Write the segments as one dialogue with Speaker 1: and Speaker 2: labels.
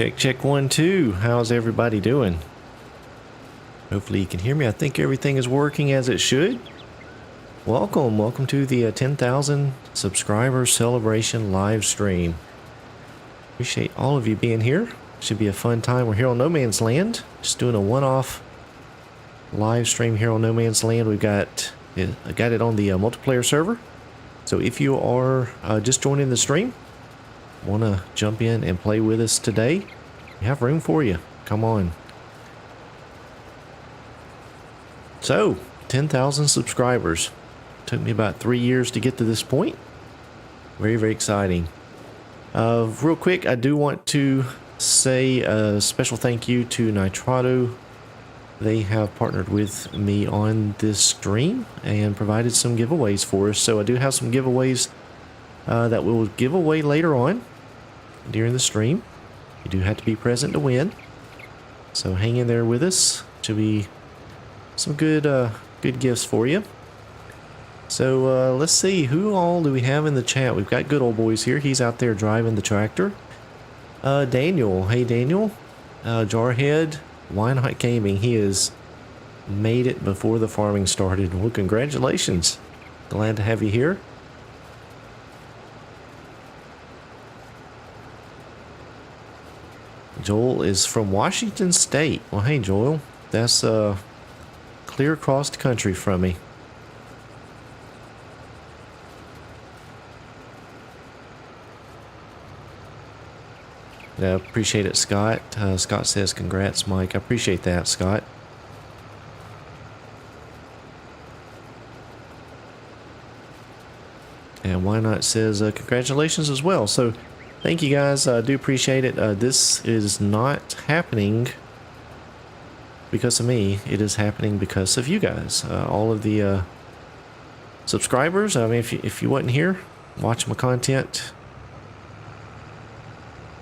Speaker 1: Check, check, 1, 2. How's everybody doing? Hopefully you can hear me. I think everything is working as it should. Welcome to the 10,000 subscriber celebration live stream. Appreciate all of you being here. Should be a fun time. We're here on No Man's Land. Just doing a one-off live stream here on No Man's Land. I got it on the multiplayer server. So if you are just joining the stream, want to jump in and play with us today, we have room for you. Come on. So 10,000 subscribers. Took me about 3 years to get to this point. Very, very exciting. Real quick, I do want to say a special thank you to Nitrado. They have partnered with me on this stream and provided some giveaways for us. So I do have some giveaways that we'll give away later on during the stream. You do have to be present to win. So hang in there with us. Should be some good gifts for you. So let's see, who all do we have in the chat? We've got Good Old Boys here. He's out there driving the tractor. Daniel, hey Daniel. Jarhead, Why Not Gaming. He has made it before the farming started. Well, congratulations. Glad to have you here. Joel is from Washington State. Well, hey Joel, that's clear across the country from me. Yeah, appreciate it, Scott. Scott says, congrats, Mike. I appreciate that, Scott. And Why Not says, congratulations as well. So, thank you guys. I do appreciate it. This is not happening because of me. It is happening because of you guys. All of the subscribers. I mean, if you wasn't here watching my content,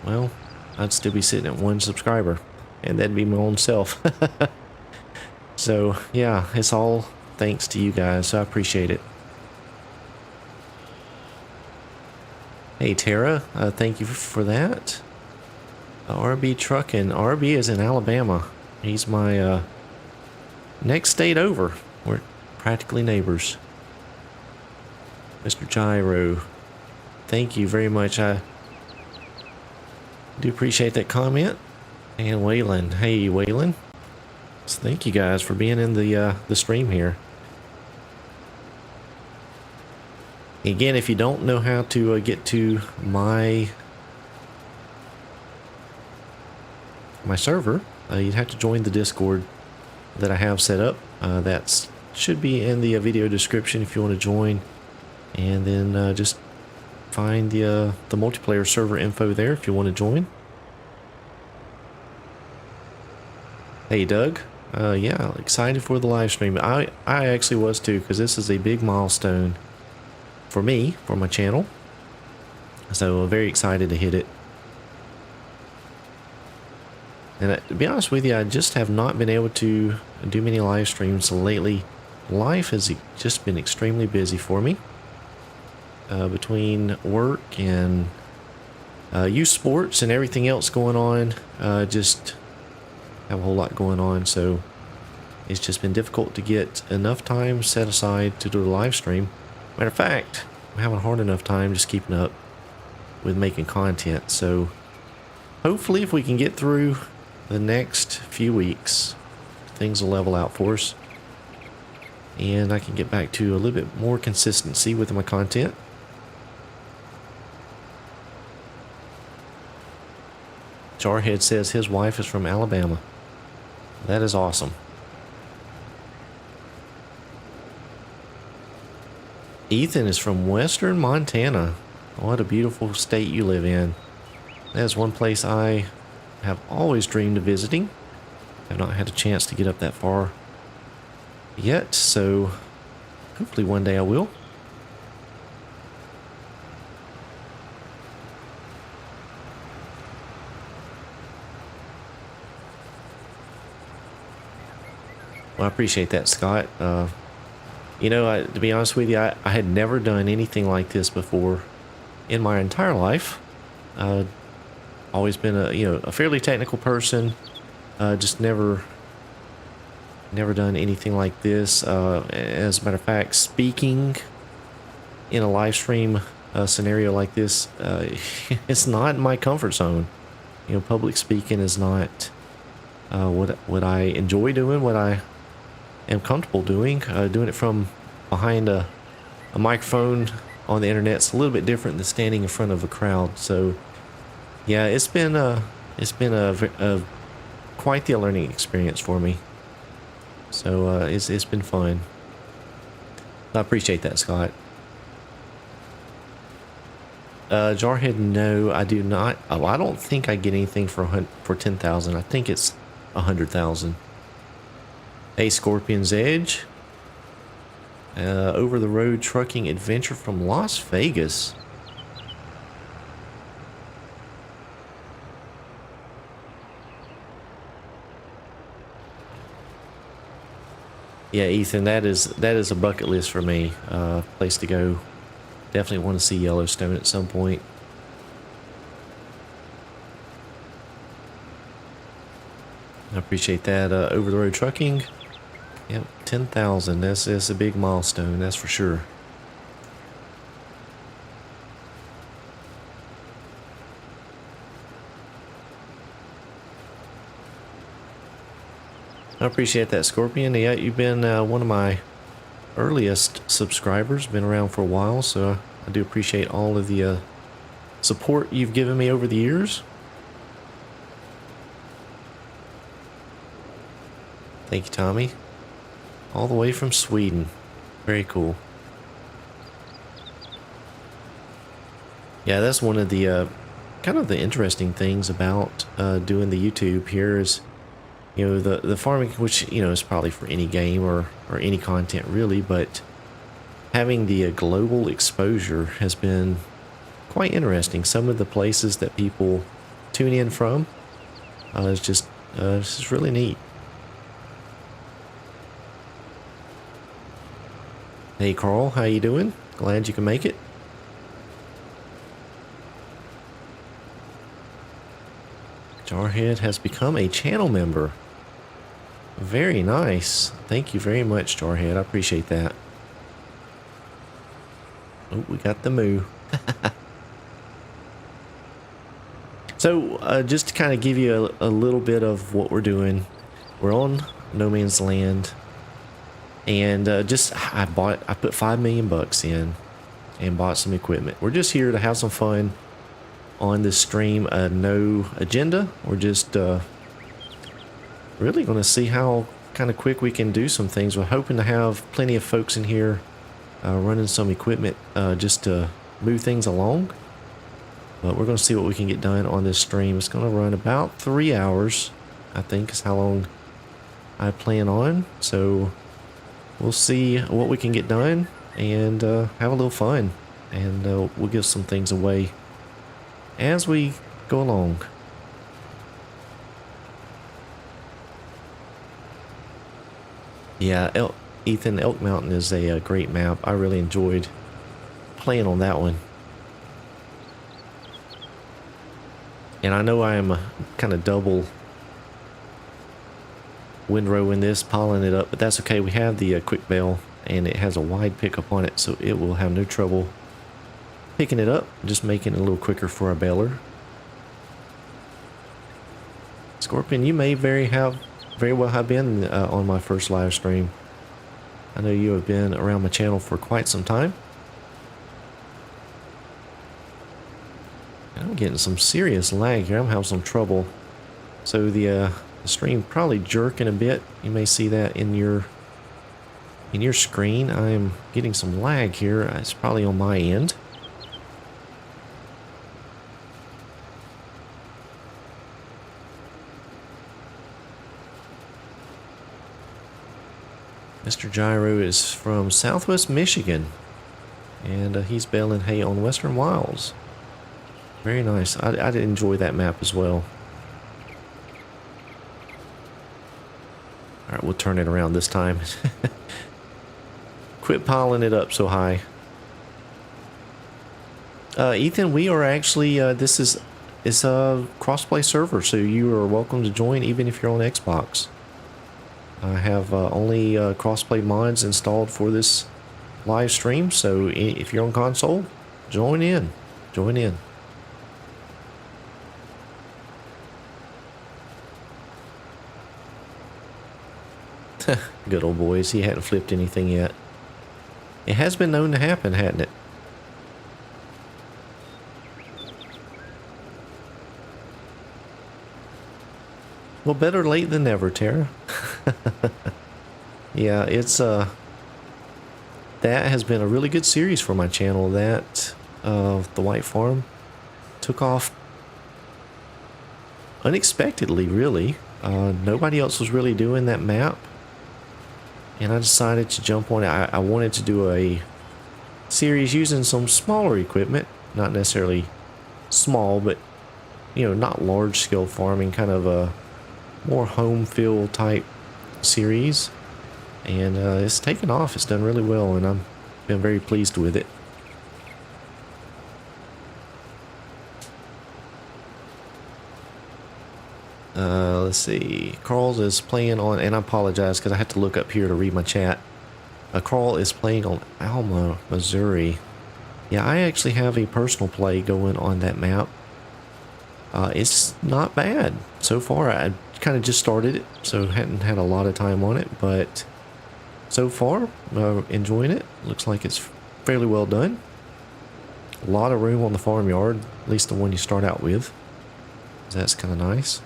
Speaker 1: well, I'd still be sitting at 1 subscriber, and that'd be my own self. So, yeah, it's all thanks to you guys, so I appreciate it. Hey, Tara, thank you for that. RB Truckin'. RB is in Alabama. He's my next state over. We're practically neighbors. Mr. Gyro, thank you very much. I do appreciate that comment. And Waylon, hey Waylon, so thank you guys for being in the stream here. Again, if you don't know how to get to my server, you'd have to join the Discord that I have set up. That should be in the video description if you want to join, and then just find the multiplayer server info there if you want to join. Hey Doug, yeah, excited for the live stream. I actually was too, because this is a big milestone for me, for my channel. So very excited to hit it. And to be honest with you, I just have not been able to do many live streams lately. Life has just been extremely busy for me. Between work and youth sports and everything else going on, just have a whole lot going on. So it's just been difficult to get enough time set aside to do the live stream. Matter of fact, I'm having a hard enough time just keeping up with making content. So hopefully if we can get through the next few weeks, things will level out for us, and I can get back to a little bit more consistency with my content. Jarhead says his wife is from Alabama. That is awesome. Ethan is from Western Montana. What a beautiful state you live in. That is one place I have always dreamed of visiting. I've not had a chance to get up that far yet, so hopefully one day I will. Well, I appreciate that, Scott. You know, to be honest with you, I had never done anything like this before in my entire life. always been a fairly technical person. Just never done anything like this. As a matter of fact, speaking in a live stream scenario like this, it's not my comfort zone. Public speaking is not what I enjoy doing, what I am comfortable doing. Doing it from behind a microphone on the internet's a little bit different than standing in front of a crowd. So yeah, it's been quite the learning experience for me. So it's been fun. I appreciate that, Scott. Jarhead, no, I do not. Oh, I don't think I get anything for 10,000. I think it's 100,000. Hey, Scorpion's Edge. Over the road trucking adventure from Las Vegas. Yeah, Ethan, that is a bucket list for me. Place to go. Definitely want to see Yellowstone at some point. I appreciate that. Over the road trucking. Yep, 10,000. That's a big milestone, that's for sure. I appreciate that, Scorpion. Yeah, you've been one of my earliest subscribers, been around for a while, so I do appreciate all of the support you've given me over the years. Thank you, Tommy. All the way from Sweden. Very cool. Yeah, that's one of the kind of the interesting things about doing the YouTube here is, the farming, which, is probably for any game or any content really, but having the global exposure has been quite interesting. Some of the places that people tune in from is just really neat. Hey Carl, how you doing? Glad you can make it. Jarhead has become a channel member. Very nice. Thank you very much, Jarhead. I appreciate that. Oh, we got the moo. So, just to kind of give you a little bit of what we're doing. We're on No Man's Land. And I put $5 million in and bought some equipment. We're just here to have some fun on this stream. No agenda. We're just really going to see how kind of quick we can do some things. We're hoping to have plenty of folks in here running some equipment just to move things along. But we're going to see what we can get done on this stream. It's going to run about 3 hours, I think, is how long I plan on. So we'll see what we can get done and have a little fun. And we'll give some things away as we go along. Yeah, Ethan, Elk Mountain is a great map. I really enjoyed playing on that one. And I know I am kind of double windrow in this, piling it up, but that's okay. We have the quick bell and it has a wide pickup on it, so it will have no trouble picking it up, just making it a little quicker for our baler. Scorpion, you may very well have been on my first live stream. I know you have been around my channel for quite some time. I'm getting some serious lag here. I'm having some trouble. So the stream probably jerking a bit. You may see that in your screen. I am getting some lag here. It's probably on my end. Mr. Gyro is from Southwest Michigan, and he's baling hay on Western Wilds. Very nice. I did enjoy that map as well. Alright, we'll turn it around this time. Quit piling it up so high. Ethan, we are actually, this is it's a crossplay server, so you are welcome to join even if you're on Xbox. I have only crossplay mods installed for this live stream, so if you're on console, join in. Join in. Good old boys, he hadn't flipped anything yet. It has been known to happen, hadn't it? Well, better late than never, Tara. Yeah, it's that has been a really good series for my channel. That the White Farm took off unexpectedly, really. Nobody else was really doing that map, and I decided to jump on it. I wanted to do a series using some smaller equipment, not necessarily small, but you know, not large scale farming, kind of a more home feel type series, and it's taken off. It's done really well, and I've been very pleased with it. Let's see. Carl is playing on, and I apologize because I had to look up here to read my chat. Carl is playing on Alma, Missouri. Yeah, I actually have a personal play going on that map. It's not bad so far. I kind of just started it, so hadn't had a lot of time on it, but so far, enjoying it. Looks like it's fairly well done. A lot of room on the farmyard, at least the one you start out with. So that's kind of nice.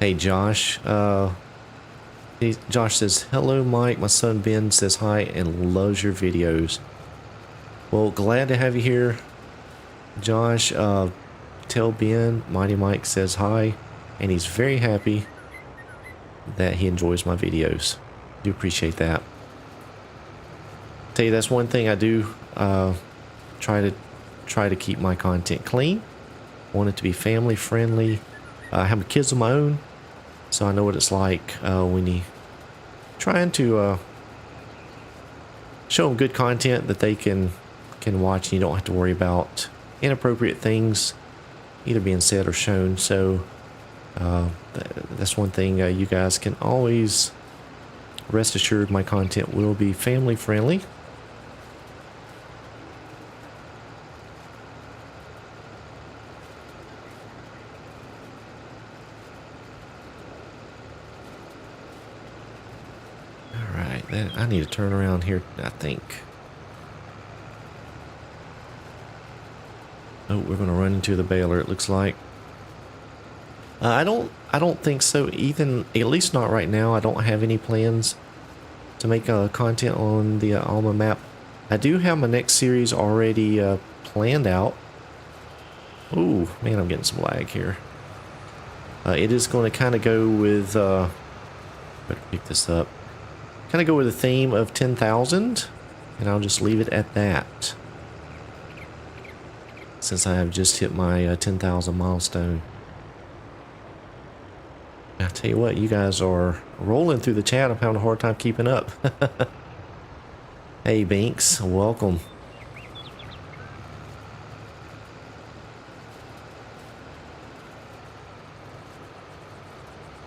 Speaker 1: Hey, Josh. Josh says, hello, Mike. My son Ben says hi and loves your videos. Well, glad to have you here, Josh. Tell Ben Mighty Mike says hi, and he's very happy that he enjoys my videos. Do appreciate that. Tell you, that's one thing I do try to keep my content clean. Want it to be family friendly. I have kids of my own, so I know what it's like when you trying to show them good content that they can watch, and you don't have to worry about inappropriate things either being said or shown. So that's one thing you guys can always rest assured my content will be family friendly. I need to turn around here, I think. Oh, we're going to run into the baler, it looks like. I don't think so. Even, at least not right now. I don't have any plans to make content on the Alma map. I do have my next series already planned out. Ooh, man, I'm getting some lag here. It is going to kind of go with... better pick this up. Kind of go with the theme of 10,000, and I'll just leave it at that, since I have just hit my 10,000 milestone. I tell you what, you guys are rolling through the chat. I'm having a hard time keeping up. Hey, Binks, welcome.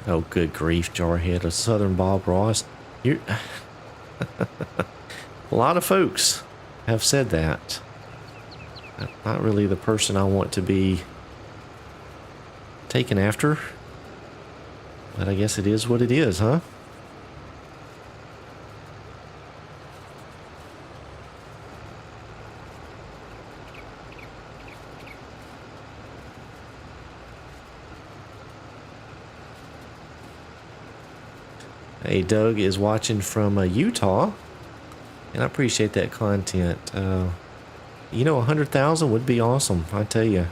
Speaker 1: Oh, good grief, Jarhead, a Southern Bob Ross. You, a lot of folks have said that. Not really the person I want to be taken after, but I guess it is what it is, huh? Hey, Doug is watching from Utah, and I appreciate that content. You know, 100,000 would be awesome, I tell you.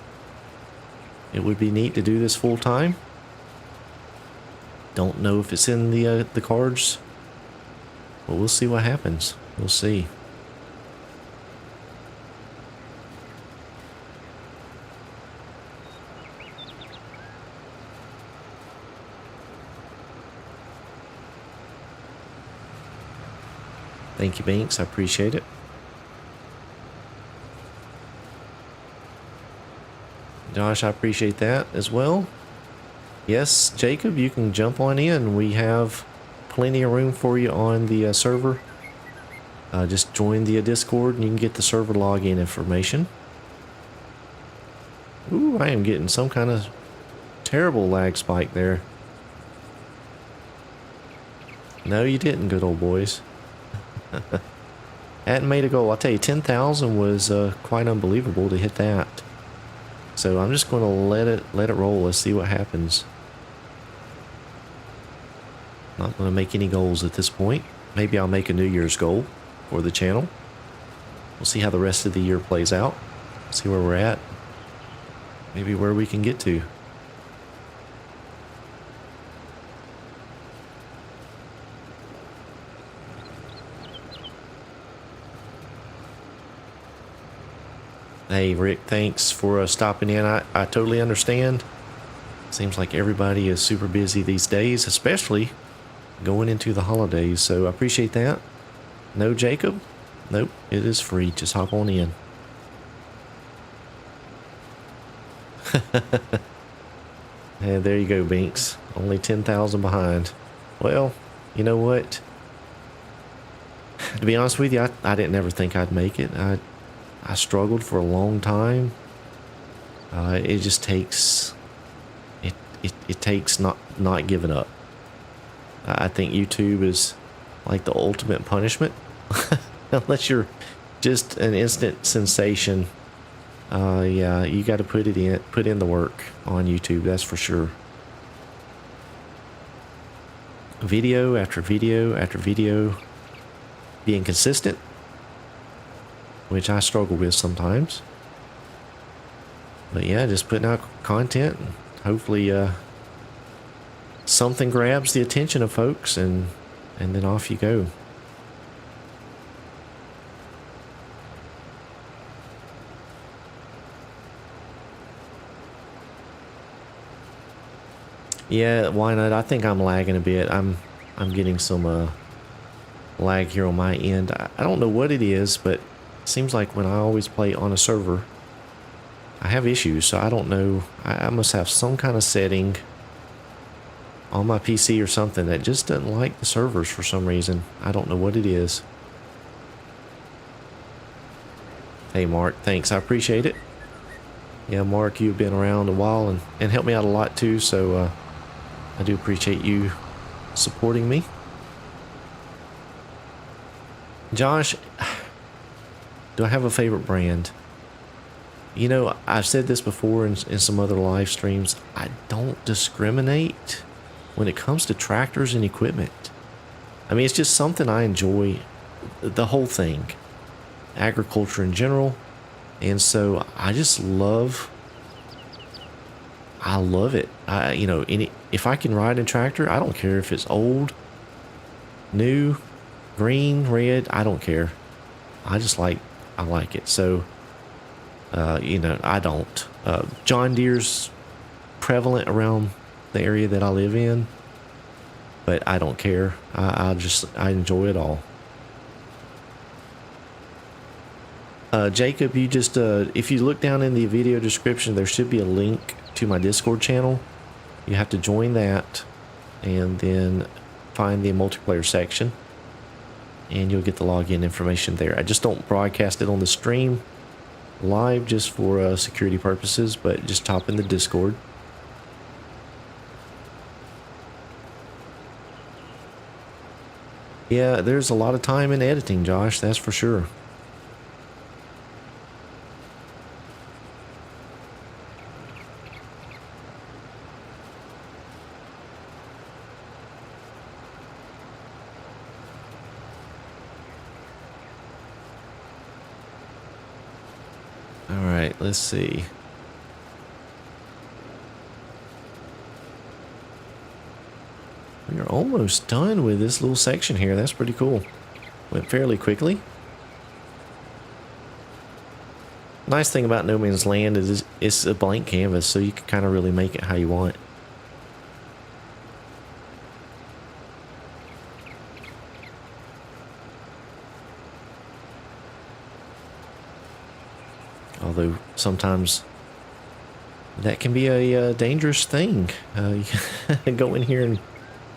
Speaker 1: It would be neat to do this full time. Don't know if it's in the cards, but we'll see what happens. We'll see. Thank you, Binks. I appreciate it. Josh, I appreciate that as well. Yes, Jacob, you can jump on in. We have plenty of room for you on the server. Just join the Discord and you can get the server login information. Ooh, I am getting some kind of terrible lag spike there. No, you didn't, good old boys. Hadn't made a goal. I'll tell you, 10,000 was quite unbelievable to hit that. So I'm just going to let it roll. Let's see what happens. Not going to make any goals at this point. Maybe I'll make a New Year's goal for the channel. We'll see how the rest of the year plays out. See where we're at. Maybe where we can get to. Hey Rick, thanks for stopping in. I totally understand. Seems like everybody is super busy these days, especially going into the holidays, so I appreciate that. No Jacob? Nope, it is free. Just hop on in. And there you go, Binks. Only 10,000 behind. Well, you know what? To be honest with you, I didn't ever think I'd make it. I struggled for a long time. It just takes it takes not giving up. I think YouTube is like the ultimate punishment. Unless you're just an instant sensation. Yeah, you got to put in the work on YouTube, that's for sure. Video after video after video, being consistent, which I struggle with sometimes. But yeah, just putting out content and hopefully something grabs the attention of folks and then off you go. Yeah, why not? I think I'm lagging a bit. I'm getting some lag here on my end. I don't know what it is, but it seems like when I always play on a server, I have issues. So I don't know. I must have some kind of setting on my PC or something that just doesn't like the servers for some reason. I don't know what it is. Hey Mark, thanks. I appreciate it. Yeah, Mark, you've been around a while and helped me out a lot too, so I do appreciate you supporting me. Josh, do I have a favorite brand? You know, I've said this before in some other live streams. I don't discriminate when it comes to tractors and equipment. I mean, it's just something I enjoy, the whole thing. Agriculture in general. And so I just love it. You know, if I can ride a tractor, I don't care if it's old, new, green, red, I don't care. I like it. So, you know, I don't. John Deere's prevalent around the area that I live in, but I don't care. I enjoy it all. Jacob, you just, if you look down in the video description, there should be a link to my Discord channel. You have to join that and then find the multiplayer section and you'll get the login information there. I just don't broadcast it on the stream live just for security purposes, but just hop in the Discord. Yeah, there's a lot of time in editing, Josh, that's for sure. Alright, let's see. We are almost done with this little section here. That's pretty cool. Went fairly quickly. Nice thing about No Man's Land is it's a blank canvas, so you can kind of really make it how you want. Although sometimes that can be a dangerous thing. You go in here and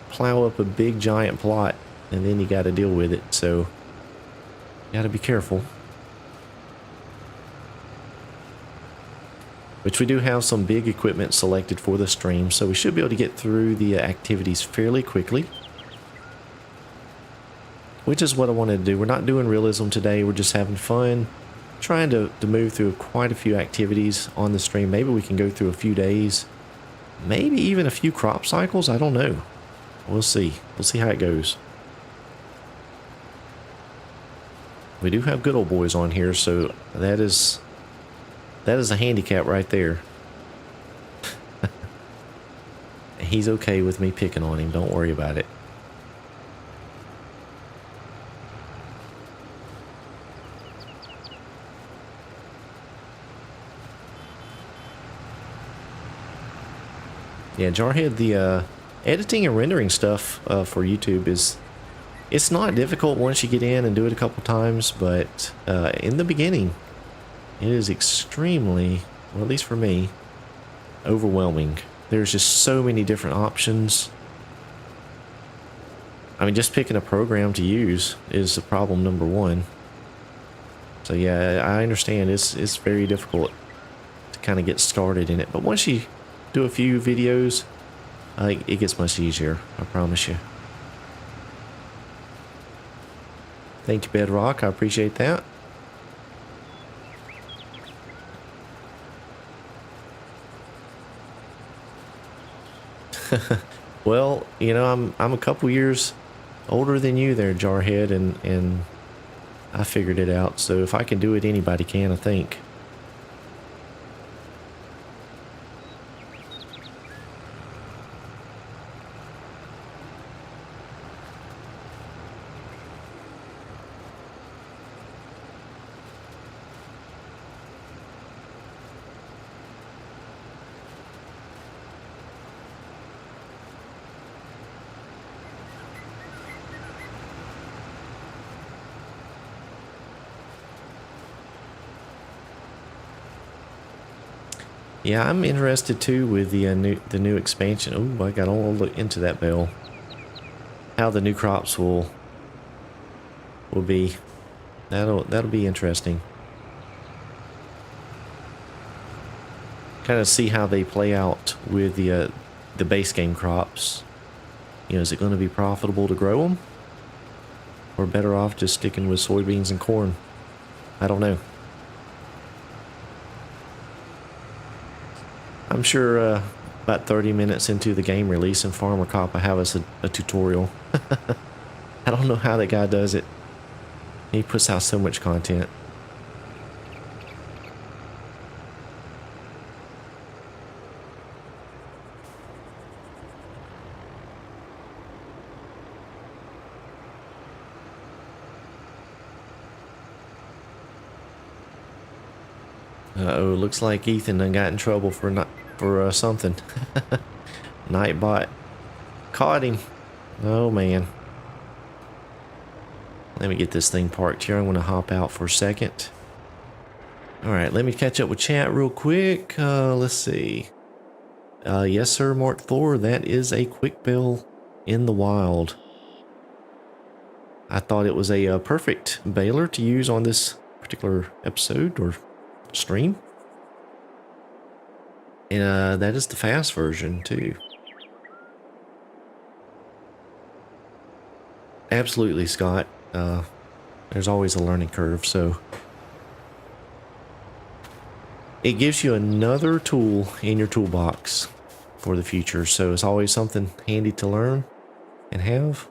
Speaker 1: plow up a big giant plot, and then you got to deal with it. So you got to be careful. Which we do have some big equipment selected for the stream, so we should be able to get through the activities fairly quickly. Which is what I wanted to do. We're not doing realism today, we're just having fun. Trying to move through quite a few activities on the stream. Maybe we can go through a few days. Maybe even a few crop cycles, I don't know. We'll see. We'll see how it goes. We do have good old boys on here, so that is a handicap right there. He's okay with me picking on him. Don't worry about it. Yeah, Jarhead, the editing and rendering stuff for YouTube it's not difficult once you get in and do it a couple times, but in the beginning, it is extremely, well, at least for me, overwhelming. There's just so many different options. I mean, just picking a program to use is the problem number one. So yeah, I understand it's very difficult to kind of get started in it, but once you do a few videos, it gets much easier, I promise you. Thank you, Bedrock, I appreciate that. Well, you know, I'm a couple years older than you there, Jarhead, and I figured it out. So if I can do it, anybody can, I think. Yeah, I'm interested too with the new expansion. Oh, I got all look into that bell. How the new crops will be. That'll be interesting. Kind of see how they play out with the base game crops. You know, is it going to be profitable to grow them, or better off just sticking with soybeans and corn? I don't know. I'm sure about 30 minutes into the game release in Farmer Cop, I have us a tutorial. I don't know how that guy does it. He puts out so much content. Uh-oh, looks like Ethan done got in trouble for something. Nightbot caught him. Oh man. Let me get this thing parked here. I'm going to hop out for a second. Alright, let me catch up with chat real quick. Let's see. Yes sir, Mark Thor, that is a quick bell in the wild. I thought it was a perfect baler to use on this particular episode or stream. And that is the fast version too. Absolutely, Scott. There's always a learning curve, so it gives you another tool in your toolbox for the future, so it's always something handy to learn and have.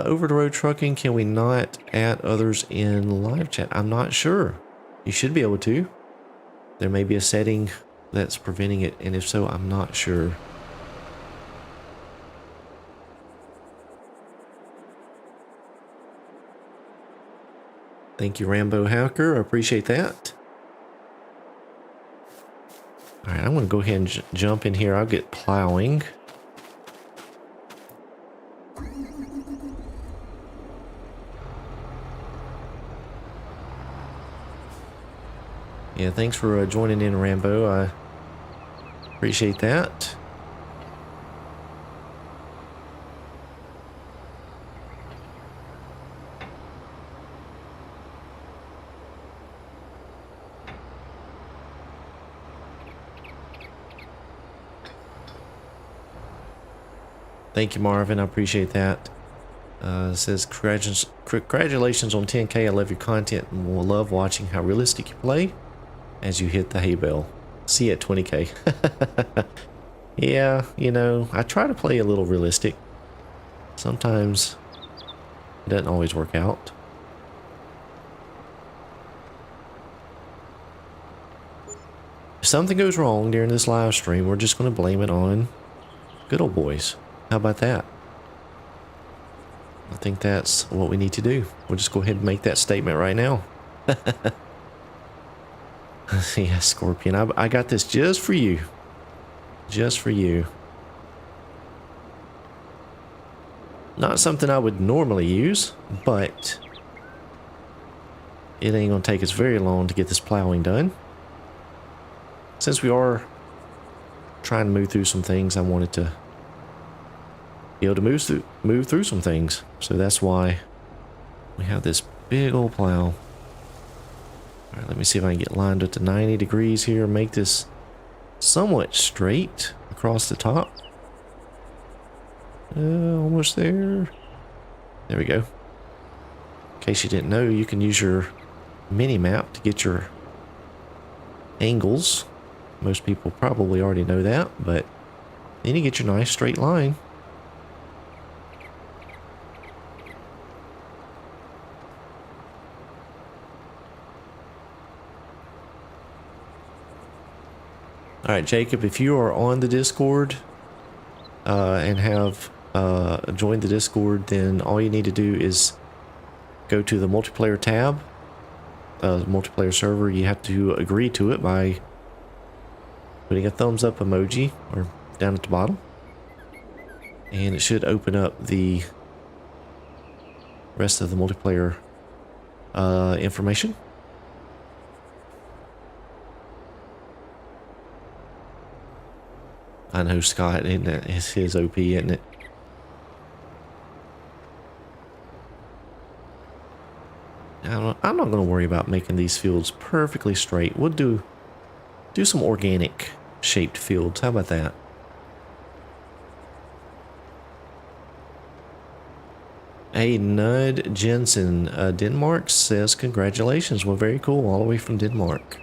Speaker 1: Over the road trucking, can we not add others in live chat? I'm not sure. You should be able to. There may be a setting that's preventing it, and if so, I'm not sure. Thank you, Rambo Hacker. I appreciate that. Alright, I'm going to go ahead and jump in here. I'll get plowing. Yeah, thanks for joining in, Rambo. I appreciate that. Thank you, Marvin. I appreciate that. It says, congratulations on 10K. I love your content and will love watching how realistic you play as you hit the hay bale. See you at 20K. Yeah, you know, I try to play a little realistic. Sometimes it doesn't always work out. If something goes wrong during this live stream, we're just going to blame it on good old boys. How about that? I think that's what we need to do. We'll just go ahead and make that statement right now. Yeah, Scorpion, I got this just for you. Just for you. Not something I would normally use, but it ain't gonna take us very long to get this plowing done. Since we are trying to move through some things, I wanted to be able to move through some things. So that's why we have this big old plow. Alright, let me see if I can get lined up to 90 degrees here, make this somewhat straight across the top. Almost there. There we go. In case you didn't know, you can use your mini map to get your angles. Most people probably already know that, but then you get your nice straight line. Alright, Jacob, if you are on the Discord and have joined the Discord, then all you need to do is go to the multiplayer tab, multiplayer server. You have to agree to it by putting a thumbs up emoji or down at the bottom, and it should open up the rest of the multiplayer information. I know, Scott, isn't it? It's his OP, isn't it? I'm not going to worry about making these fields perfectly straight. We'll do some organic shaped fields. How about that? Hey, Nud Jensen, Denmark says congratulations. Well, very cool. All the way from Denmark.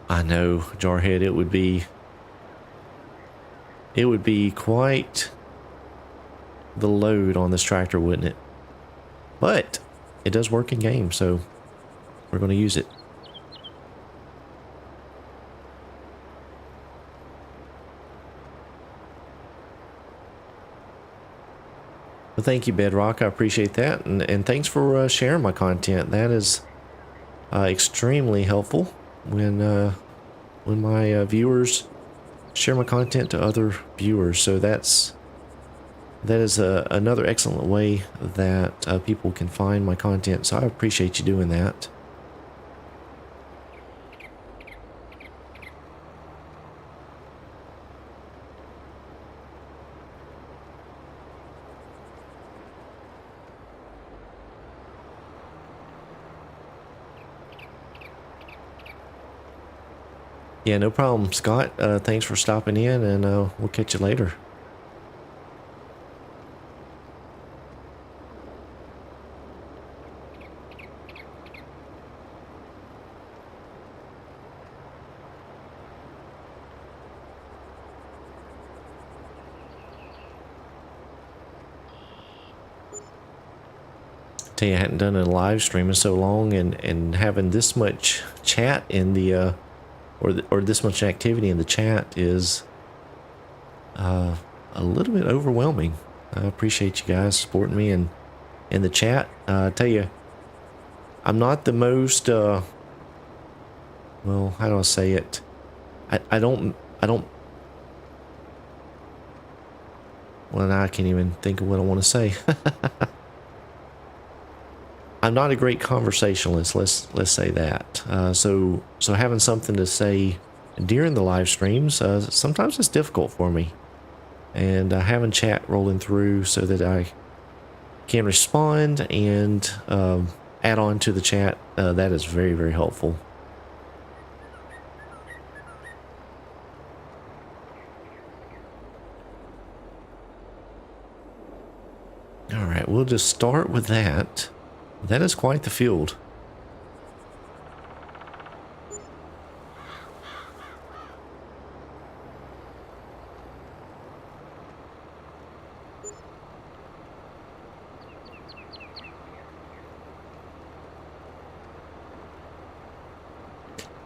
Speaker 1: I know, Jarhead, it would be quite the load on this tractor, wouldn't it? But it does work in game, so we're going to use it. Well, thank you, Bedrock. I appreciate that, and thanks for sharing my content. That is extremely helpful when my viewers share my content to other viewers. So that is another excellent way that people can find my content. So I appreciate you doing that. Yeah, no problem, Scott. Thanks for stopping in, and we'll catch you later. Tell you, I hadn't done a live stream in so long, and having this much chat in the or this much activity in the chat is a little bit overwhelming. I appreciate you guys supporting me in the chat. I tell you, I'm not the most well, how do I say it? I don't well, now I can't even think of what I want to say. I'm not a great conversationalist. Let's say that. So having something to say during the live streams, sometimes it's difficult for me. And having chat rolling through so that I can respond and add on to the chat, that is very, very helpful. All right, we'll just start with that. That is quite the field.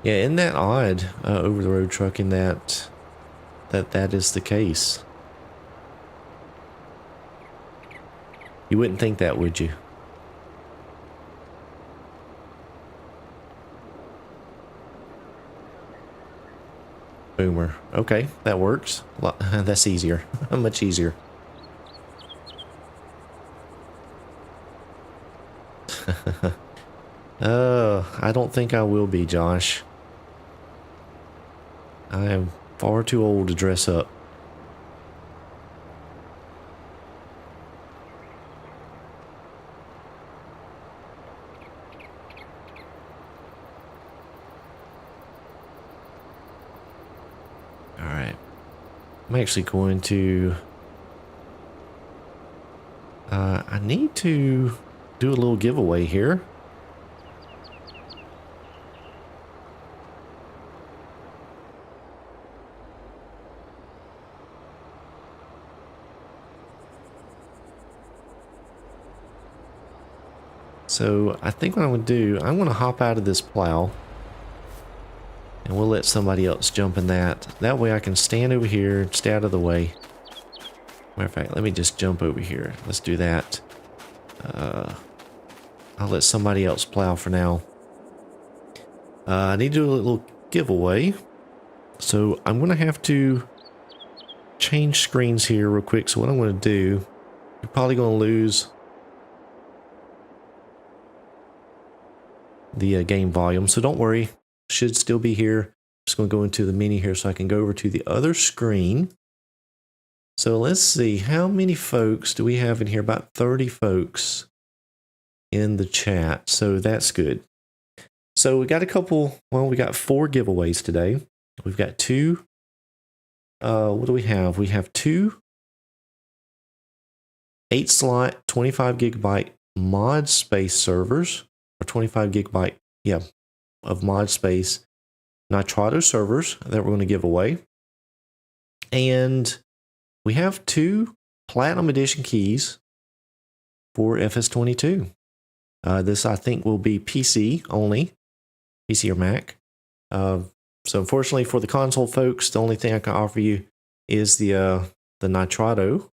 Speaker 1: Yeah, isn't that odd, over the road trucking that is the case? You wouldn't think that, would you? Boomer. Okay, that works. That's easier. Much easier. I don't think I will be, Josh. I am far too old to dress up. All right. I'm actually going to... I need to do a little giveaway here. So I think what I'm going to do, I'm going to hop out of this plow and we'll let somebody else jump in that. That way I can stand over here and stay out of the way. Matter of fact, let me just jump over here. Let's do that. I'll let somebody else plow for now. I need to do a little giveaway. So I'm going to have to change screens here real quick. So what I'm going to do, you're probably going to lose the game volume. So don't worry, should still be here. I'm just going to go into the menu here so I can go over to the other screen. So let's see, how many folks do we have in here? About 30 folks in the chat. So that's good. So we got a couple, well, we got 4 giveaways today. We've got 2. What do we have? We have 2 8-slot 25 gigabyte mod space servers, or 25 gigabyte, yeah, of mod space Nitrado servers that we're going to give away. And we have 2 Platinum Edition keys for FS22. This, I think, will be PC only, PC or Mac. So unfortunately for the console folks, the only thing I can offer you is the Nitrado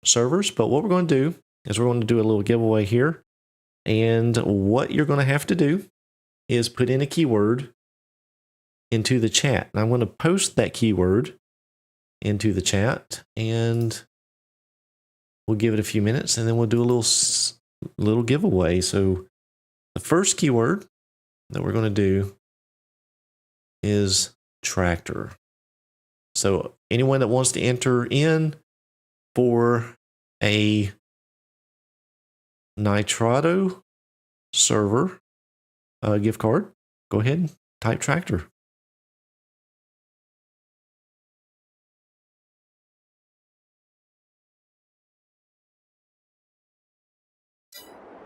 Speaker 1: servers. But what we're going to do is we're going to do a little giveaway here. And what you're going to have to do is put in a keyword into the chat. And I'm going to post that keyword into the chat, and we'll give it a few minutes, and then we'll do a little giveaway. So the first keyword that we're going to do is tractor. So anyone that wants to enter in for a Nitrado server gift card, go ahead and type tractor.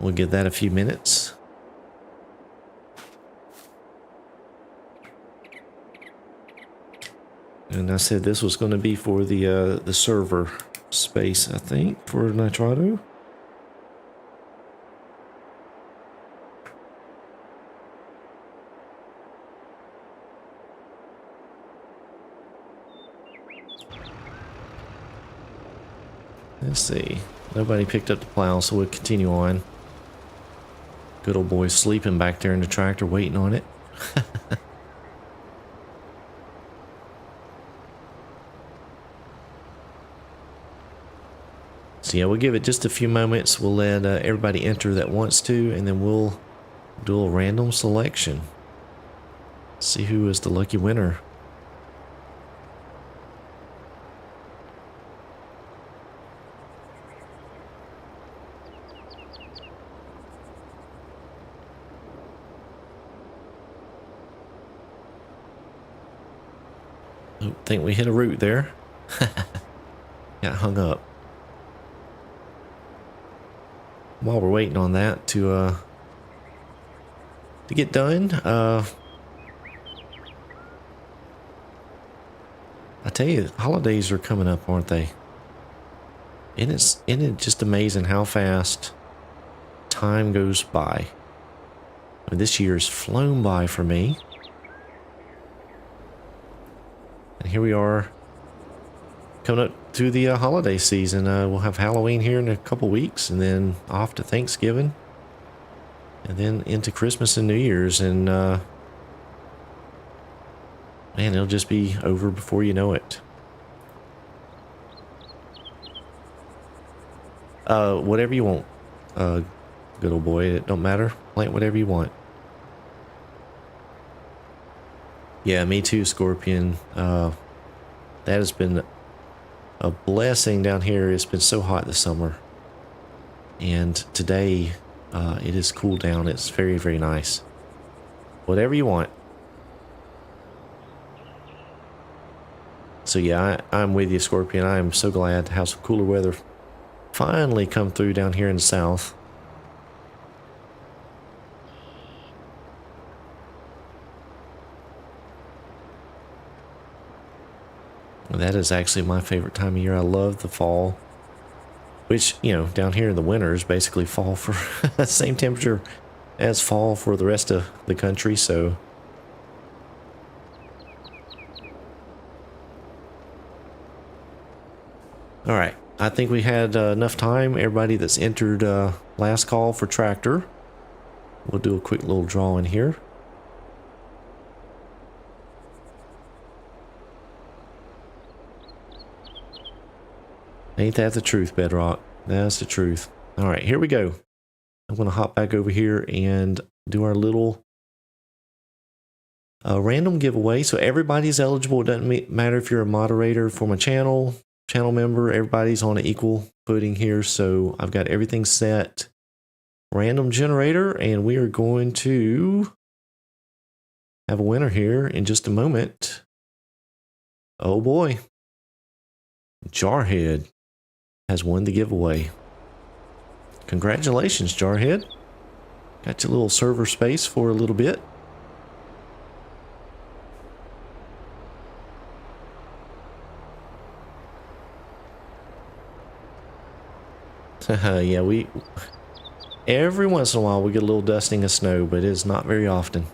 Speaker 1: We'll give that a few minutes. And I said this was going to be for the server space, I think, for Nitrado. Let's see. Nobody picked up the plow, so we'll continue on. Good old boy sleeping back there in the tractor, waiting on it. So yeah, we'll give it just a few moments. We'll let everybody enter that wants to, and then we'll do a random selection. See who is the lucky winner. Oh, think we hit a root there. Got hung up. While we're waiting on that to get done, I tell you, holidays are coming up, aren't they? Isn't it just amazing how fast time goes by? I mean, this year's flown by for me. And here we are, coming up to the holiday season. We'll have Halloween here in a couple weeks, and then off to Thanksgiving, and then into Christmas and New Year's, and man, it'll just be over before you know it. Whatever you want, good old boy. It don't matter. Plant whatever you want. Yeah, me too, Scorpion. That has been a blessing down here. It's been so hot this summer, and today it has cooled down. It's very, very nice. Whatever you want. So yeah, I'm with you, Scorpion. I am so glad to have some cooler weather finally come through down here in the south. That is actually my favorite time of year. I love the fall, which, you know, down here in the winter is basically fall for the same temperature as fall for the rest of the country, so. All right, I think we had enough time. Everybody that's entered last call for tractor, we'll do a quick little draw in here. Ain't that the truth, Bedrock? That's the truth. All right, here we go. I'm going to hop back over here and do our little random giveaway. So everybody's eligible. It doesn't matter if you're a moderator for my channel member. Everybody's on an equal footing here. So I've got everything set. Random generator, and we are going to have a winner here in just a moment. Oh boy. Jarhead has won the giveaway. Congratulations, Jarhead. Got your little server space for a little bit. Yeah, every once in a while we get a little dusting of snow, but it's not very often.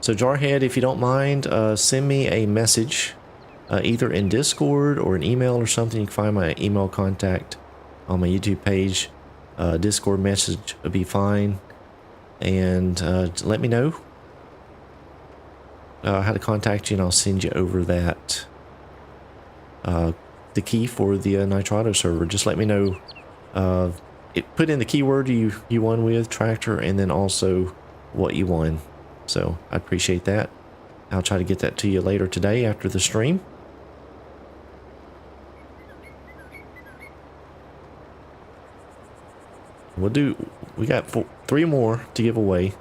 Speaker 1: So Jarhead, if you don't mind, send me a message, either in Discord or an email or something. You can find my email contact on my YouTube page. Discord message would be fine. And let me know how to contact you, and I'll send you over that the key for the Nitrado server. Just let me know. Put in the keyword you won with tractor, and then also what you won. So I appreciate that. I'll try to get that to you later today after the stream. We got 3 more to give away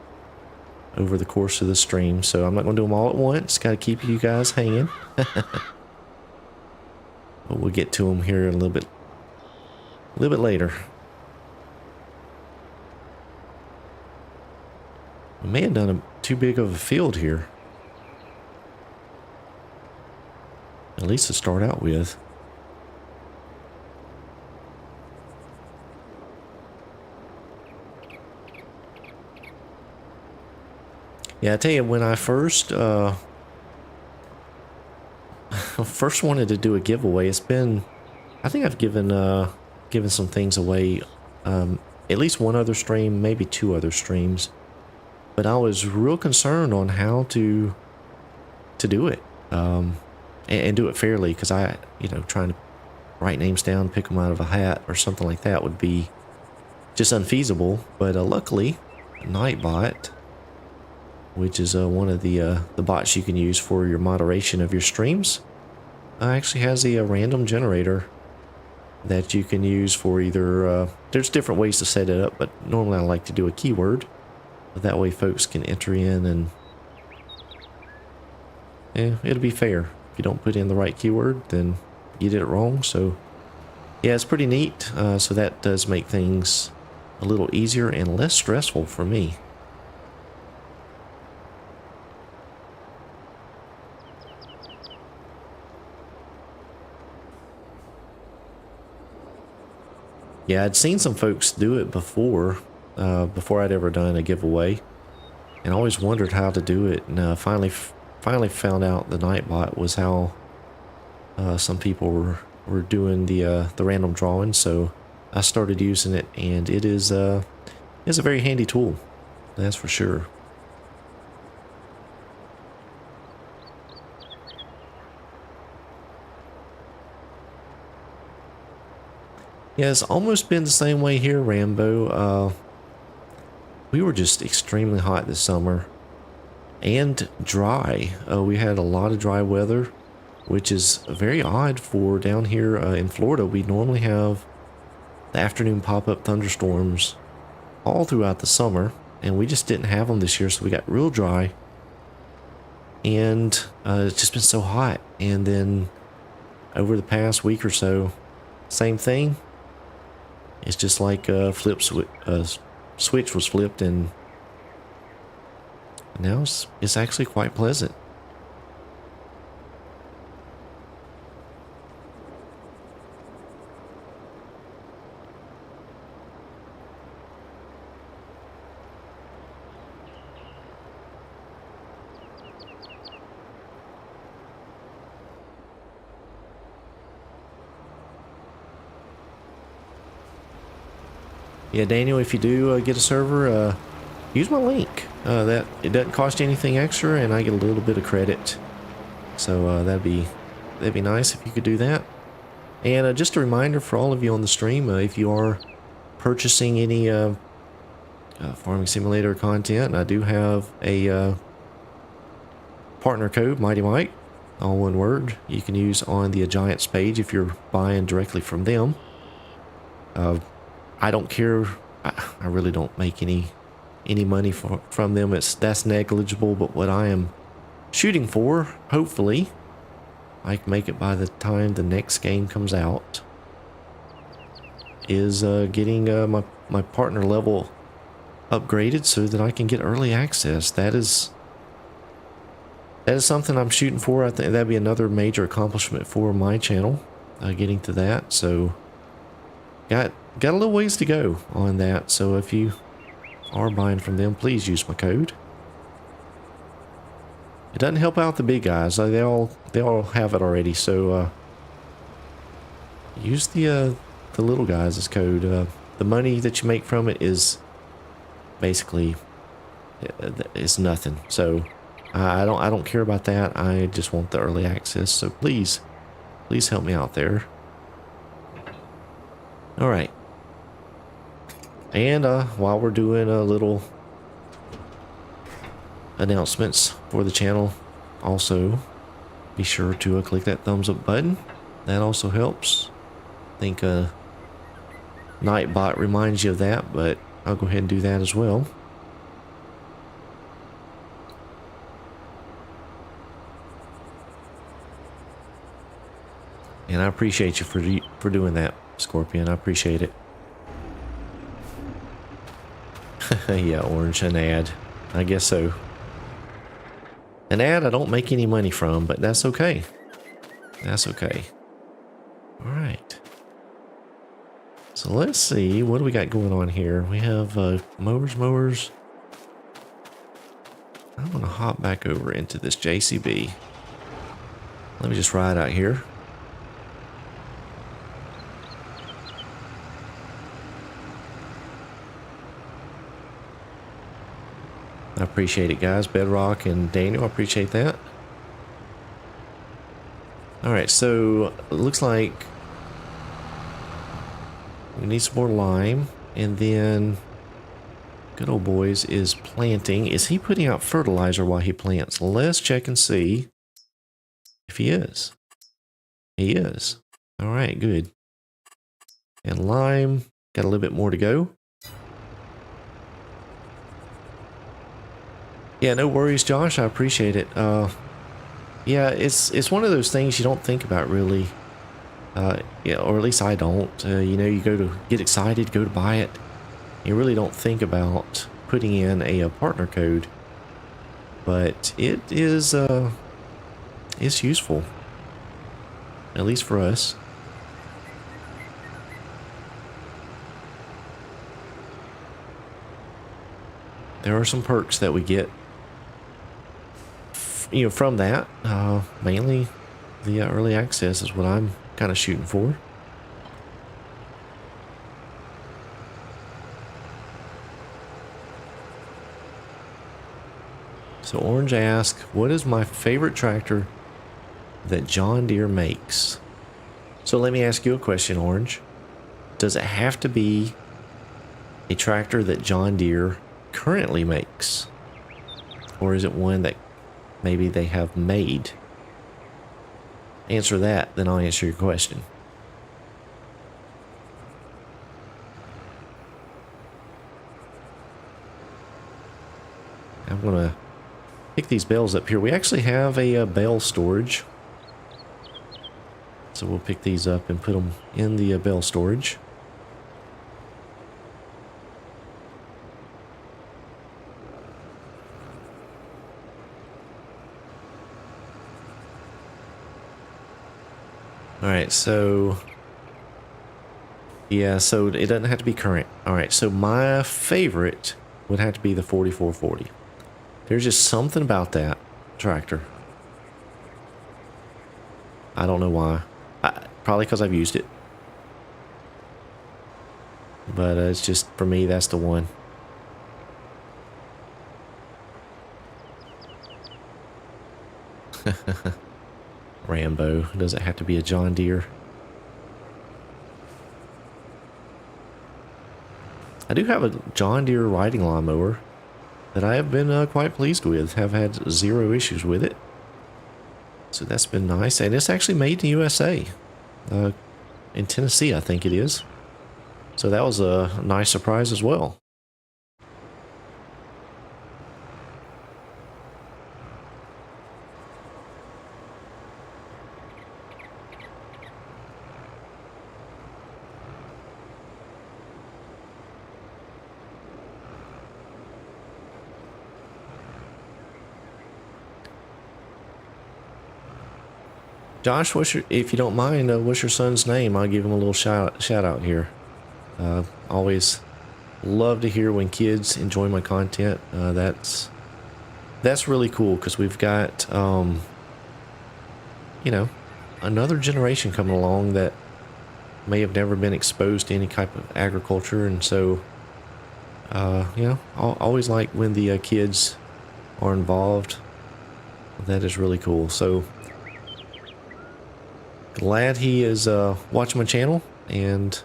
Speaker 1: over the course of the stream, so I'm not going to do them all at once. Got to keep you guys hanging. But we'll get to them here a little bit later. We may have done too big of a field here. At least to start out with. Yeah, I tell you, when I first wanted to do a giveaway, it's been, I think I've given some things away, at least one other stream, maybe 2 other streams. But I was real concerned on how to do it. and do it fairly, because trying to write names down, pick them out of a hat or something like that would be just unfeasible. But luckily, Nightbot, which is one of the bots you can use for your moderation of your streams, actually has a random generator that you can use for either, there's different ways to set it up, but normally I like to do a keyword. That way folks can enter in, and it'll be fair. If you don't put in the right keyword, then you did it wrong. So yeah, it's pretty neat. So that does make things a little easier and less stressful for me. Yeah, I'd seen some folks do it before I'd ever done a giveaway, and I always wondered how to do it. And finally found out the Nightbot was how some people were doing the random drawing. So I started using it, and it is a very handy tool, that's for sure. Yeah, it's almost been the same way here, Rambo. We were just extremely hot this summer and dry. We had a lot of dry weather, which is very odd for down here in Florida. We normally have the afternoon pop-up thunderstorms all throughout the summer, and we just didn't have them this year, so we got real dry. And it's just been so hot. And then over the past week or so, same thing. It's just like switch was flipped, and now it's actually quite pleasant. Yeah, Daniel, if you do get a server, use my link. That it doesn't cost you anything extra, and I get a little bit of credit. So that'd be nice if you could do that. And just a reminder for all of you on the stream, if you are purchasing any Farming Simulator content, I do have a partner code, Mighty Mike, all one word, you can use on the Giants page if you're buying directly from them. I don't care. I really don't make any money from them. That's negligible. But what I am shooting for, hopefully, I can make it by the time the next game comes out, is getting my partner level upgraded so that I can get early access. That is something I'm shooting for. I think that'd be another major accomplishment for my channel, getting to that. So got a little ways to go on that. So if you are buying from them, please use my code. It doesn't help out the big guys. They all have it already. So use the little guys' code. The money that you make from it is basically it's nothing. So I don't care about that. I just want the early access. So please help me out there. All right. And while we're doing a little announcements for the channel, also be sure to click that thumbs up button. That also helps. I think Nightbot reminds you of that, but I'll go ahead and do that as well. And I appreciate you for doing that, Scorpion. I appreciate it. Yeah, Orange, an ad. I guess so. An ad I don't make any money from, but that's okay. That's okay. Alright. So let's see, what do we got going on here? We have mowers. I'm going to hop back over into this JCB. Let me just ride out here. I appreciate it, guys. Bedrock and Daniel, I appreciate that. Alright, so it looks like we need some more lime. And then good old boys is planting. Is he putting out fertilizer while he plants? Let's check and see if he is. He is. Alright, good. And lime, got a little bit more to go. Yeah, no worries, Josh. I appreciate it. Yeah, it's one of those things you don't think about really. Yeah, or at least I don't. You know, you go to get excited, go to buy it. You really don't think about putting in a partner code, but it is it's useful, at least for us. There are some perks that we get, you know, from that. Mainly the early access is what I'm kind of shooting for. So Orange asks, what is my favorite tractor that John Deere makes? So let me ask you a question, Orange. Does it have to be a tractor that John Deere currently makes? Or is it one that maybe they have made? Answer that, then I'll answer your question. I'm gonna pick these bales up here. We actually have a bale storage, so we'll pick these up and put them in the bale storage. Alright, so yeah, so it doesn't have to be current. Alright, so my favorite would have to be the 4440. There's just something about that tractor. I don't know why. Probably because I've used it. But it's just, for me, that's the one. Rambo. Does it have to be a John Deere? I do have a John Deere riding lawnmower that I have been quite pleased with. Have had zero issues with it. So that's been nice. And it's actually made in the USA. In Tennessee, I think it is. So that was a nice surprise as well. Josh, if you don't mind, what's your son's name? I'll give him a little shout out here. Always love to hear when kids enjoy my content. That's really cool because we've got you know, another generation coming along that may have never been exposed to any type of agriculture, and so you know, I always like when the kids are involved. That is really cool. So glad he is watching my channel, and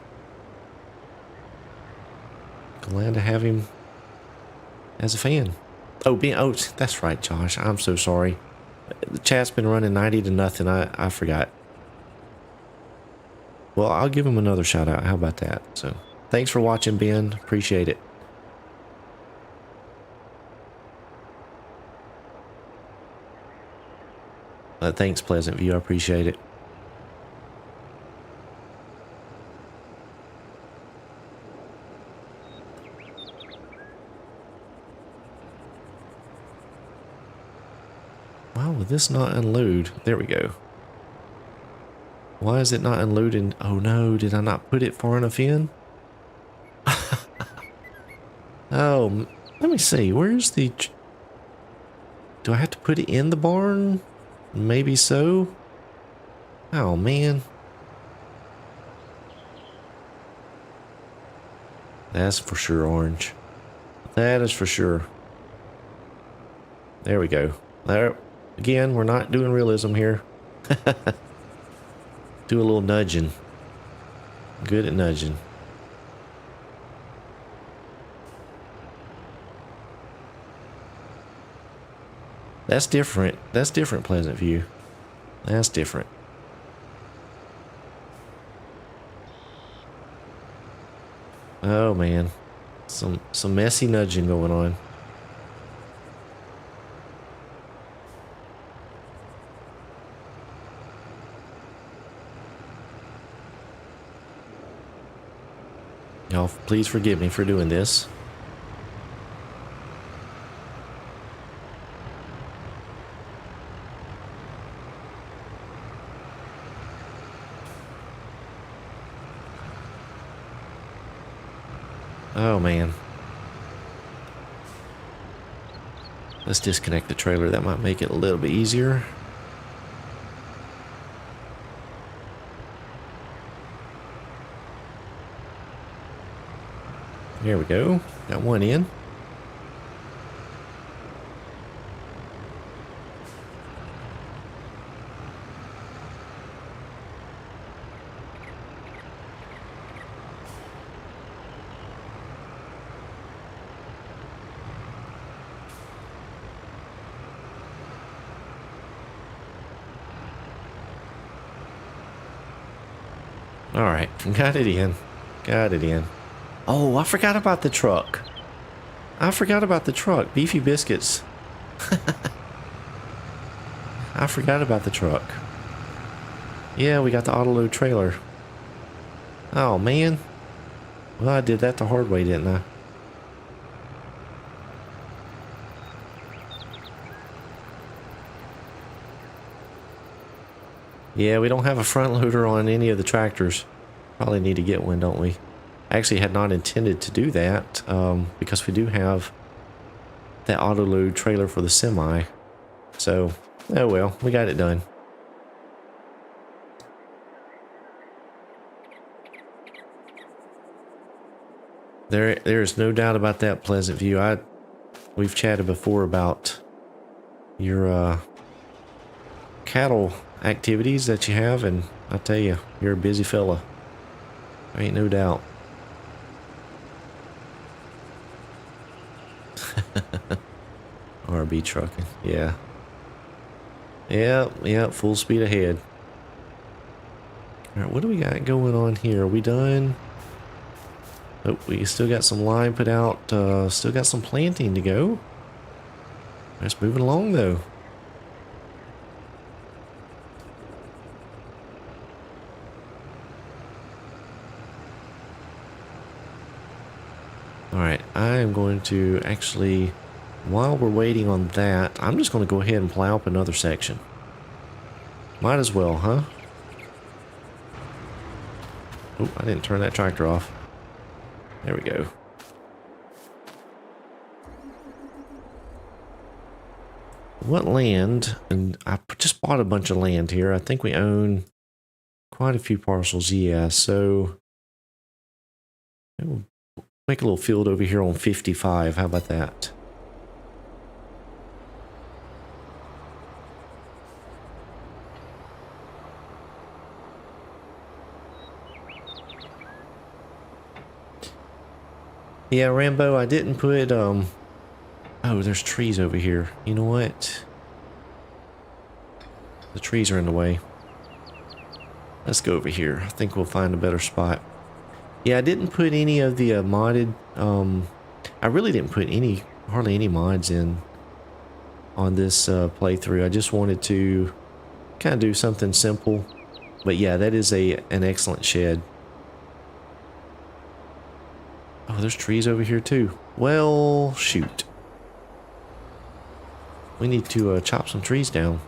Speaker 1: glad to have him as a fan. Oh, that's right, Josh. I'm so sorry. The chat's been running 90-0. I forgot. Well, I'll give him another shout out. How about that? So, thanks for watching, Ben. Appreciate it. Thanks, Pleasant View. I appreciate it. Why will this not unload? There we go. Why is it not unloading? Oh no, did I not put it far enough in? Oh, let me see. Where's the... Do I have to put it in the barn? Maybe so. Oh man. That's for sure, Orange. That is for sure. There we go. There. Again, we're not doing realism here. Do a little nudging. Good at nudging. That's different. That's different, Pleasant View. That's different. Oh man. Some messy nudging going on. Y'all, please forgive me for doing this. Oh man. Let's disconnect the trailer. That might make it a little bit easier. There we go. Got one in. All right, got it in. Got it in. Oh, I forgot about the truck. I forgot about the truck. Beefy Biscuits. I forgot about the truck. Yeah, we got the auto-load trailer. Oh, man. Well, I did that the hard way, didn't I? Yeah, we don't have a front loader on any of the tractors. Probably need to get one, don't we? I actually had not intended to do that because we do have that auto load trailer for the semi. So, oh well, we got it done. There is no doubt about that, Pleasant View. We've chatted before about your cattle activities that you have, and I tell you, you're a busy fella. There ain't no doubt. RB trucking, yeah. Yeah, full speed ahead. Alright, what do we got going on here? Are we done? Oh, we still got some line put out, still got some planting to go. It's moving along though. Alright, I am going to actually, while we're waiting on that, I'm just going to go ahead and plow up another section. Might as well, huh? Oh, I didn't turn that tractor off. There we go. What land? And I just bought a bunch of land here. I think we own quite a few parcels, yeah. So we'll make a little field over here on 55. How about that? Yeah, Rambo, I didn't put, oh, there's trees over here. You know what? The trees are in the way. Let's go over here. I think we'll find a better spot. Yeah, I didn't put any of the modded, I really didn't put hardly any mods in on this playthrough. I just wanted to kind of do something simple. But yeah, that is an excellent shed. Oh, there's trees over here too. Well, shoot. We need to chop some trees down.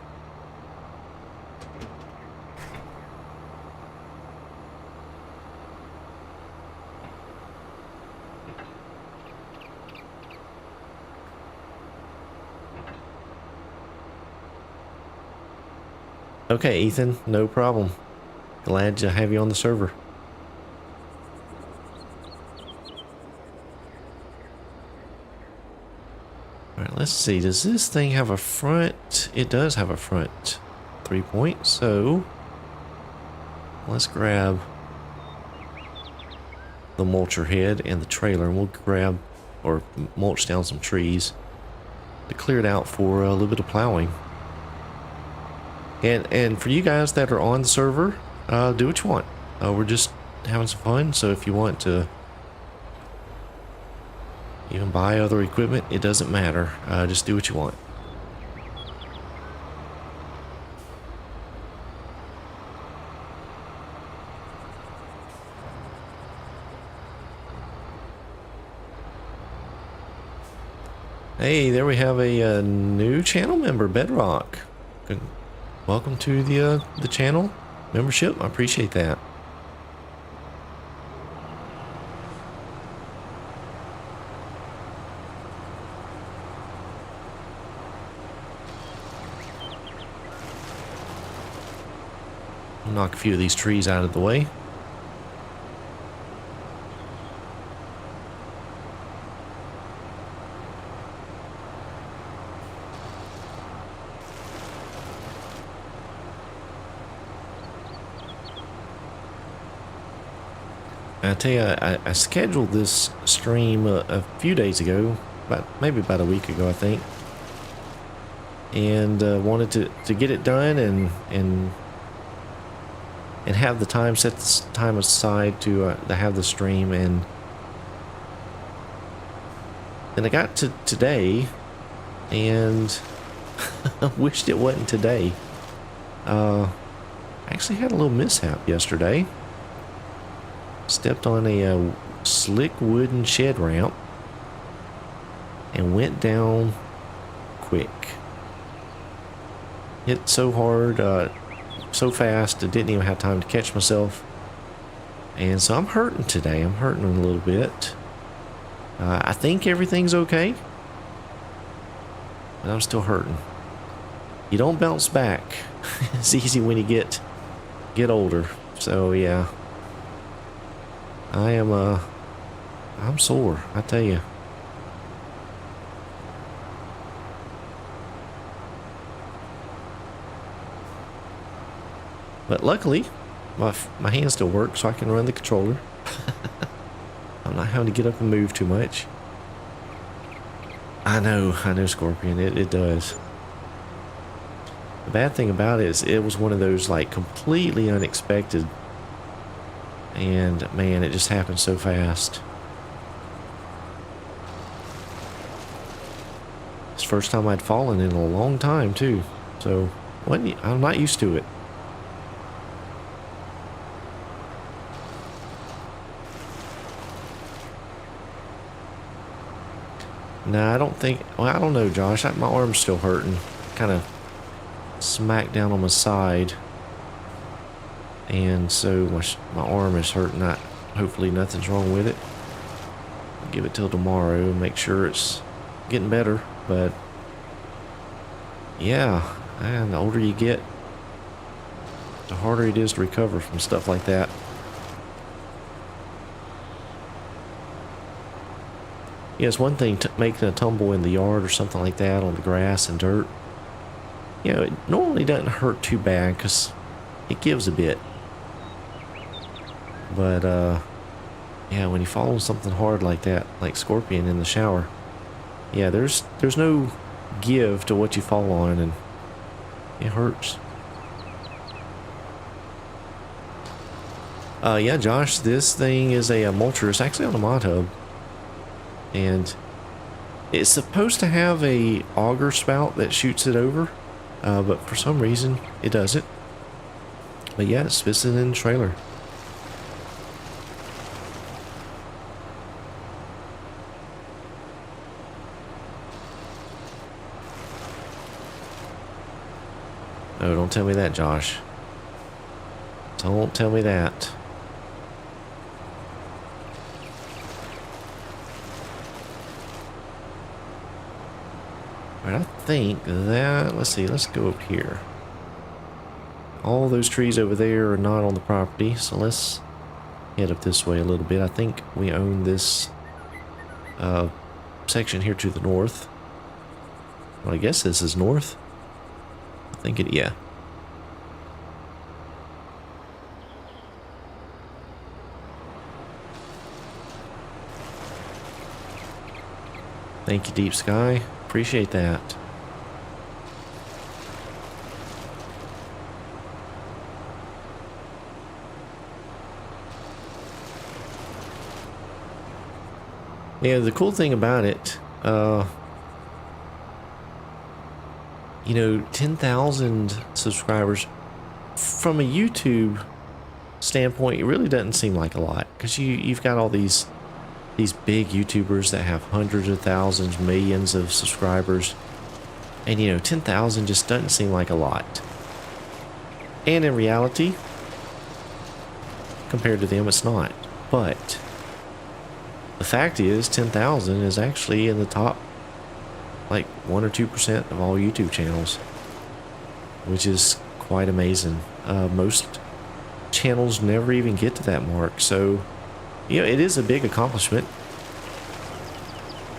Speaker 1: Okay, Ethan, no problem. Glad to have you on the server. Alright, let's see. Does this thing have a front? It does have a front 3-point, so let's grab the mulcher head and the trailer, and we'll grab or mulch down some trees to clear it out for a little bit of plowing. And for you guys that are on the server, do what you want. We're just having some fun, so if you want to even buy other equipment, it doesn't matter. Just do what you want. Hey, there we have a new channel member, Bedrock. Welcome to the channel membership. I appreciate that. Knock a few of these trees out of the way. I tell you, I scheduled this stream a few days ago, maybe about a week ago, I think, and wanted to get it done and have the time, set this time aside to have the stream. And then I got to today and I wished it wasn't today. I actually had a little mishap yesterday. Stepped on a slick wooden shed ramp and went down quick. Hit so hard, so fast, I didn't even have time to catch myself. And so I'm hurting today. I'm hurting a little bit. I think everything's okay, but I'm still hurting. You don't bounce back. It's easy when you get older. So yeah. I'm sore, I tell you. But luckily, my hands still work, so I can run the controller. I'm not having to get up and move too much. I know, Scorpion, it does. The bad thing about it is it was one of those like completely unexpected. And man, it just happened so fast. It's the first time I'd fallen in a long time too. So I'm not used to it. Nah, I don't think, well, I don't know, Josh. My arm's still hurting. Kind of smacked down on my side. And so my arm is hurting. Hopefully nothing's wrong with it. I'll give it till tomorrow and make sure it's getting better. But yeah, and the older you get, the harder it is to recover from stuff like that. Yeah, it's one thing making a tumble in the yard or something like that on the grass and dirt. You know, it normally doesn't hurt too bad because it gives a bit. But yeah, when you fall on something hard like that, like Scorpion in the shower, yeah, there's no give to what you fall on, and it hurts. Yeah, Josh, this thing is a mulcher. It's actually on a mod hub, and it's supposed to have a auger spout that shoots it over, but for some reason it doesn't. But yeah, it's fits in the trailer. Oh, don't tell me that, Josh. Don't tell me that. Alright, I think that, let's see, let's go up here. All those trees over there are not on the property, so let's head up this way a little bit. I think we own this section here to the north. Well, I guess this is north. I think it, yeah. Thank you, Deep Sky. Appreciate that. Yeah, the cool thing about it, you know, 10,000 subscribers from a YouTube standpoint, it really doesn't seem like a lot, because you've got all these big YouTubers that have hundreds of thousands, millions of subscribers, and you know, 10,000 just doesn't seem like a lot. And in reality, compared to them, it's not. But the fact is, 10,000 is actually in the top, like 1 or 2% of all YouTube channels, which is quite amazing. Most channels never even get to that mark, so you know, it is a big accomplishment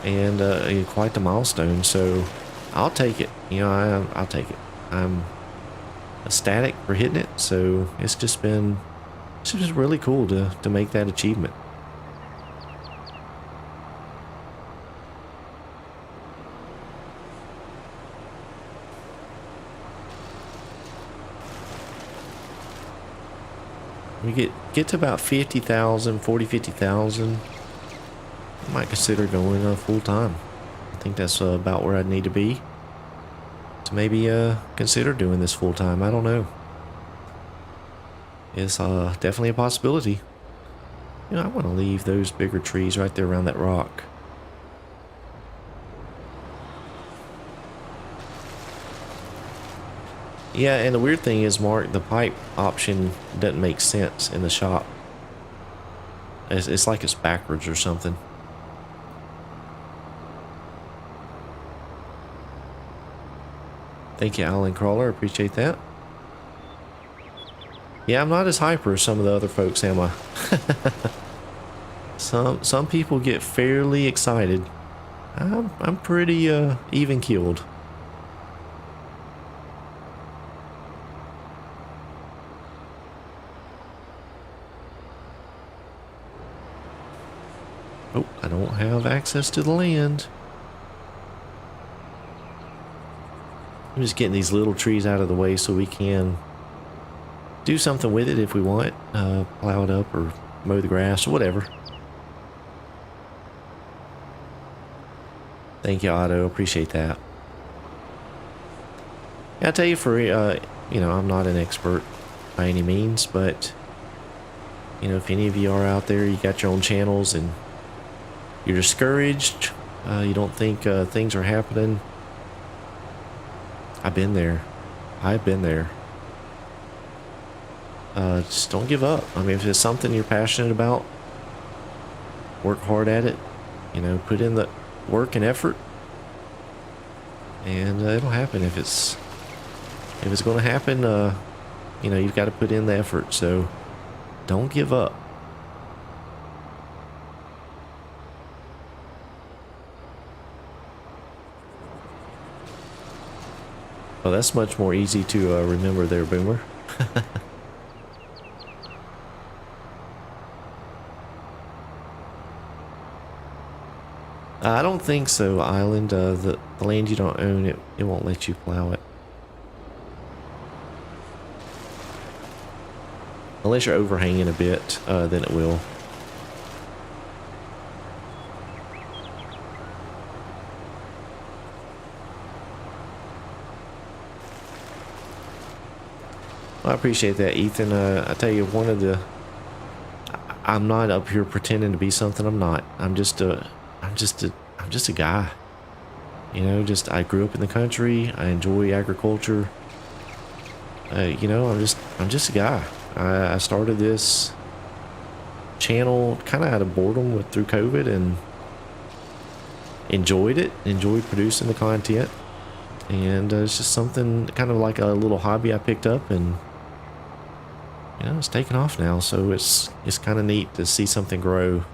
Speaker 1: and quite the milestone. So I'll take it. You know, I'll take it. I'm ecstatic for hitting it. So it's just really cool to make that achievement. We get to about 50,000, 50,000. I might consider going full time. I think that's about where I'd need to be to maybe consider doing this full time. I don't know. It's definitely a possibility. You know, I want to leave those bigger trees right there around that rock. Yeah, and the weird thing is, Mark, the pipe option doesn't make sense in the shop. It's like it's backwards or something. Thank you, Alan Crawler. Appreciate that. Yeah, I'm not as hyper as some of the other folks, am I? Some people get fairly excited. I'm pretty even keeled. Oh, I don't have access to the land. I'm just getting these little trees out of the way so we can do something with it if we want. Plow it up or mow the grass or whatever. Thank you, Otto. Appreciate that. I tell you, for you know, I'm not an expert by any means, but you know, if any of you are out there, you got your own channels and you're discouraged, you don't think things are happening. I've been there. I've been there. Just don't give up. I mean, if it's something you're passionate about, work hard at it. You know, put in the work and effort, and it'll happen. If it's going to happen, you know, you've got to put in the effort. So don't give up. Well, that's much more easy to remember there, Boomer. I don't think so, Island. The land you don't own, it won't let you plow it. Unless you're overhanging a bit, then it will. I appreciate that, Ethan. I tell you, I'm not up here pretending to be something I'm not. I'm just a guy. You know, I grew up in the country. I enjoy agriculture. You know, I'm just a guy. I started this channel kind of out of boredom through COVID and enjoyed it. Enjoyed producing the content, and it's just something kind of like a little hobby I picked up, and you know, it's taken off now, so it's kind of neat to see something grow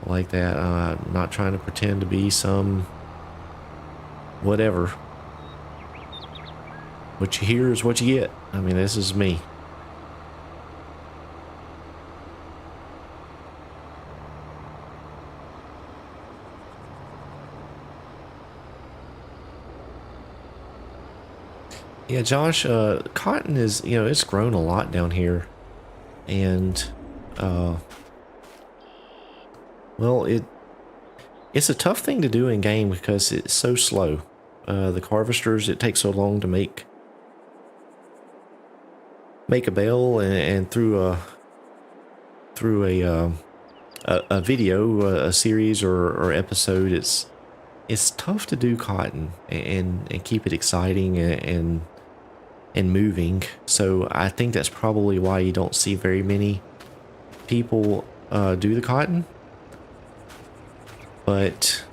Speaker 1: like that. Not trying to pretend to be some whatever. What you hear is what you get. I mean, this is me. Yeah, Josh, cotton is, you know, it's grown a lot down here. And, well, it's a tough thing to do in game because it's so slow. The harvesters, it takes so long to make a bale, and through a video, a series or episode, it's tough to do cotton and keep it exciting and moving. So I think that's probably why you don't see very many people do the cotton. But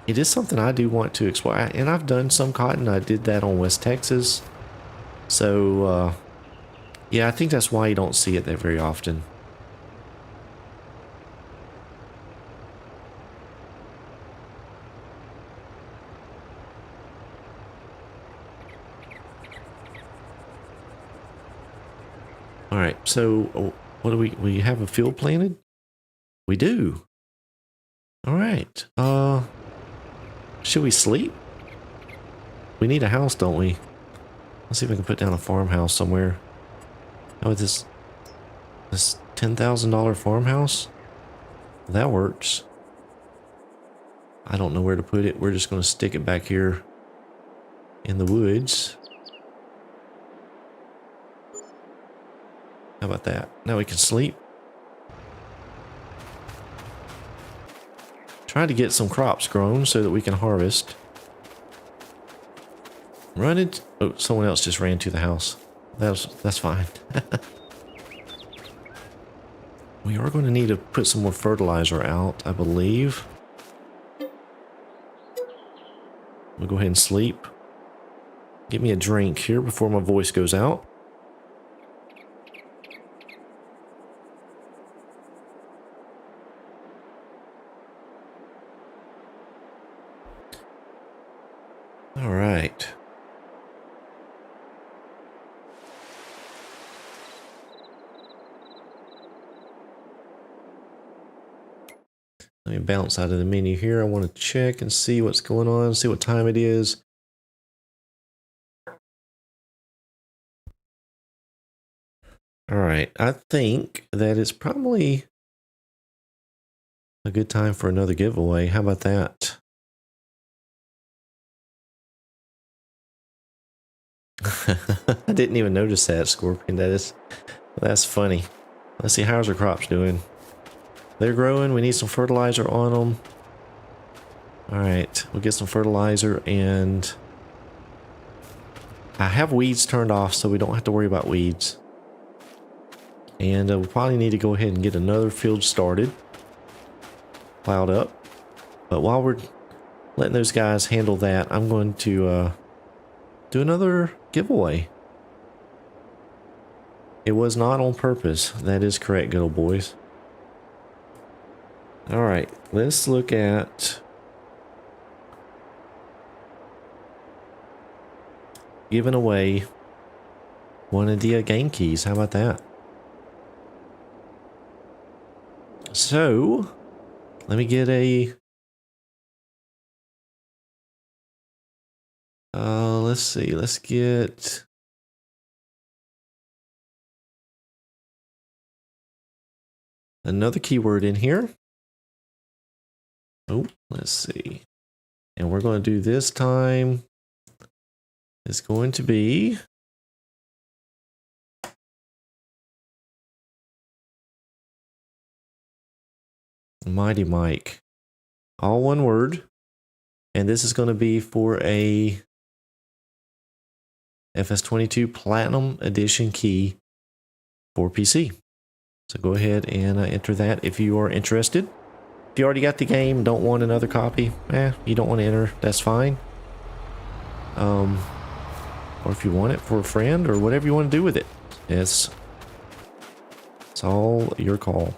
Speaker 1: it is something I do want to explore, and I've done some cotton. I did that on West Texas. So yeah, I think that's why you don't see it there very often. All right, so what do we have a field planted? We do. All right. Should we sleep? We need a house, don't we? Let's see if we can put down a farmhouse somewhere. How about this $10,000 farmhouse? That works. I don't know where to put it. We're just going to stick it back here in the woods. How about that? Now we can sleep. Try to get some crops grown so that we can harvest. Run it. Oh, someone else just ran to the house. That's fine. We are going to need to put some more fertilizer out, I believe. We'll go ahead and sleep. Get me a drink here before my voice goes out. All right. Let me bounce out of the menu here. I want to check and see what's going on, see what time it is. All right, I think that it's probably a good time for another giveaway. How about that? I didn't even notice that, Scorpion. That's funny. Let's see, how's our crops doing? They're growing. We need some fertilizer on them. All right, we'll get some fertilizer, and I have weeds turned off so we don't have to worry about weeds. And we'll probably need to go ahead and get another field started, plowed up. But while we're letting those guys handle that, I'm going to do another giveaway. It was not on purpose. That is correct, good old boys. All right, let's look at giving away one of the game keys. How about that? So, let me get a... let's see, let's get... another keyword in here. Oh, let's see. And we're going to do this time. It's going to be... Mighty Mike. All one word. And this is going to be for a FS22 Platinum Edition key for PC. So go ahead and enter that if you are interested. If you already got the game, don't want another copy, you don't want to enter, that's fine. Or if you want it for a friend or whatever you want to do with it, it's all your call.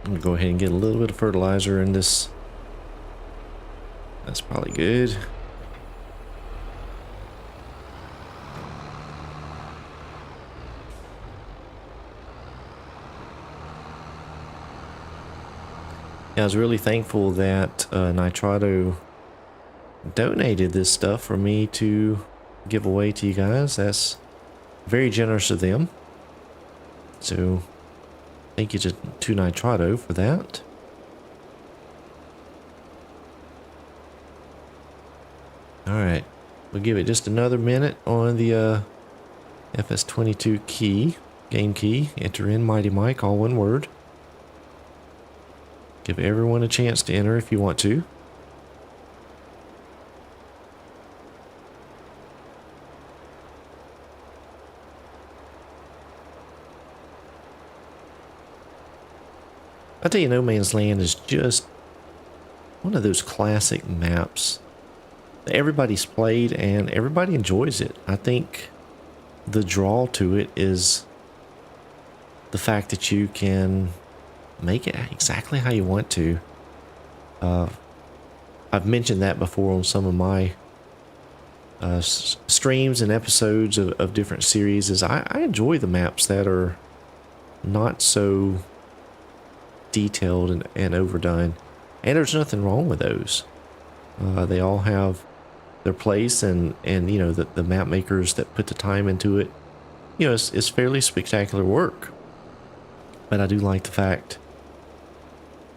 Speaker 1: I'm gonna go ahead and get a little bit of fertilizer in this That's probably good. Yeah, I was really thankful that Nitrado donated this stuff for me to give away to you guys. That's very generous of them. So thank you to Nitrado for that. Alright, we'll give it just another minute on the FS22 key, game key. Enter in Mighty Mike, all one word. Give everyone a chance to enter if you want to. I tell you, No Man's Land is just one of those classic maps that everybody's played and everybody enjoys it. I think the draw to it is the fact that you can make it exactly how you want to. I've mentioned that before on some of my streams and episodes of different series. Is I enjoy the maps that are not so detailed and overdone, and there's nothing wrong with those. They all have their place, and you know, the map makers that put the time into it, you know, it's fairly spectacular work. But I do like the fact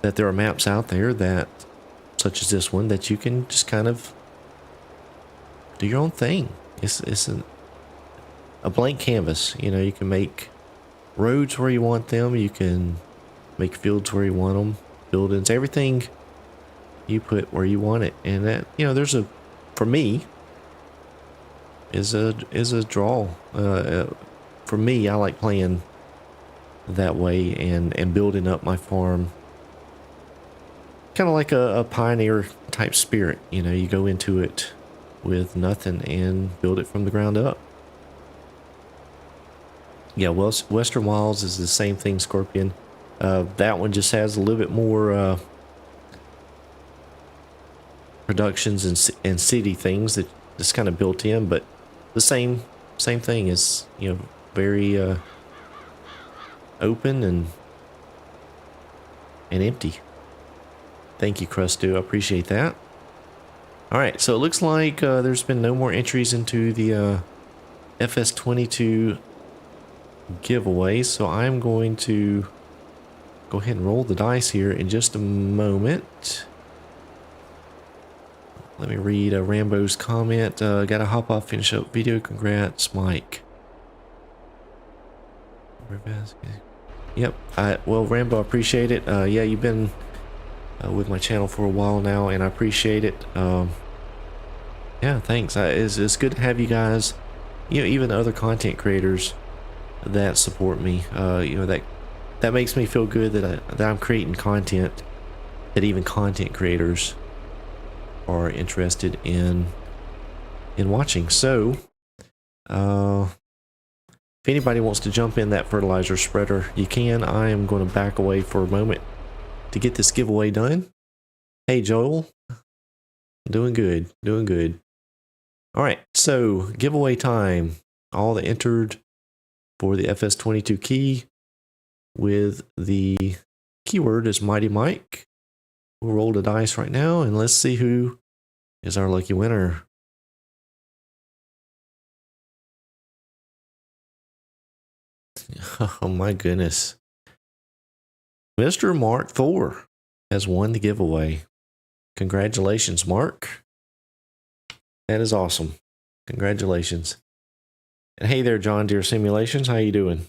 Speaker 1: that there are maps out there that, such as this one, that you can just kind of do your own thing. It's a blank canvas. You know, you can make roads where you want them, you can make fields where you want them, buildings, everything you put where you want it. And that, you know, there's a, for me, is a draw. For me, I like playing that way and building up my farm. Kind of like a pioneer type spirit. You know, you go into it with nothing and build it from the ground up. Yeah, well, Western Wilds is the same thing, Scorpion. That one just has a little bit more productions and city things that just kind of built in, but the same thing is, you know, very open and empty. Thank you, Crustu. I appreciate that. All right, so it looks like there's been no more entries into the FS22 giveaway, so I'm going to go ahead and roll the dice here in just a moment. Let me read Rambo's comment. Gotta hop off, finish up video. Congrats, Mike. Yep. Well, Rambo, I appreciate it. Yeah, you've been with my channel for a while now, and I appreciate it. Yeah, thanks. It's good to have you guys, you know, even other content creators that support me. You know, that makes me feel good that I'm creating content that even content creators are interested in watching. So, if anybody wants to jump in that fertilizer spreader, you can. I am going to back away for a moment to get this giveaway done. Hey, Joel. Doing good. Doing good. All right. So, giveaway time. All that entered for the FS22 key with the keyword is Mighty Mike. We'll roll the dice right now, and let's see who is our lucky winner. Oh my goodness. Mr. Mark Thor has won the giveaway. Congratulations, Mark. That is awesome. Congratulations. And hey there, John Deere Simulations. How you doing?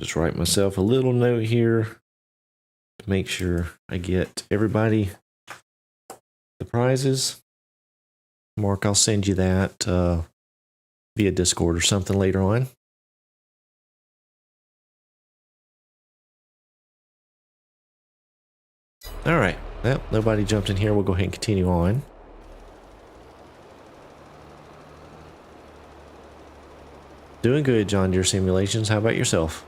Speaker 1: Just write myself a little note here to make sure I get everybody the prizes. Mark, I'll send you that via Discord or something later on. All right. Well, nobody jumped in here. We'll go ahead and continue on. Doing good, John Deere Simulations. How about yourself?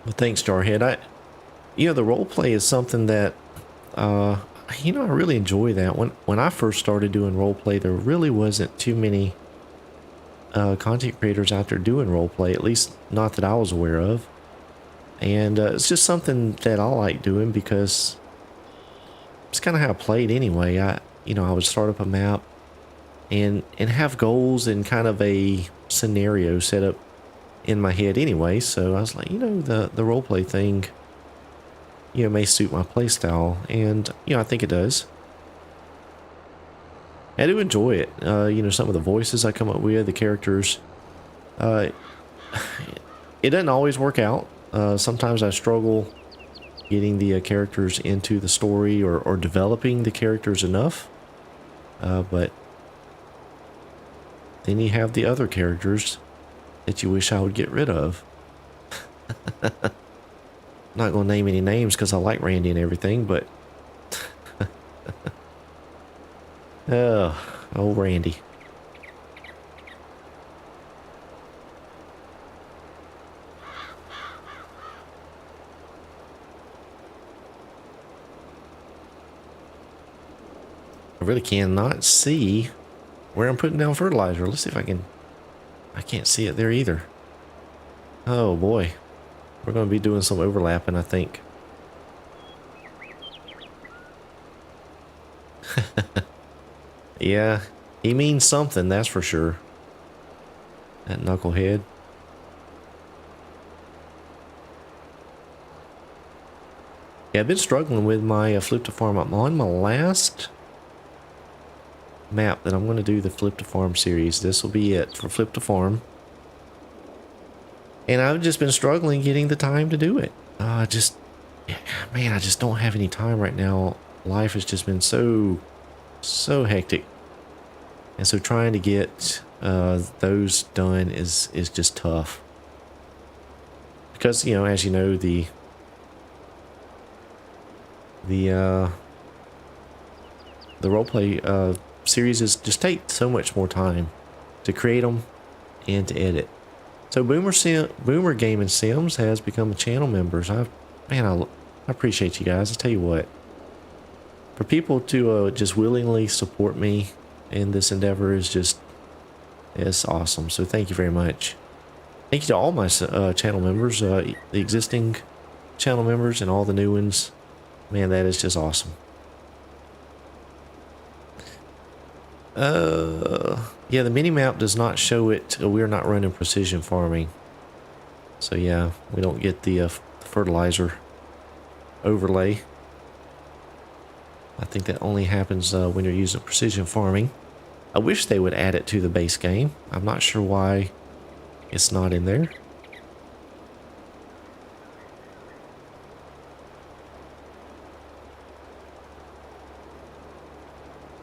Speaker 1: Well, thanks, Jarhead. The role play is something that, I really enjoy that. When I first started doing role play, there really wasn't too many content creators out there doing role play, at least not that I was aware of. And it's just something that I like doing because it's kind of how I played anyway. I would start up a map and have goals and kind of a scenario set up in my head anyway. So I was like, the roleplay thing, may suit my play style, and I think it does. I do enjoy it. Some of the voices I come up with, the characters. It doesn't always work out. Sometimes I struggle getting the characters into the story or developing the characters enough. But then you have the other characters that you wish I would get rid of. Not going to name any names because I like Randy and everything, but... oh, Randy. I really cannot see where I'm putting down fertilizer. Let's see if I can... I can't see it there either. Oh boy. We're going to be doing some overlapping, I think. Yeah, he means something, that's for sure. That knucklehead. Yeah, I've been struggling with my flip to farm. I'm on my last map that I'm going to do the flip to farm series. This will be it for flip to farm. And I've just been struggling getting the time to do it. Man, I just don't have any time right now. Life has just been so hectic. And so trying to get those done is just tough. Because, as you know, the roleplay series just take so much more time to create them and to edit. So Boomer Gaming Sims has become a channel member. I appreciate you guys. I tell you what, for people to just willingly support me in this endeavor it's awesome. So thank you very much. Thank you to all my channel members, the existing channel members and all the new ones. Man, that is just awesome. Yeah, the mini map does not show it. We're not running precision farming. So yeah, we don't get the fertilizer overlay. I think that only happens when you're using precision farming. I wish they would add it to the base game. I'm not sure why it's not in there.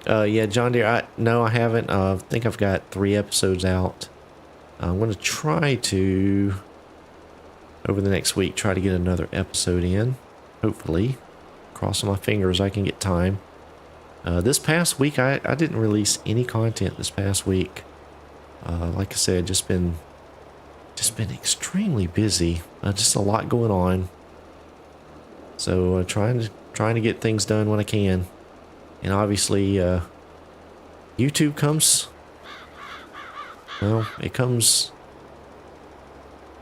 Speaker 1: Yeah, John Deere, no, I haven't. I think I've got 3 episodes out. I'm going to try to, over the next week, try to get another episode in. Hopefully. Crossing my fingers I can get time. This past week, I didn't release any content this past week. Like I said, just been extremely busy. Just a lot going on. So trying to get things done when I can. And obviously, YouTube comes, well, it comes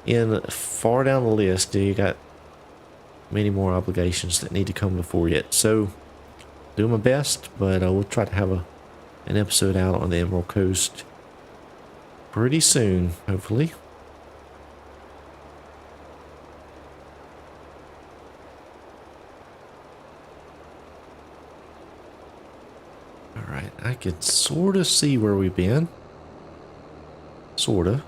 Speaker 1: in far down the list. You got many more obligations that need to come before it. So, doing my best, but we'll try to have an episode out on the Emerald Coast pretty soon, hopefully. Alright, I can sort of see where we've been. Sort of.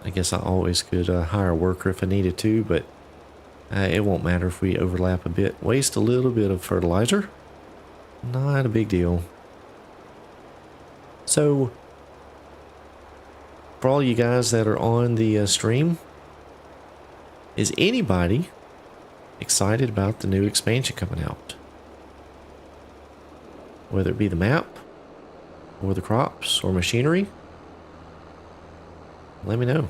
Speaker 1: I guess I always could hire a worker if I needed to, but it won't matter if we overlap a bit. Waste a little bit of fertilizer. Not a big deal. So, for all you guys that are on the stream, is anybody excited about the new expansion coming out? Whether it be the map, or the crops, or machinery, let me know.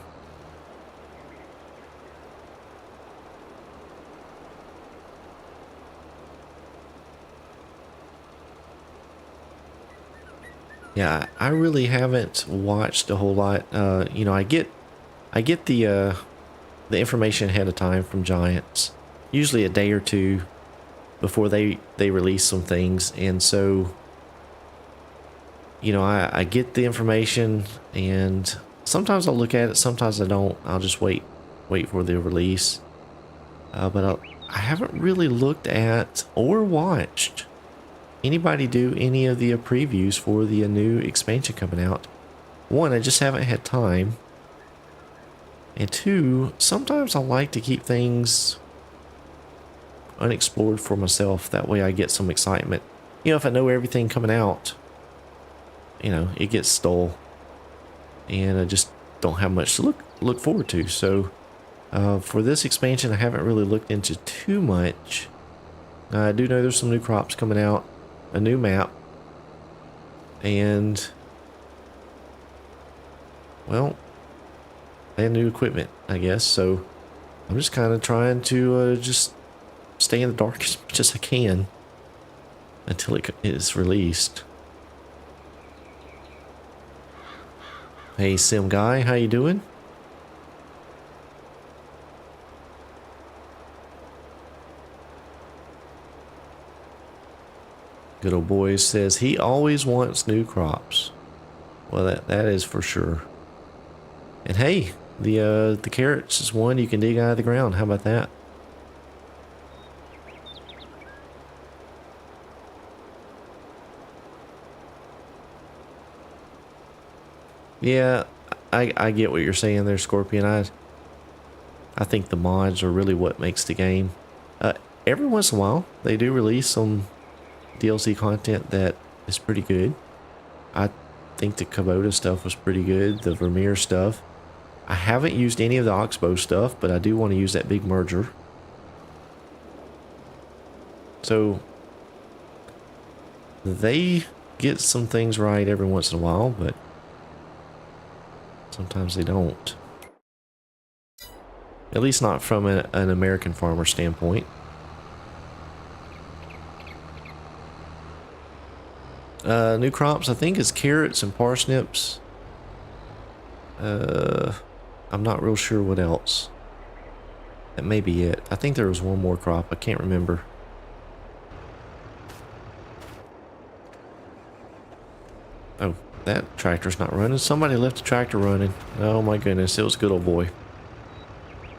Speaker 1: Yeah, I really haven't watched a whole lot. You know, I get the information ahead of time from Giants, usually a day or two before they release some things, and so you know, I get the information, and sometimes I'll look at it, sometimes I don't. I'll just wait for the release. But I haven't really looked at or watched anybody do any of the previews for the new expansion coming out. One, I just haven't had time. And two, sometimes I like to keep things unexplored for myself. That way I get some excitement. You know, if I know everything coming out, you know, it gets stale. And I just don't have much to look forward to. So for this expansion, I haven't really looked into too much. I do know there's some new crops coming out, a new map, and, well, and new equipment, I guess. So I'm just kind of trying to just stay in the dark as much as I can until it is released. Hey, Sim Guy, how you doing? Good old boy says he always wants new crops. Well, that is for sure. And hey, the carrots is one you can dig out of the ground. How about that? Yeah, I get what you're saying there, Scorpion. I think the mods are really what makes the game. Every once in a while, they do release some DLC content that is pretty good. I think the Kubota stuff was pretty good. The Vermeer stuff. I haven't used any of the Oxbow stuff, but I do want to use that big merger. So they get some things right every once in a while, but sometimes they don't. At least not from an American farmer standpoint. New crops, I think, is carrots and parsnips. I'm not real sure what else. That may be it. I think there was one more crop. I can't remember. Oh, that tractor's not running. Somebody left the tractor running. Oh my goodness, it was a good old boy.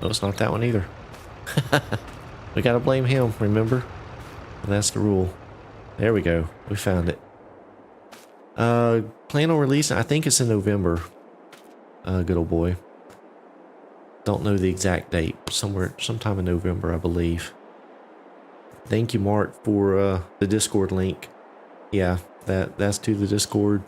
Speaker 1: No, it's not that one either. We gotta blame him, remember? Well, that's the rule. There we go. We found it. Plan on releasing, I think it's in November. Good old boy. Don't know the exact date. Sometime in November, I believe. Thank you, Mark, for the Discord link. Yeah, that's to the Discord.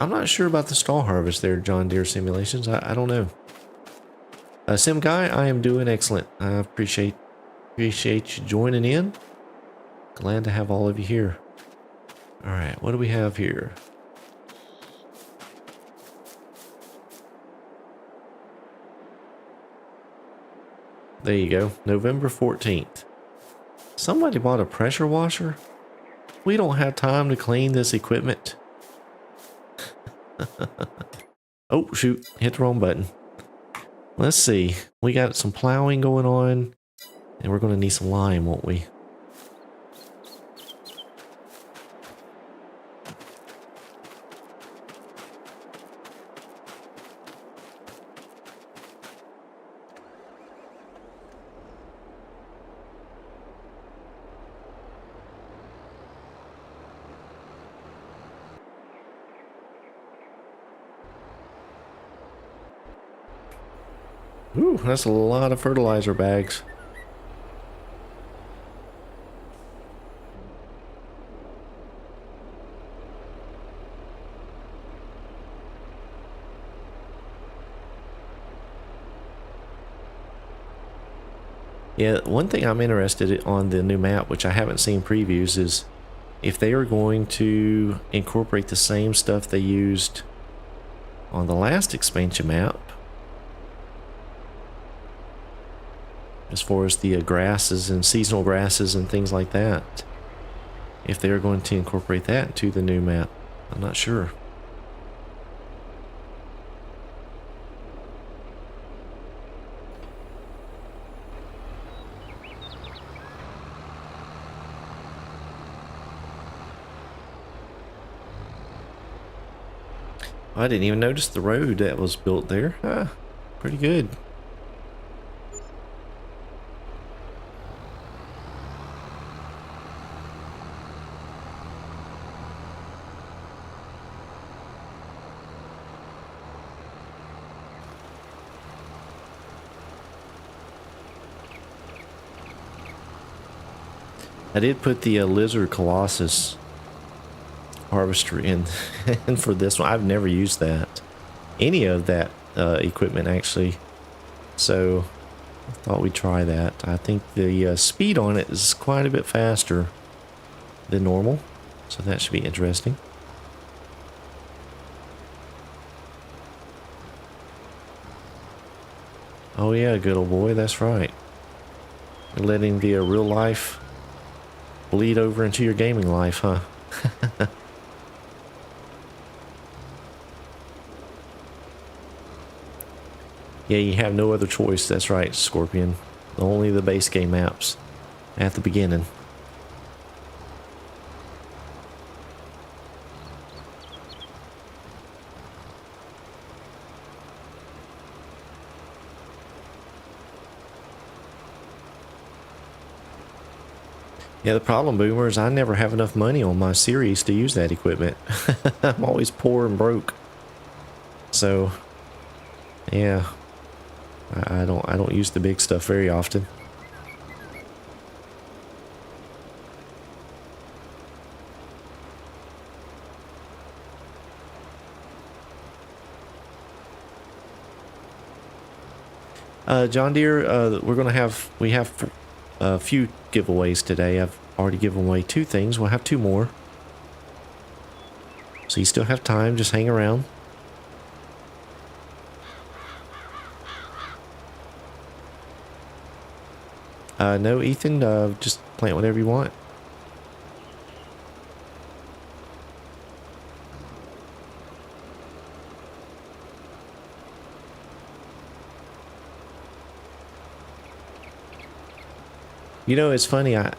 Speaker 1: I'm not sure about the stall harvest there, John Deere Simulations. I don't know. Sim Guy, I am doing excellent. I appreciate you joining in. Glad to have all of you here. All right, what do we have here? There you go, November 14th. Somebody bought a pressure washer? We don't have time to clean this equipment. Oh, shoot, hit the wrong button. Let's see, we got some plowing going on, and we're going to need some lime, won't we? Ooh, that's a lot of fertilizer bags. Yeah, one thing I'm interested in on the new map, which I haven't seen previews, is if they are going to incorporate the same stuff they used on the last expansion map, as far as the grasses and seasonal grasses and things like that. If they're going to incorporate that into the new map, I'm not sure. I didn't even notice the road that was built there. Pretty good. I did put the Lizard Colossus harvester in and for this one. I've never used that, any of that equipment actually, so I thought we'd try that. I think the speed on it is quite a bit faster than normal, so that should be interesting. Oh yeah, good old boy, that's right. You're letting the real life bleed over into your gaming life, huh? Yeah, you have no other choice. That's right, Scorpion. Only the base game maps at the beginning. Yeah, the problem, Boomer, is I never have enough money on my series to use that equipment. I'm always poor and broke. So, yeah, I don't use the big stuff very often. John Deere, we have a few giveaways today. I've already given away 2 things. We'll have 2 more. So you still have time, just hang around. No, Ethan, just plant whatever you want. You know, it's funny, I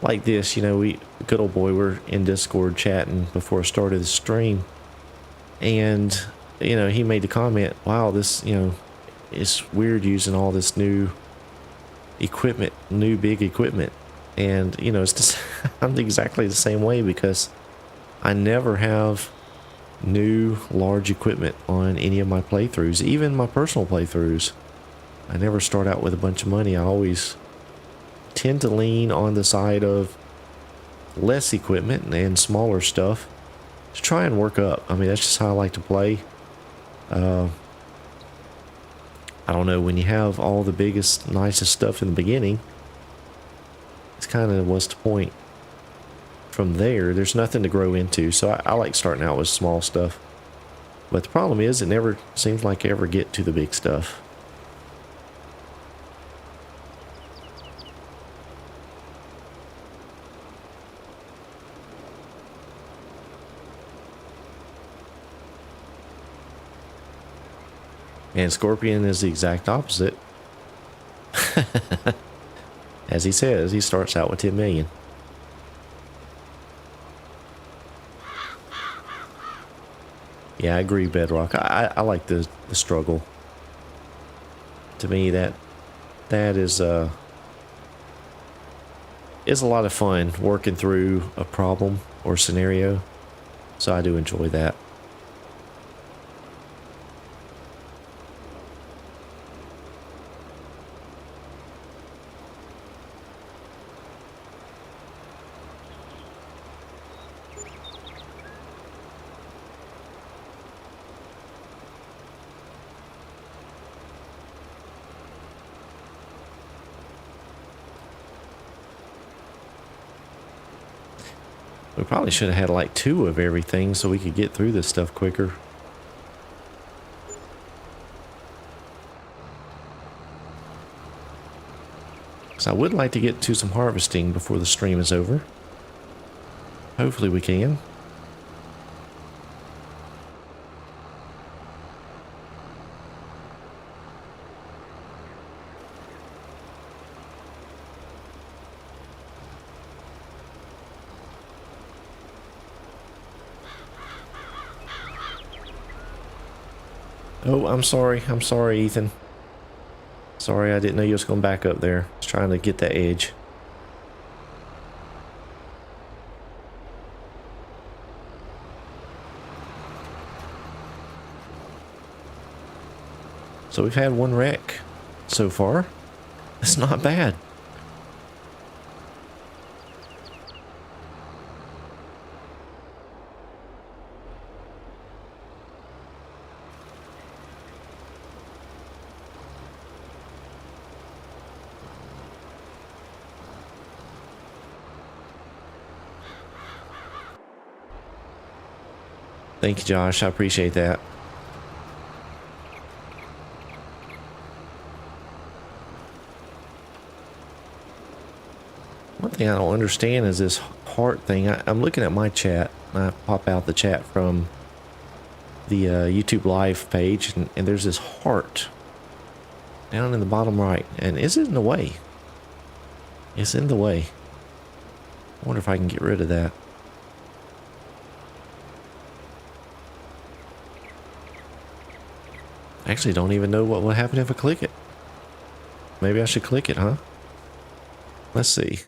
Speaker 1: like this, you know, good old boy, we're in Discord chatting before I started the stream, and, you know, he made the comment, wow, this, you know, it's weird using all this new equipment, new big equipment. And, you know, it's just, I'm exactly the same way, because I never have new large equipment on any of my playthroughs, even my personal playthroughs. I never start out with a bunch of money. I always tend to lean on the side of less equipment and smaller stuff to try and work up. I mean, that's just how I like to play. I don't know, when you have all the biggest, nicest stuff in the beginning, it's kind of what's the point. From there, there's nothing to grow into, so I like starting out with small stuff. But the problem is, it never seems like I ever get to the big stuff. And Scorpion is the exact opposite. As he says, he starts out with 10 million. Yeah, I agree, Bedrock. I like the struggle. To me, that is a lot of fun working through a problem or scenario. So I do enjoy that. We probably should have had like 2 of everything so we could get through this stuff quicker. So I would like to get to some harvesting before the stream is over. Hopefully we can. Oh, I'm sorry. I'm sorry, Ethan. Sorry, I didn't know you was going back up there. Just trying to get that edge. So we've had 1 wreck so far. That's not bad. Thank you, Josh. I appreciate that. One thing I don't understand is this heart thing. I'm looking at my chat. I pop out the chat from the YouTube live page, and there's this heart down in the bottom right. And is it in the way? It's in the way. I wonder if I can get rid of that. I actually don't even know what will happen if I click it. Maybe I should click it, huh? Let's see.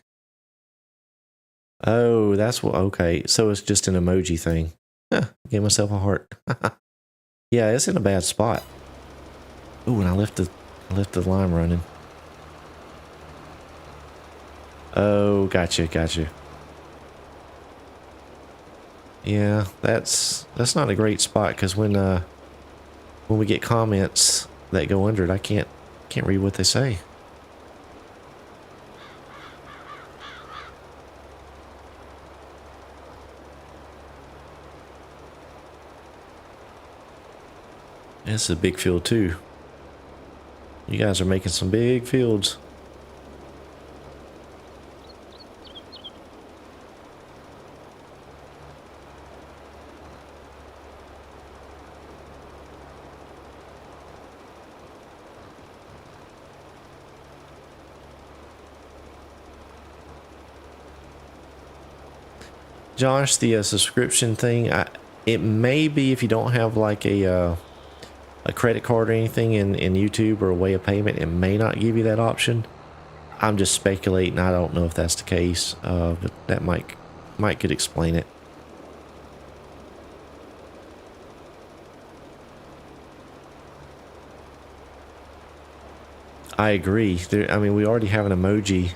Speaker 1: Oh, that's what, okay. So it's just an emoji thing. Huh, gave myself a heart. Yeah, it's in a bad spot. Ooh, and I left the line running. Oh, gotcha, gotcha. Yeah, that's not a great spot, because when we get comments that go under it, I can't read what they say. This is a big field too. You guys are making some big fields. Josh, the subscription thing, it may be if you don't have like a credit card or anything in YouTube or a way of payment, it may not give you that option. I'm just speculating. I don't know if that's the case, but that might could explain it. I agree. I mean, we already have an emoji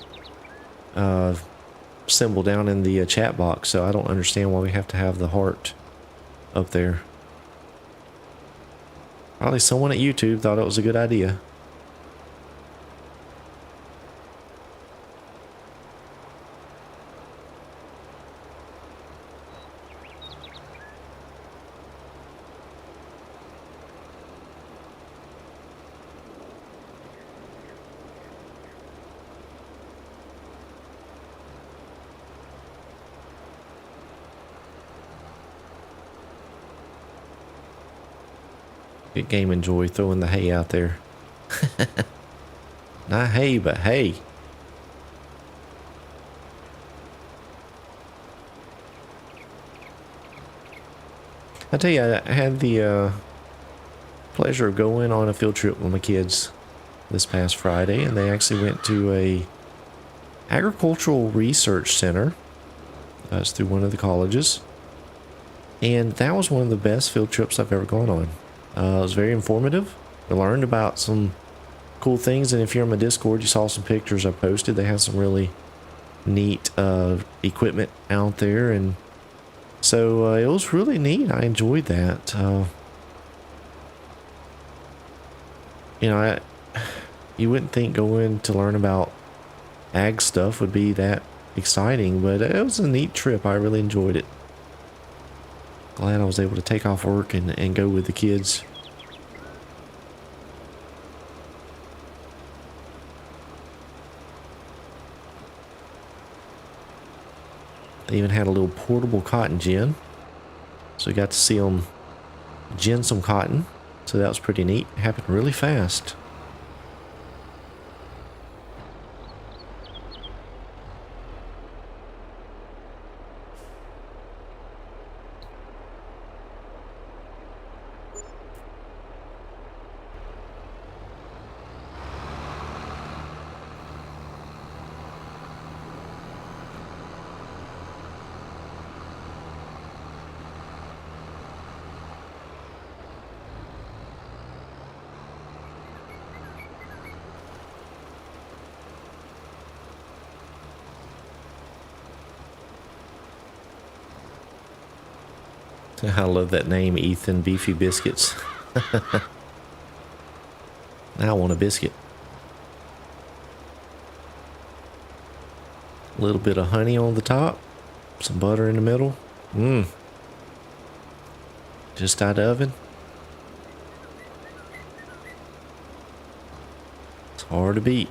Speaker 1: symbol down in the chat box, so I don't understand why we have to have the heart up there. Probably someone at YouTube thought it was a good idea. Good game, enjoy throwing the hay out there. Not hay, but hay. I tell you, I had the pleasure of going on a field trip with my kids this past Friday, and they actually went to a agricultural research center. It's through one of the colleges, and that was one of the best field trips I've ever gone on. It was very informative. I learned about some cool things, and if you're on my Discord, you saw some pictures I posted. They have some really neat equipment out there, and so it was really neat. I enjoyed that. You know, you wouldn't think going to learn about ag stuff would be that exciting, but it was a neat trip. I really enjoyed it. Glad I was able to take off work and go with the kids. They even had a little portable cotton gin. So we got to see them gin some cotton. So that was pretty neat. It happened really fast. I love that name, Ethan Beefy Biscuits. Now I want a biscuit. A little bit of honey on the top, some butter in the middle. Just out of the oven. It's hard to beat.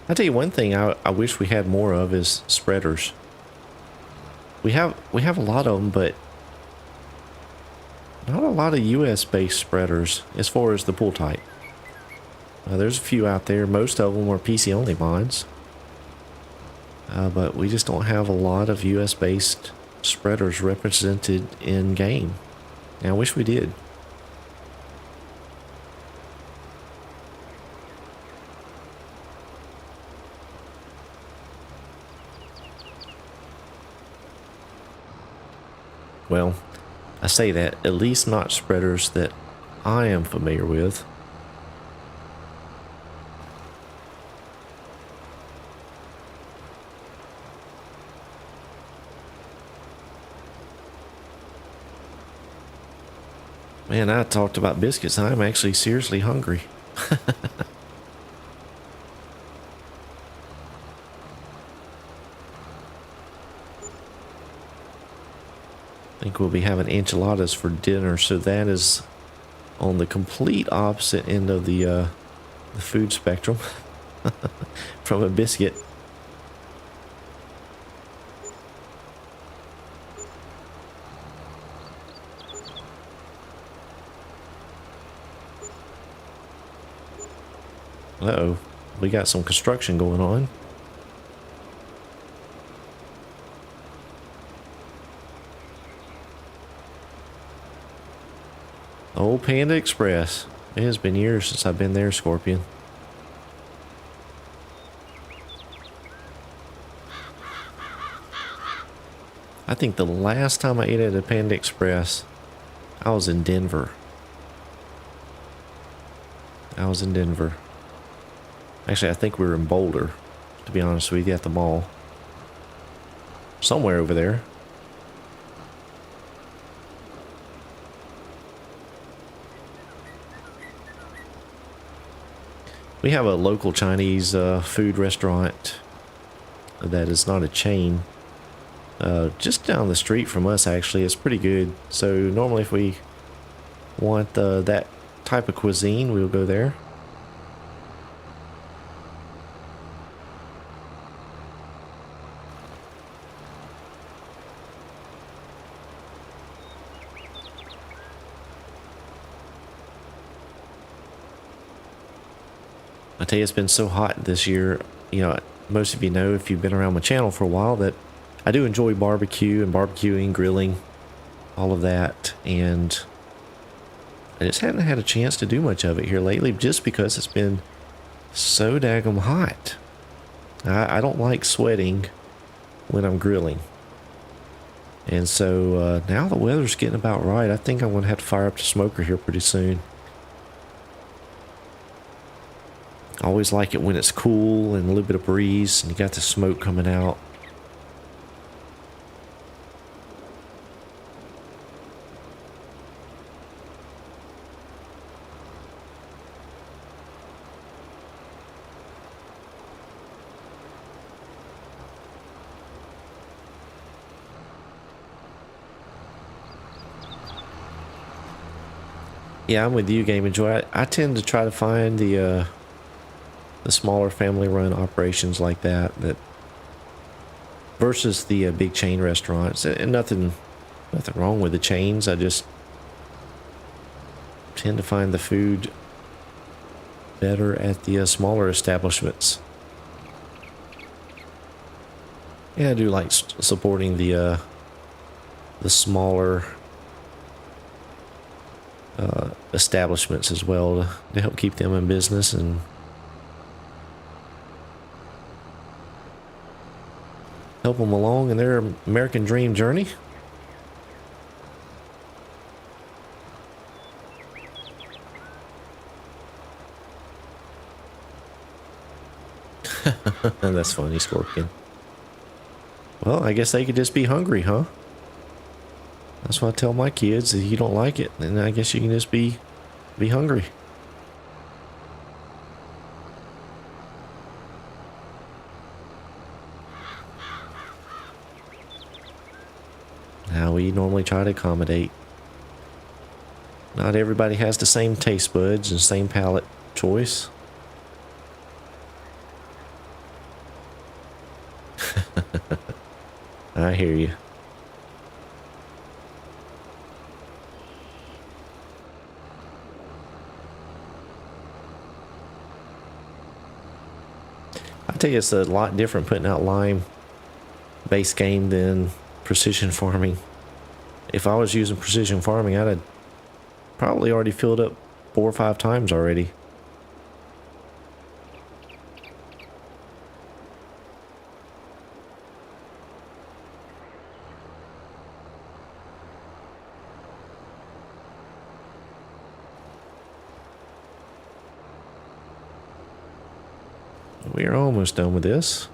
Speaker 1: I'll tell you one thing I wish we had more of is spreaders. We have a lot of them, but not a lot of US based spreaders as far as the pull type. There's a few out there. Most of them are PC only mods. But we just don't have a lot of US based spreaders represented in game. And I wish we did. Well, I say that, at least not spreaders that I am familiar with. Man, I talked about biscuits. I'm actually seriously hungry. I think we'll be having enchiladas for dinner, so that is on the complete opposite end of the food spectrum from a biscuit. Uh-oh, we got some construction going on. Old Panda Express. It has been years since I've been there, Scorpion. I think the last time I ate at a Panda Express, I was in Denver. Actually, I think we were in Boulder, to be honest with you, at the mall. Somewhere over there. We have a local Chinese food restaurant that is not a chain. Just down the street from us, actually. It's pretty good. So normally if we want that type of cuisine, we'll go there. I tell you, it's been so hot this year. You know, most of you know, if you've been around my channel for a while, that I do enjoy barbecue and barbecuing, grilling, all of that. And I just haven't had a chance to do much of it here lately just because it's been so daggum hot. I don't like sweating when I'm grilling. And so now the weather's getting about right. I think I'm going to have to fire up the smoker here pretty soon. I always like it when it's cool and a little bit of breeze and you got the smoke coming out. Yeah, I'm with you, Game Enjoy. I tend to try to find the smaller family-run operations like that versus the big chain restaurants. And nothing wrong with the chains. I just tend to find the food better at the smaller establishments. Yeah, I do like supporting the smaller establishments as well to help keep them in business and help them along in their American dream journey. That's funny, Scorpion. Well, I guess they could just be hungry, huh? That's what I tell my kids. If you don't like it, then I guess you can just be hungry. Now we normally try to accommodate. Not everybody has the same taste buds and same palate choice. I hear you. I tell you, it's a lot different putting out lime-based game than precision farming. If I was using precision farming, I'd have probably already filled up 4 or 5 times already. We are almost done with this.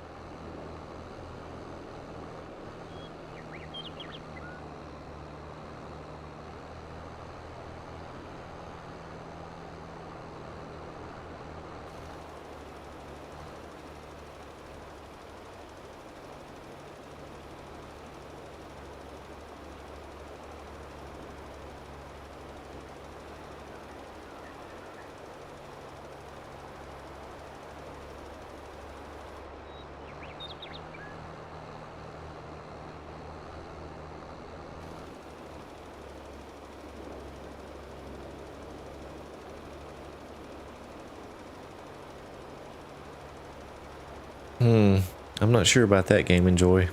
Speaker 1: I'm not sure about that, Game Enjoy.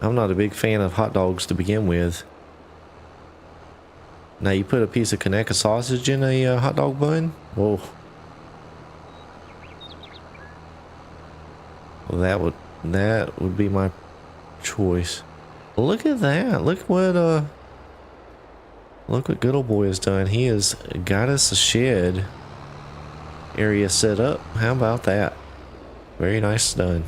Speaker 1: I'm not a big fan of hot dogs to begin with. Now you put a piece of Kaneka sausage in a hot dog bun? Whoa. Well, that would be my choice. Look at that. Look what good old boy has done. He has got us a shed area set up. How about that? Very nice done.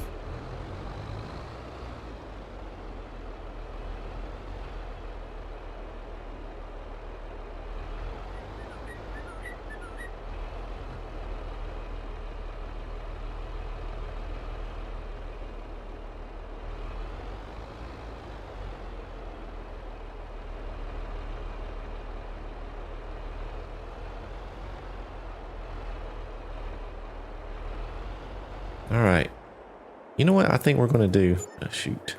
Speaker 1: All right. You know what I think we're going to do? Oh, shoot.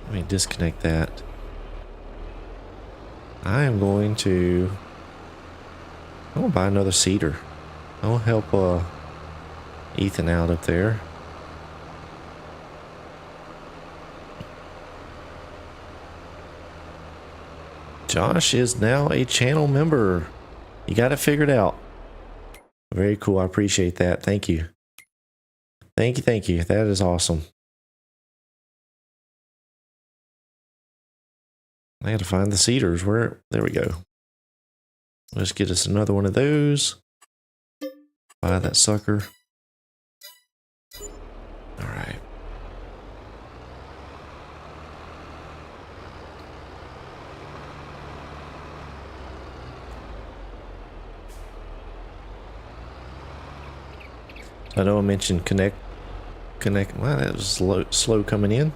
Speaker 1: Let me disconnect that. I am going to... I'm going to buy another seeder. I'll help Ethan out up there. Josh is now a channel member. You got it figured out. Very cool. I appreciate that. Thank you. Thank you. Thank you. That is awesome. I had to find the cedars. Where? There we go. Let's get us another one of those. Buy that sucker. All right. I know I mentioned connect. Wow, that was slow coming in.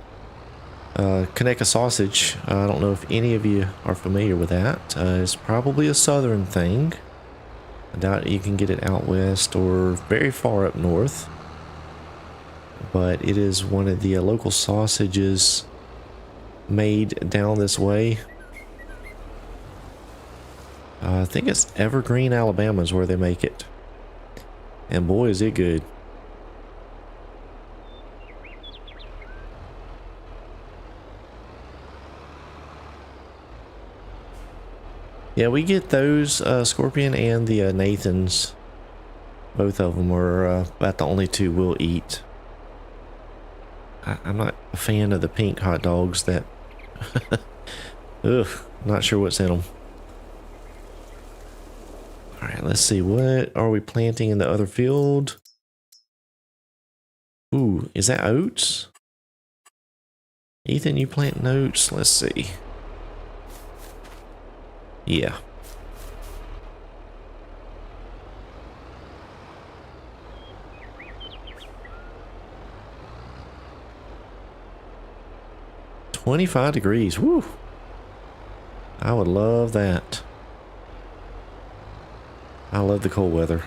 Speaker 1: Kaneka sausage. I don't know if any of you are familiar with that. It's probably a southern thing. I doubt you can get it out west or very far up north. But it is one of the local sausages made down this way. I think it's Evergreen, Alabama is where they make it. And boy, is it good. Yeah, we get those, Scorpion and the Nathans. Both of them are about the only two we'll eat. I'm not a fan of the pink hot dogs that... Ugh, not sure what's in them. Alright, let's see. What are we planting in the other field? Ooh, is that oats? Ethan, you planting oats? Let's see. Yeah. $25. Woo! I would love that. I love the cold weather.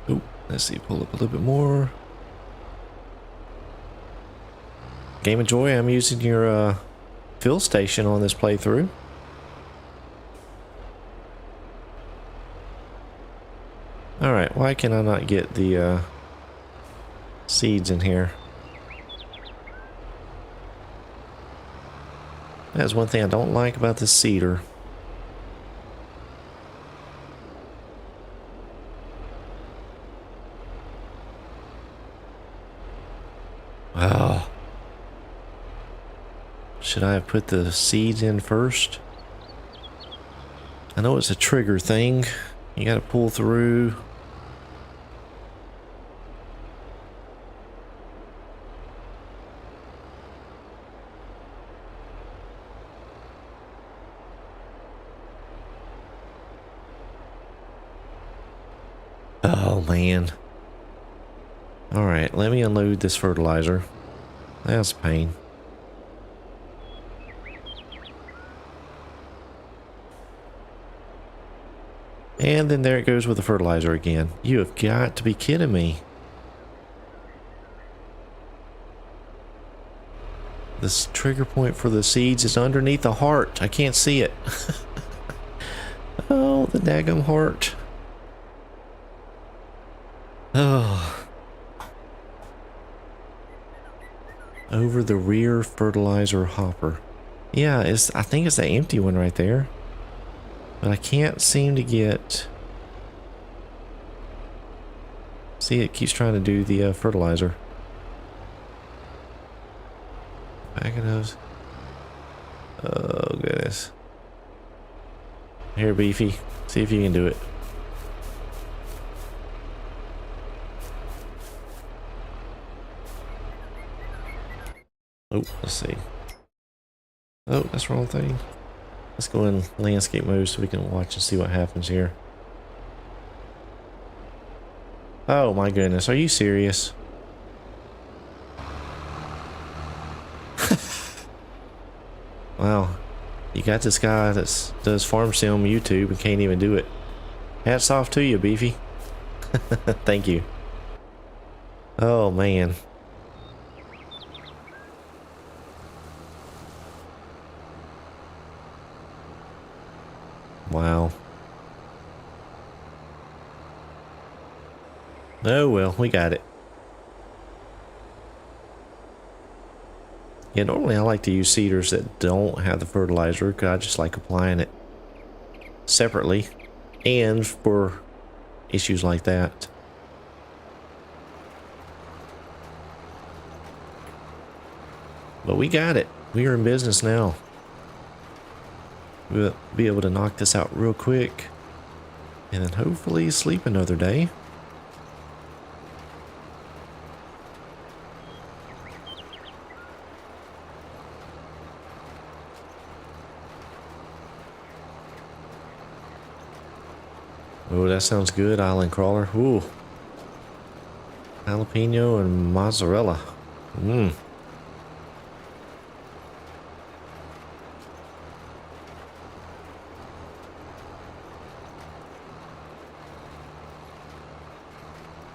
Speaker 1: Ooh, let's see, pull up a little bit more. Game of Joy, I'm using your fill station on this playthrough. Alright, why can I not get the seeds in here? That's one thing I don't like about this seeder. Oh. Should I have put the seeds in first? I know it's a trigger thing. You gotta pull through. Oh man. Alright, let me unload this fertilizer. That's a pain. And then there it goes with the fertilizer again. You have got to be kidding me. This trigger point for the seeds is underneath the heart. I can't see it. Oh, the daggum heart. Oh. Over the rear fertilizer hopper. Yeah, I think it's the empty one right there. But I can't seem to get... See, it keeps trying to do the fertilizer. Back of those. Oh, goodness. Here, Beefy. See if you can do it. Oh, let's see. Oh, that's the wrong thing. Let's go in landscape mode so we can watch and see what happens here. Oh my goodness, are you serious? Wow, you got this guy that does farm sim YouTube and can't even do it. Hats off to you, Beefy. Thank you. Oh man. Wow. Oh well, we got it. Yeah, normally I like to use seeders that don't have the fertilizer because I just like applying it separately and for issues like that. But we got it. We are in business now. We'll be able to knock this out real quick and then hopefully sleep another day. Oh, that sounds good. Island crawler. Ooh. Jalapeno and mozzarella. Mmm.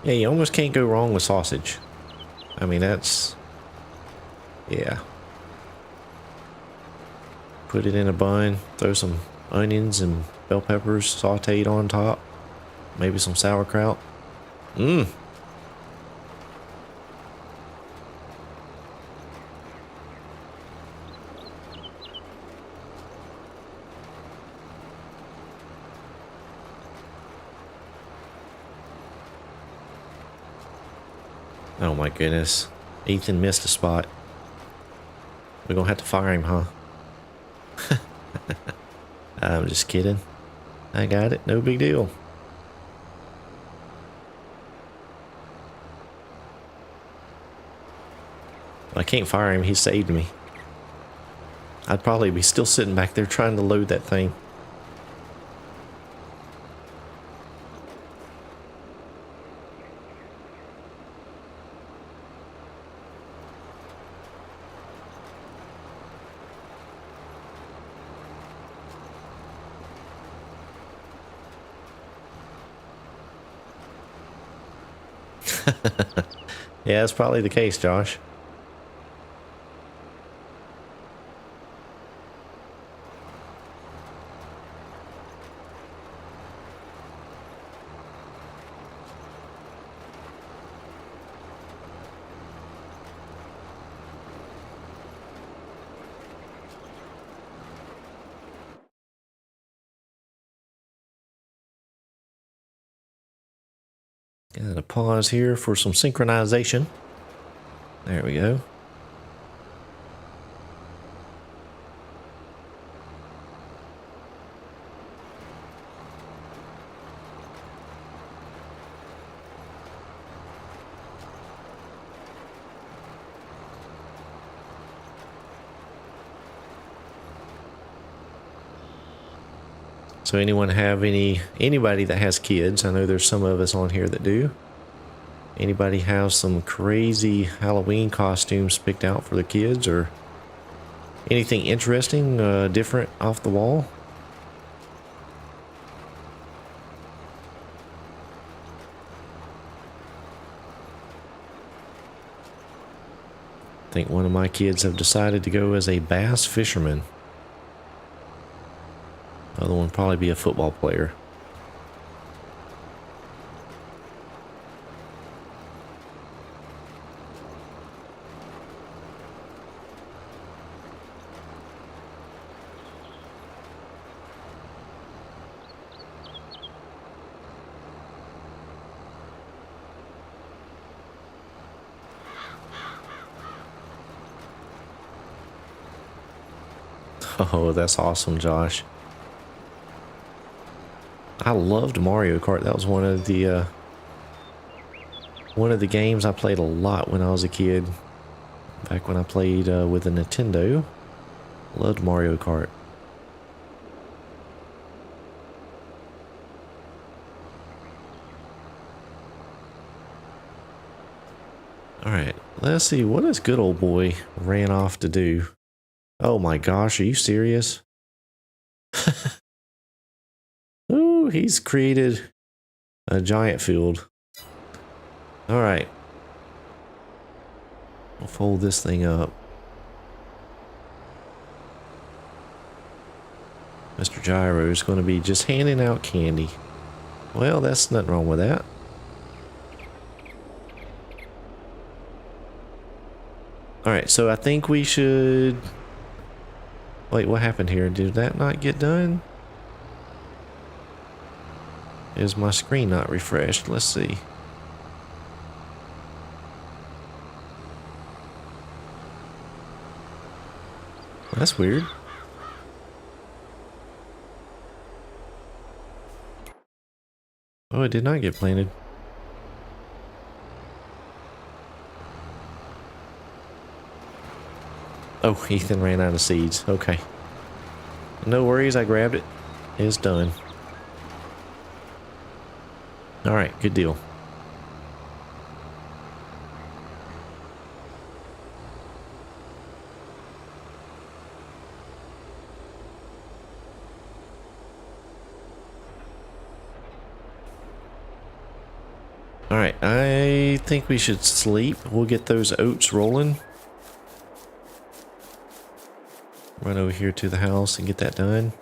Speaker 1: Yeah, you almost can't go wrong with sausage. I mean, that's... yeah. Put it in a bun, throw some onions and bell peppers sauteed on top. Maybe some sauerkraut. Mmm. Oh my goodness. Ethan missed a spot. We're gonna have to fire him, huh? I'm just kidding. I got it. No big deal. I can't fire him. He saved me. I'd probably be still sitting back there trying to load that thing. Yeah, that's probably the case, Josh. Gotta pause here for some synchronization. There we go. So anyone have anybody that has kids? I know there's some of us on here that do. Anybody have some crazy Halloween costumes picked out for the kids, or anything interesting, different off the wall? I think one of my kids have decided to go as a bass fisherman. The other one probably be a football player. Oh, that's awesome, Josh. I loved Mario Kart. That was one of the games I played a lot when I was a kid. Back when I played with a Nintendo. Loved Mario Kart. Alright, let's see. What does good old boy ran off to do? Oh my gosh, are you serious? Ooh, he's created a giant field. Alright. We'll fold this thing up. Mr. Gyro is going to be just handing out candy. Well, that's nothing wrong with that. Alright, so I think we should... Wait, what happened here? Did that not get done? Is my screen not refreshed? Let's see. That's weird. Oh, it did not get planted. Oh, Ethan ran out of seeds. Okay. No worries, I grabbed it. It's done. All right, good deal. All right, I think we should sleep. We'll get those oats rolling. Run over here to the house and get that done.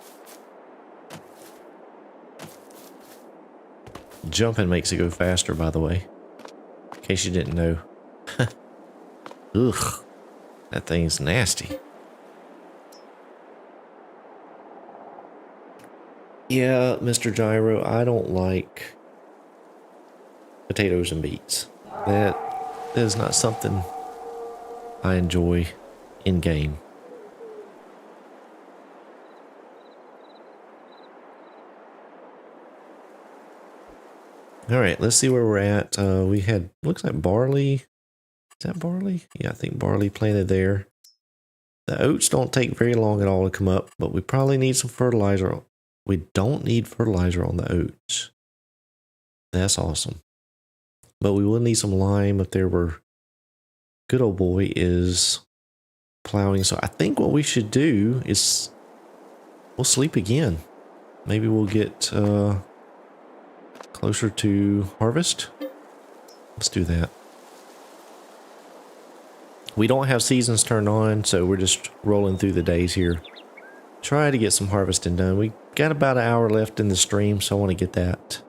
Speaker 1: Jumping makes it go faster, by the way. In case you didn't know. Ugh, that thing's nasty. Yeah, Mr. Gyro, I don't like potatoes and beets. That is not something I enjoy in game. All right, let's see where we're at. We had, looks like barley. Is that barley? Yeah, I think barley planted there. The oats don't take very long at all to come up, but we probably need some fertilizer. We don't need fertilizer on the oats. That's awesome. But we will need some lime if there were. Good old boy is plowing. So I think what we should do is we'll sleep again. Maybe we'll get closer to harvest. Let's do that. We don't have seasons turned on, so we're just rolling through the days here. Try to get some harvesting done. We got about an hour left in the stream, so I want to get that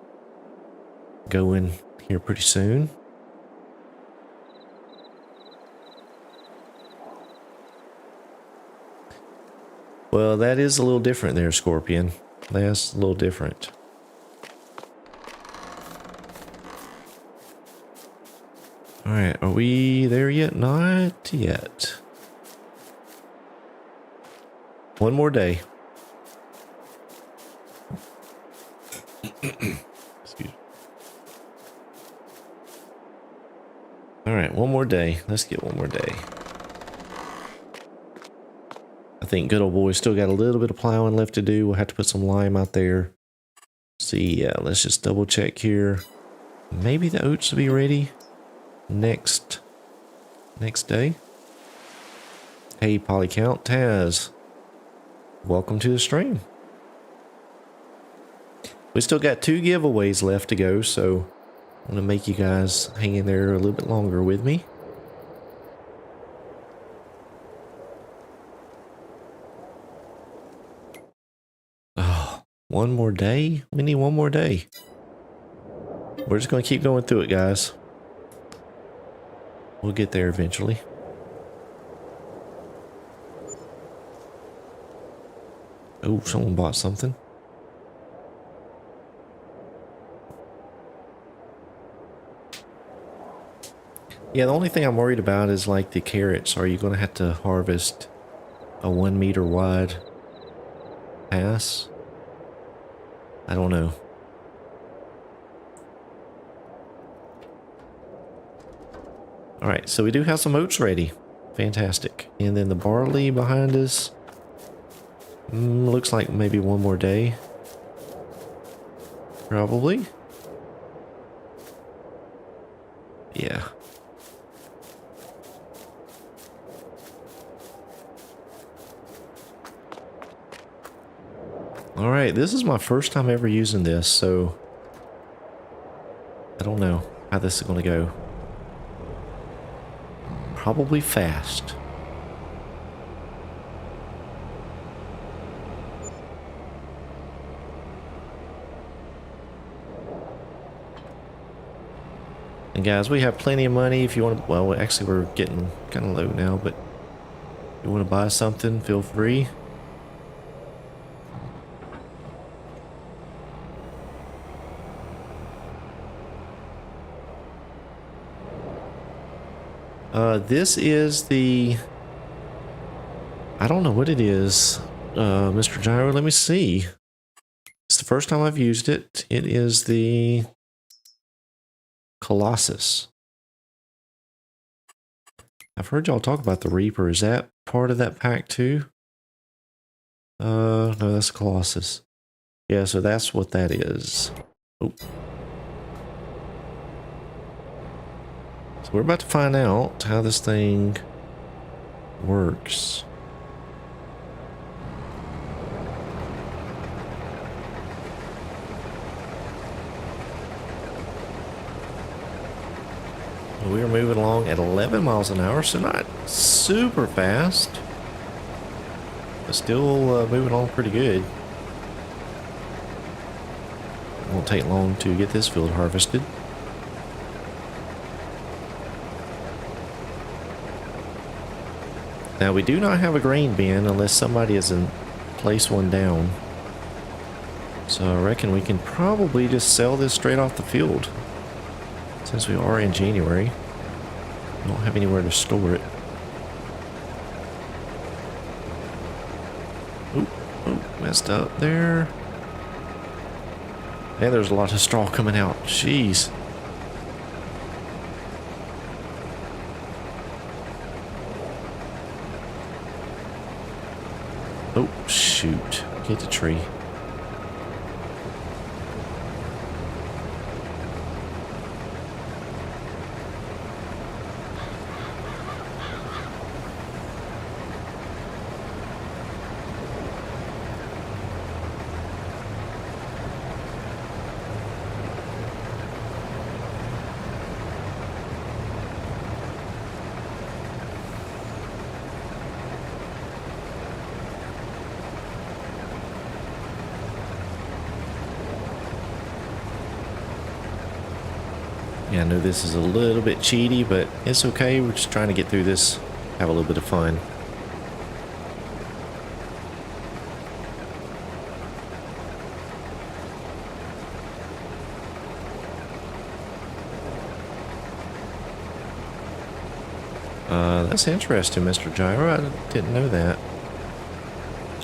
Speaker 1: going here pretty soon. Well, that is a little different there, Scorpion. That's a little different. Alright, are we there yet? Not yet. One more day. Excuse me. Alright, one more day. Let's get one more day. I think good old boy's still got a little bit of plowing left to do. We'll have to put some lime out there. See, yeah, let's just double check here. Maybe the oats will be ready next day. Hey, Polycount Taz, welcome to the stream. We still got 2 giveaways left to go, so I'm gonna make you guys hang in there a little bit longer with me. Oh, one more day? We need one more day. We're just gonna keep going through it, guys. We'll get there eventually. Oh, someone bought something. Yeah, the only thing I'm worried about is like the carrots. Are you going to have to harvest a 1 meter wide pass? I don't know. Alright, so we do have some oats ready. Fantastic. And then the barley behind us. Looks like maybe one more day. Probably. Yeah. Alright, this is my first time ever using this, so I don't know how this is going to go. Probably fast. And guys, we have plenty of money if you want to, well, actually we're getting kind of low now, but if you want to buy something, feel free. This is the, I don't know what it is, Mr. Gyro, let me see. It's the first time I've used it. It is the Colossus. I've heard y'all talk about the Reaper. Is that part of that pack too? No, that's Colossus. Yeah, so that's what that is. Oh. So we're about to find out how this thing works. We are moving along at 11 miles an hour, so not super fast, but still moving along pretty good. It won't take long to get this field harvested. Now we do not have a grain bin unless somebody hasn't placed one down. So I reckon we can probably just sell this straight off the field. Since we are in January, we don't have anywhere to store it. Oop, messed up there. And there's a lot of straw coming out. Jeez. Oh, shoot. Hit the tree. Yeah, I know this is a little bit cheaty, but it's okay. We're just trying to get through this, have a little bit of fun. That's interesting, Mr. Gyro. I didn't know that.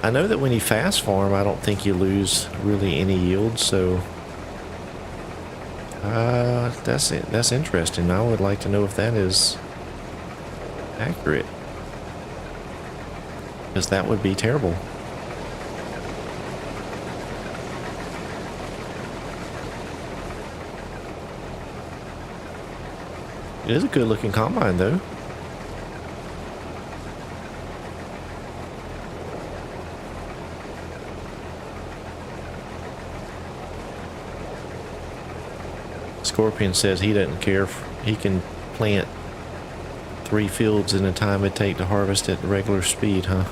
Speaker 1: I know that when you fast farm, I don't think you lose really any yield, so that's it. That's interesting. I would like to know if that is accurate, because that would be terrible. It is a good looking combine though. Scorpion says he doesn't care if he can plant 3 fields in the time it take to harvest at regular speed, huh?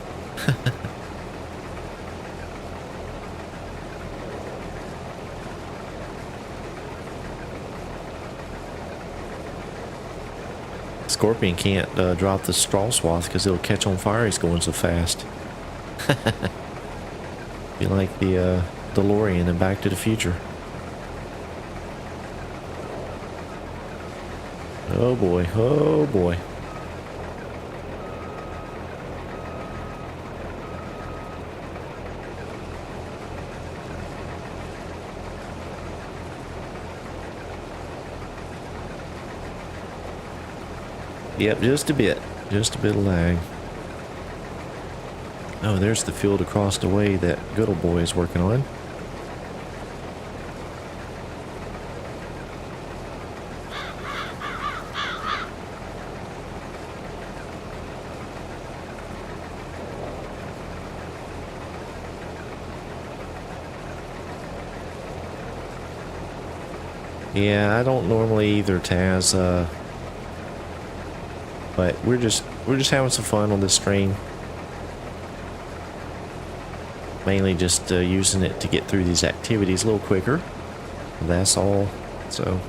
Speaker 1: Scorpion can't drop the straw swath because it'll catch on fire. He's going so fast. Be like the DeLorean in Back to the Future. Oh boy, oh boy. Yep, just a bit of lag. Oh, there's the field across the way that good old boy is working on. Yeah, I don't normally either, Taz, but we're just having some fun on this stream. Mainly just using it to get through these activities a little quicker. That's all. So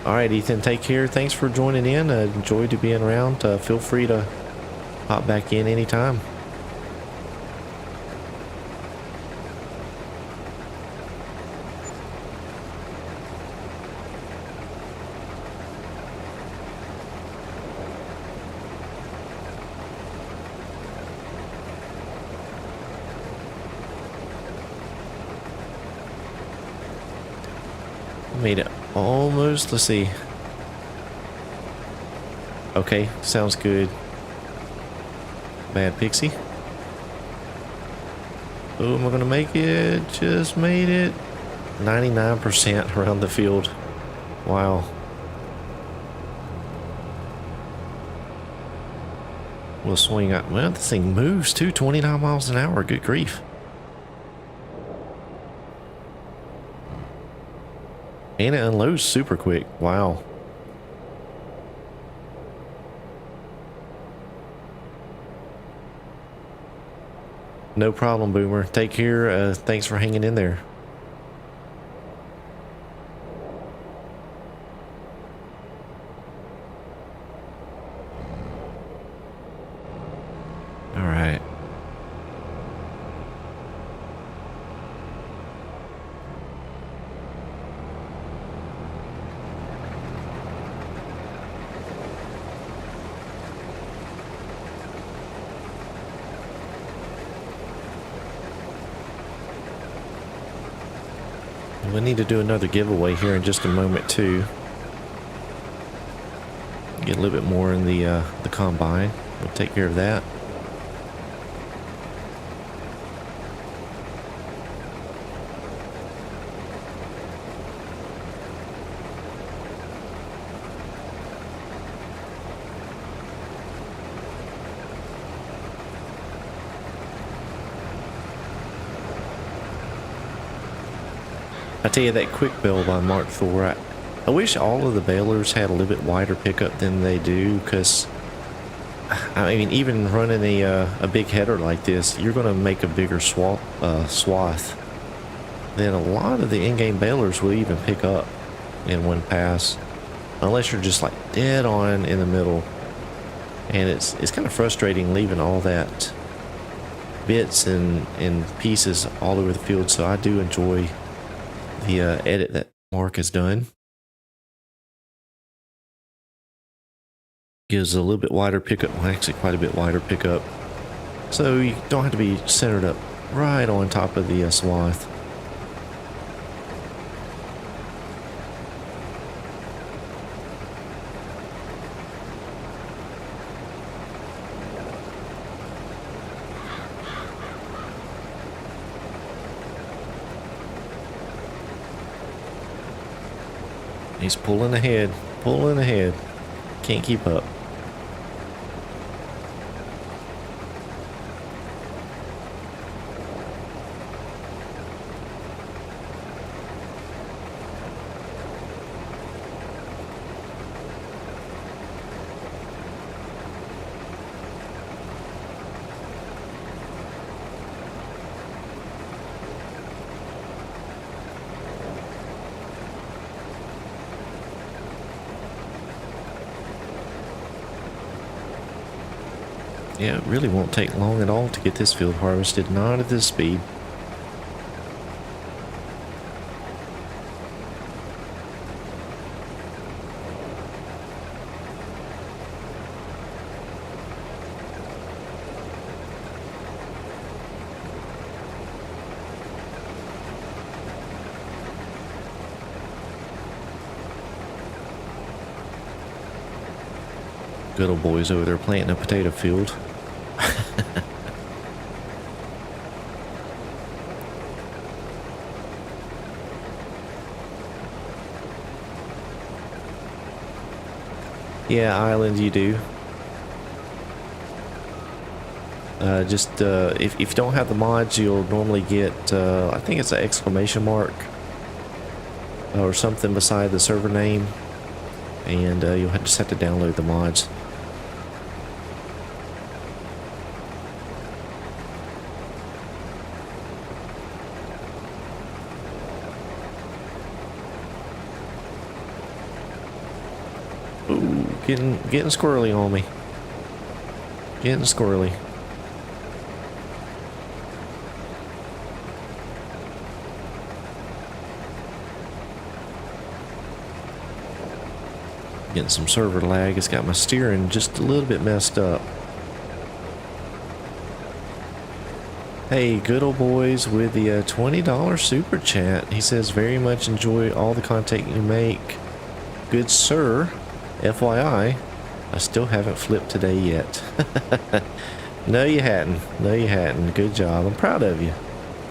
Speaker 1: all right, Ethan, take care. Thanks for joining in. Enjoyed you being around. Feel free to hop back in anytime. Made it almost, let's see, Okay, sounds good. Bad Pixie. Oh, am I gonna make it? Just made it. 99% around the field. Wow. We'll swing out. Well, this thing moves too, 29 miles an hour. Good grief. And it unloads super quick. Wow. No problem, Boomer. Take care. Thanks for hanging in there. All right. We need to do another giveaway here in just a moment too. Get a little bit more in the combine. We'll take care of that. I tell you, that quick bale by Mark IV, I wish all of the balers had a little bit wider pickup than they do, because I mean, even running a big header like this, you're going to make a bigger swath than a lot of the in-game balers will even pick up in one pass, unless you're just like dead on in the middle. And it's kind of frustrating leaving all that bits and pieces all over the field. So I do enjoy the edit that Mark has done. Gives a little bit wider pickup, well, actually quite a bit wider pickup, so you don't have to be centered up right on top of the swath. He's pulling ahead, can't keep up. Yeah, it really won't take long at all to get this field harvested, not at this speed. Good old boys over there planting a potato field. Yeah, Island, you do. If you don't have the mods, you'll normally get, I think it's an exclamation mark or something beside the server name, and you'll just have to download the mods. Ooh, getting squirrely on me. Getting squirrely. Getting some server lag. It's got my steering just a little bit messed up. Hey, good old boys with the $20 super chat. He says, very much enjoy all the content you make. Good sir. FYI, I still haven't flipped today yet. No, you hadn't. No, you hadn't. Good job. I'm proud of you.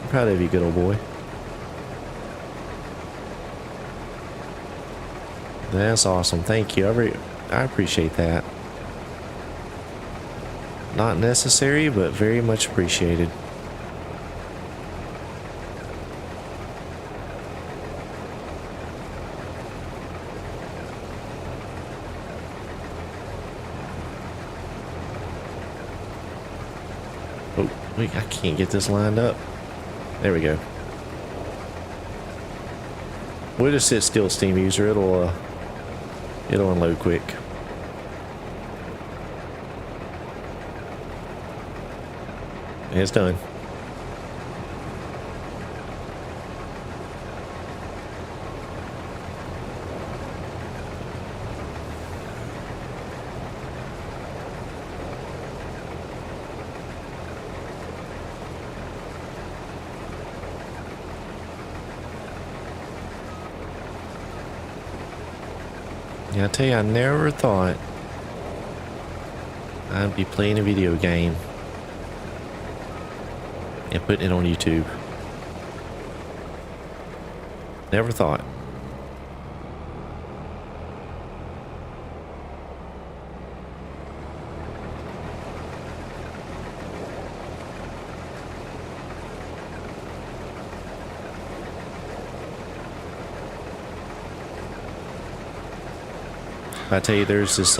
Speaker 1: I'm proud of you, good old boy. That's awesome. Thank you. I appreciate that. Not necessary, but very much appreciated. Oh, wait, I can't get this lined up. There we go. We'll just sit still, Steam user. It'll unload quick. It's done. Yeah, I tell you, I never thought I'd be playing a video game and putting it on YouTube. Never thought. I tell you, there's this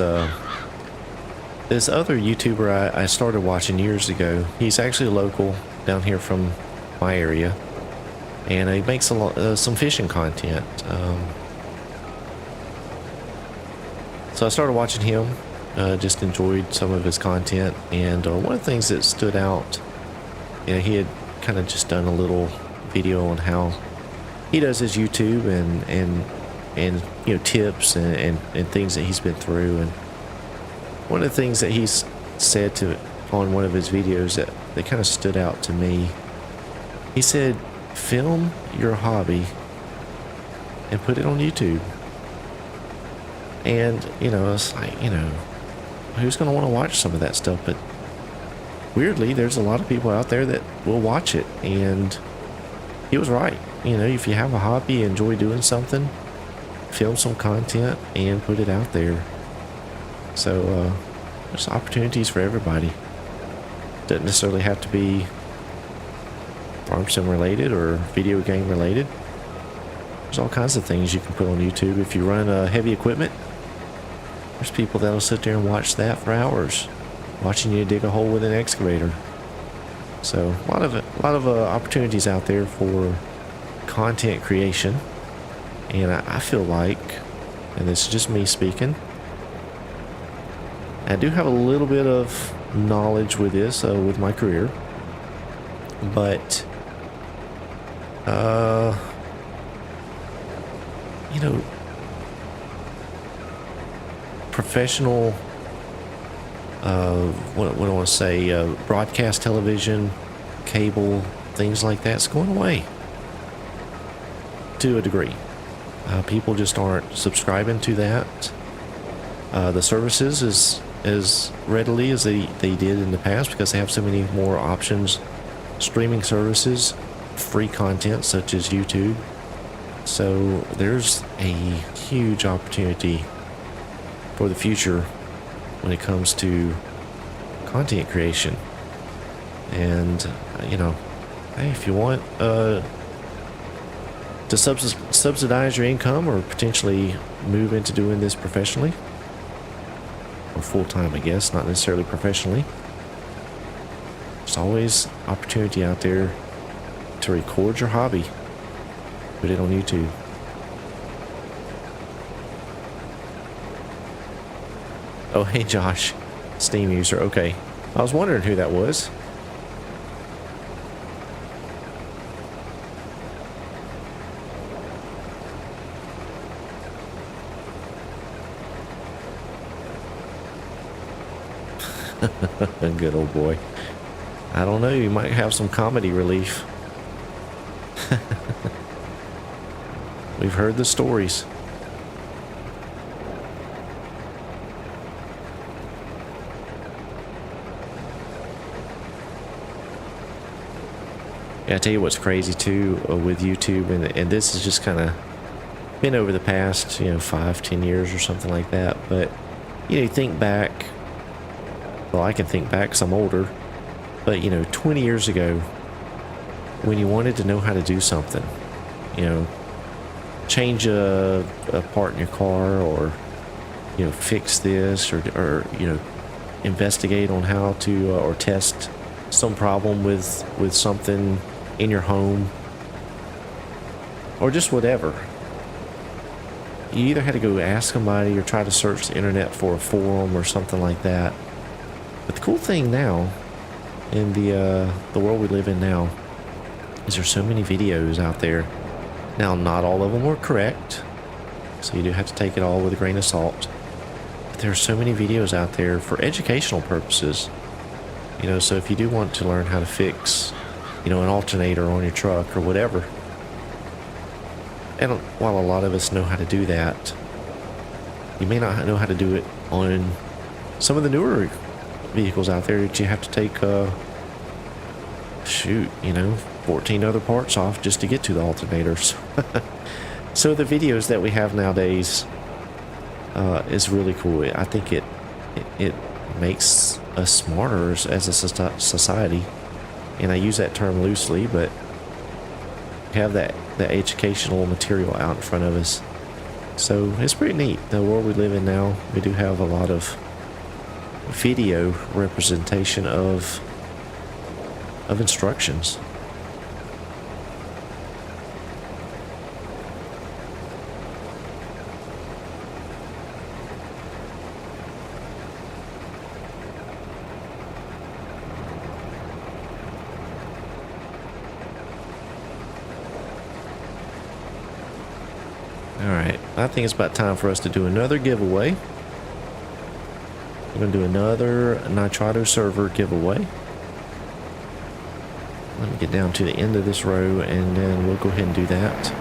Speaker 1: this other YouTuber I started watching years ago. He's actually local down here from my area, and he makes some fishing content. So I started watching him, just enjoyed some of his content, and one of the things that stood out, you know, he had kind of just done a little video on how he does his YouTube and you know, tips and things that he's been through. And one of the things that he's said on one of his videos that kind of stood out to me, he said, film your hobby and put it on YouTube. And, you know, it's like, you know, who's going to want to watch some of that stuff? But weirdly, there's a lot of people out there that will watch it. And he was right. You know, if you have a hobby, enjoy doing something, film some content and put it out there. So there's opportunities for everybody. Doesn't necessarily have to be farm sim related or video game related. There's all kinds of things you can put on YouTube. If you run heavy equipment, there's people that'll sit there and watch that for hours, watching you dig a hole with an excavator. So a lot of opportunities out there for content creation. And I feel like, and this is just me speaking, I do have a little bit of knowledge with this, with my career, but, you know, professional, what do I want to say, broadcast television, cable, things like that's going away to a degree. People just aren't subscribing to that. The services as readily as they did in the past, because they have so many more options, streaming services, free content such as YouTube. So there's a huge opportunity for the future when it comes to content creation. And you know, hey, if you want to subsidize your income or potentially move into doing this professionally or full-time, I guess, not necessarily professionally, there's always opportunity out there to record your hobby, put it on YouTube. Oh, hey Josh, Steam user. Okay, I was wondering who that was. Good old boy. I don't know, you might have some comedy relief. We've heard the stories. Yeah, I tell you what's crazy too with YouTube, and this has just kind of been over the past, 5-10 years or something like that. But you think back. Well, I can think back 'cause I'm older, but 20 years ago, when you wanted to know how to do something, change a part in your car, or fix this, or investigate on how to or test some problem with something in your home, or just whatever. You either had to go ask somebody or try to search the internet for a forum or something like that. But the cool thing now, in the world we live in now, is there's so many videos out there. Now, not all of them are correct, so you do have to take it all with a grain of salt. But there are so many videos out there for educational purposes. So if you do want to learn how to fix, an alternator on your truck or whatever, and while a lot of us know how to do that, you may not know how to do it on some of the newer vehicles out there that you have to take, 14 other parts off just to get to the alternators. So the videos that we have nowadays is really cool. I think it makes us smarter as a society, and I use that term loosely, but have that educational material out in front of us. So it's pretty neat. The world we live in now, we do have a lot of video representation of instructions. Alright, I think it's about time for us to do another giveaway. We're going to do another Nitrado server giveaway. Let me get down to the end of this row, and then we'll go ahead and do that.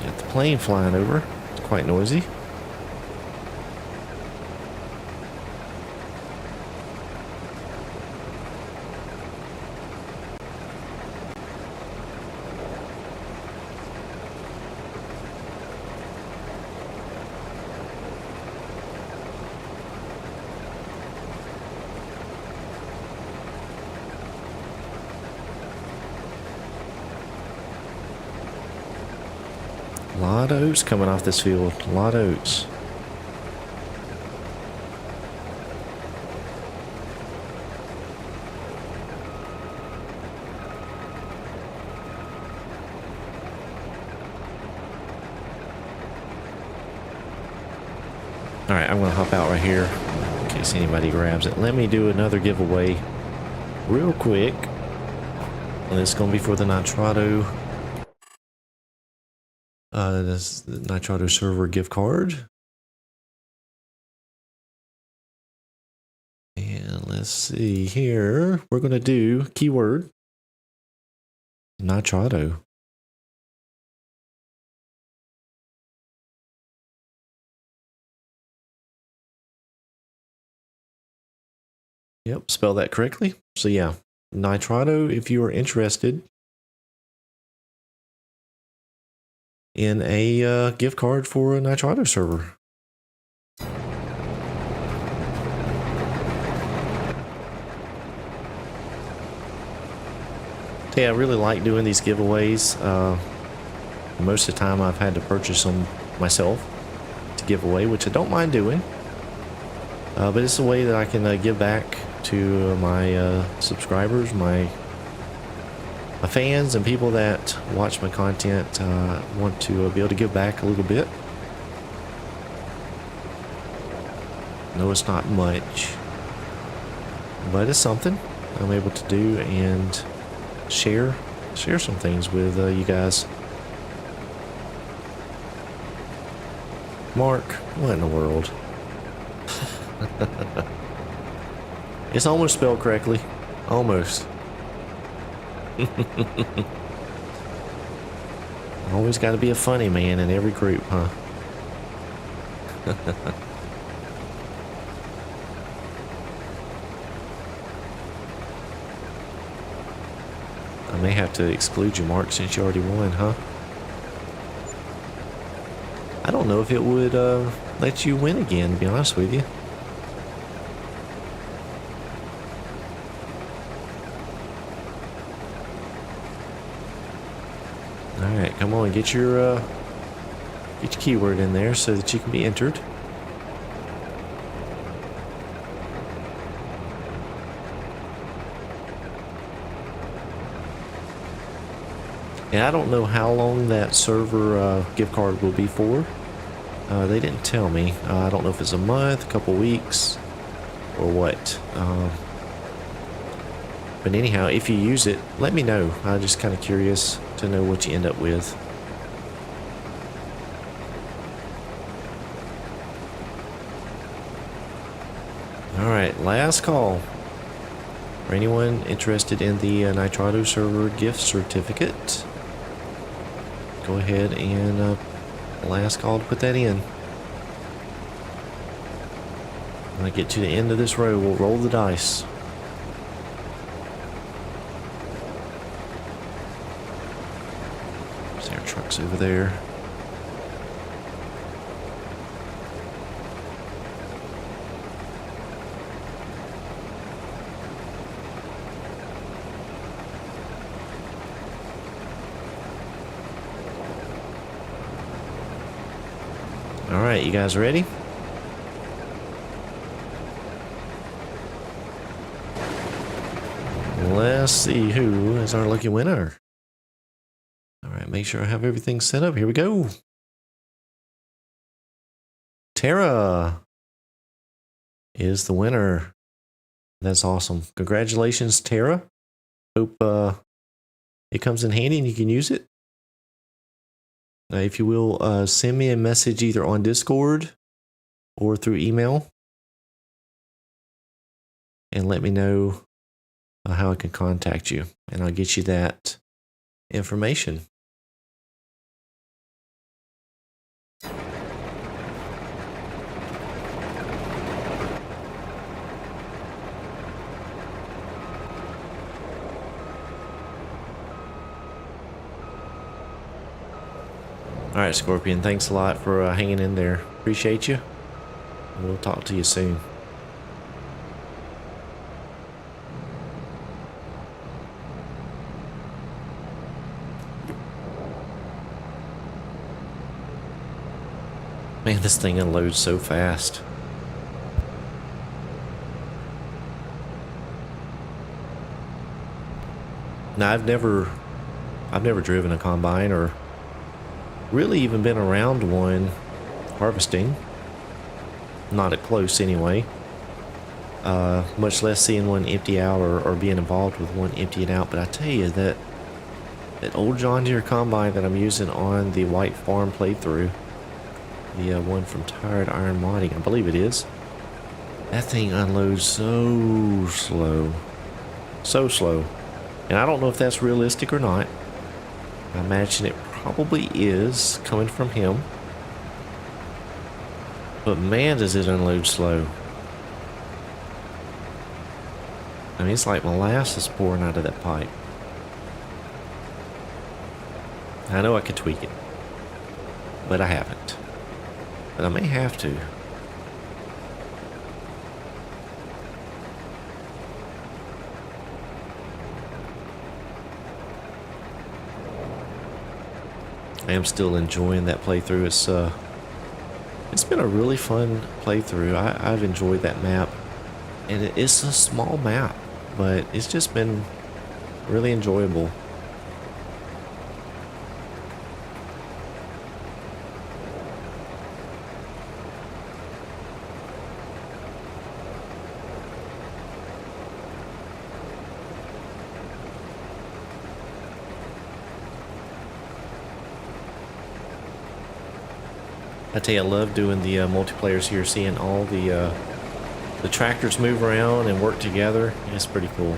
Speaker 1: Got the plane flying over. It's quite noisy. A lot of oats coming off this field. A lot of oats. Alright, I'm going to hop out right here in case anybody grabs it. Let me do another giveaway real quick. And this is going to be for the Nitrado. This the Nitrado server gift card. And let's see here. We're going to do keyword Nitrado. Yep, spell that correctly. So yeah, Nitrado, if you are interested in a gift card for a Nitrado server. Yeah, I really like doing these giveaways. Most of the time I've had to purchase them myself to give away, which I don't mind doing. But it's a way that I can give back to my subscribers, my fans, and people that watch my content. Want to be able to give back a little bit. No, it's not much, but it's something I'm able to do and share some things with you guys. Mark, what in the world? It's almost spelled correctly. Almost. Always got to be a funny man in every group, huh? I may have to exclude you, Mark, since you already won, huh? I don't know if it would let you win again, to be honest with you. Alright, come on, get your keyword in there so that you can be entered. And I don't know how long that server gift card will be for. They didn't tell me. I don't know if it's a month, a couple weeks, or what. But anyhow, if you use it, let me know. I'm just kind of curious to know what you end up with. Alright, last call. For anyone interested in the Nitrado server gift certificate, go ahead and last call to put that in. When I get to the end of this row, we'll roll the dice. There's our trucks over there. Alright, you guys ready? Let's see who is our lucky winner. Alright, make sure I have everything set up. Here we go. Tara is the winner. That's awesome. Congratulations, Tara. Hope it comes in handy and you can use it. If you will, send me a message either on Discord or through email and let me know how I can contact you, and I'll get you that information. Alright, Scorpion, thanks a lot for hanging in there. Appreciate you. We'll talk to you soon. Man, this thing unloads so fast. Now, I've never driven a combine or really even been around one harvesting. Not at close anyway. Much less seeing one empty out or being involved with one emptying out. But I tell you that old John Deere combine that I'm using on the White Farm playthrough, the one from Tired Iron Modding, I believe it is. That thing unloads so slow. So slow. And I don't know if that's realistic or not. I imagine it probably is coming from him. But man, does it unload slow. I mean, it's like molasses pouring out of that pipe. I know I could tweak it, but I haven't. But I may have to. I am still enjoying that playthrough. It's been a really fun playthrough. I've enjoyed that map, and it's a small map, but it's just been really enjoyable. I tell you, I love doing the multiplayers here, seeing all the tractors move around and work together. It's pretty cool.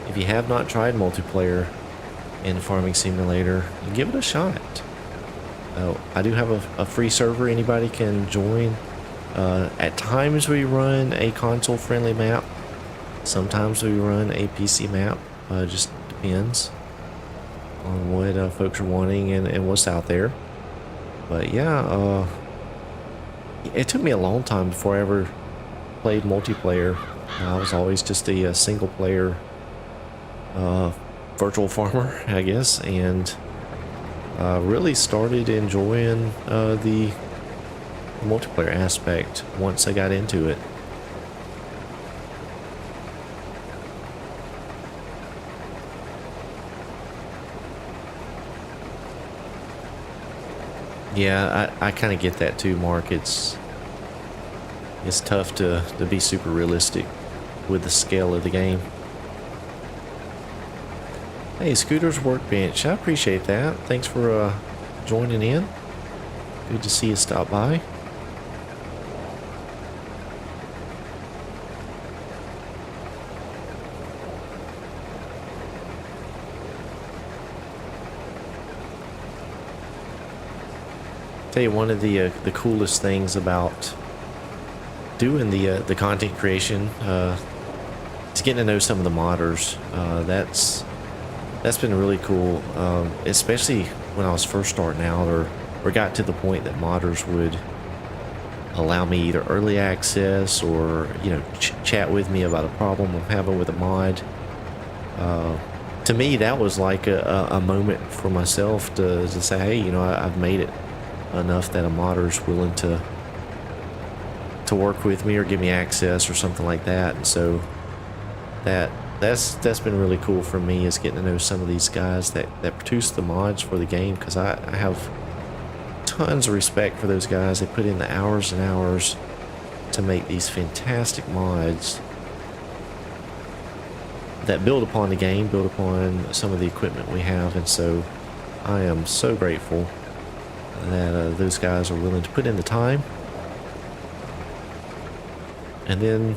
Speaker 1: If you have not tried multiplayer in Farming Simulator, give it a shot. I do have a free server anybody can join. At times we run a console-friendly map. Sometimes we run a PC map. Just depends on what folks are wanting and what's out there. But yeah, it took me a long time before I ever played multiplayer. I was always just a single player virtual farmer, I guess, and really started enjoying the multiplayer aspect once I got into it. Yeah, I kind of get that too, Mark. It's tough to be super realistic with the scale of the game. Hey, Scooter's Workbench, I appreciate that. Thanks for joining in. Good to see you stop by. Tell you, one of the coolest things about doing the content creation is getting to know some of the modders. That's been really cool, especially when I was first starting out, or got to the point that modders would allow me either early access or chat with me about a problem I'm having with a mod. To me, that was like a moment for myself to say, hey, I've made it enough that a modder's willing to work with me or give me access or something like that. And so that's been really cool for me, is getting to know some of these guys that produce the mods for the game, because I have tons of respect for those guys. They put in the hours and hours to make these fantastic mods that build upon the game, build upon some of the equipment we have. And so I am so grateful that those guys are willing to put in the time and then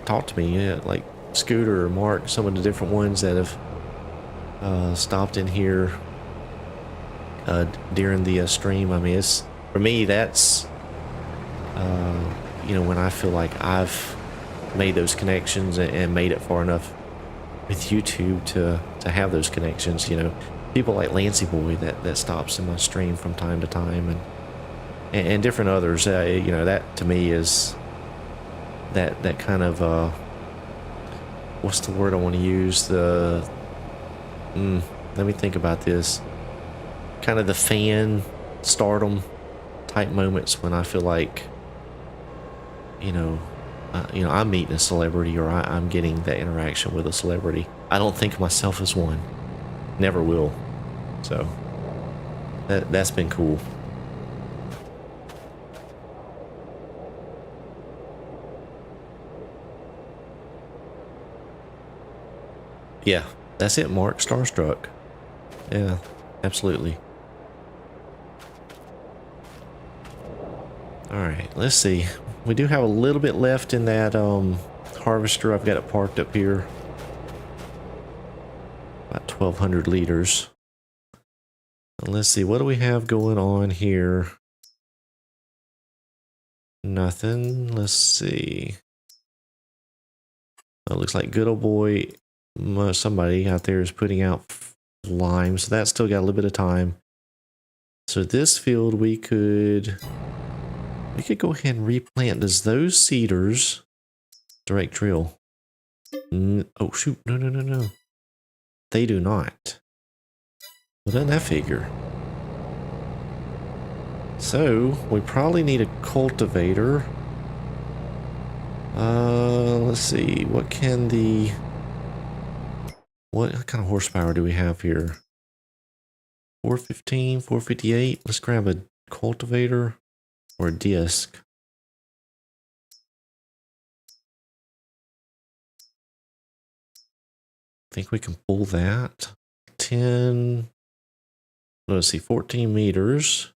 Speaker 1: talk to me. Yeah, like Scooter or Mark, some of the different ones that have stopped in here during the stream. I mean, it's, for me, that's when I feel like I've made those connections and made it far enough with YouTube to have those connections. People like Lancey Boy that stops in my stream from time to time, and different others. That to me is that kind of what's the word I want to use? Let me think about this. Kind of the fan stardom type moments when I feel like I'm meeting a celebrity, or I'm getting that interaction with a celebrity. I don't think of myself as one. Never will. So that's been cool. Yeah, that's it, Mark. Starstruck. Yeah, absolutely. Alright, let's see. We do have a little bit left in that harvester. I've got it parked up here. About 1,200 liters. Let's see, what do we have going on here? Nothing. Let's see. It looks like good old boy, somebody out there is putting out lime, so that's still got a little bit of time. So this field we could go ahead and replant. Does those cedars direct drill? Oh shoot, no. They do not. Well, doesn't that figure? So we probably need a cultivator. Let's see. What kind of horsepower do we have here? 415, 458. Let's grab a cultivator or a disc. I think we can pull that. 10. Let's see. 14 meters.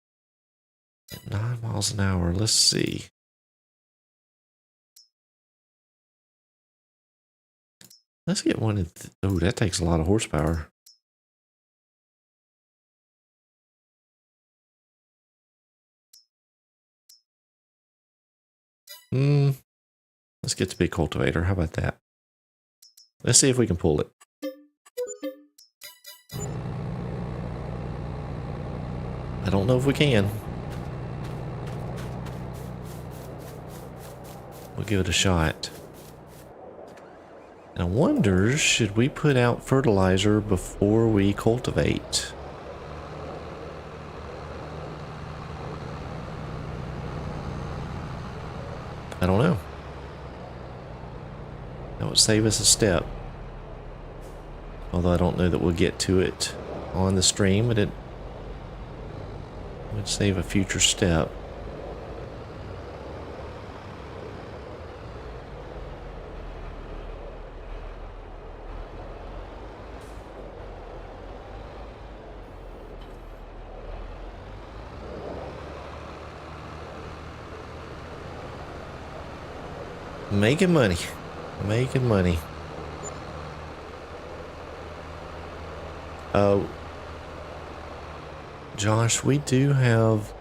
Speaker 1: At 9 miles an hour. Let's see. Let's get one. Oh, that takes a lot of horsepower. Let's get the big cultivator. How about that? Let's see if we can pull it. I don't know if we can. We'll give it a shot. And I wonder, should we put out fertilizer before we cultivate? I don't know. That would save us a step. Although I don't know that we'll get to it on the stream, but it would save a future step. Making money. Making money. Josh, we do have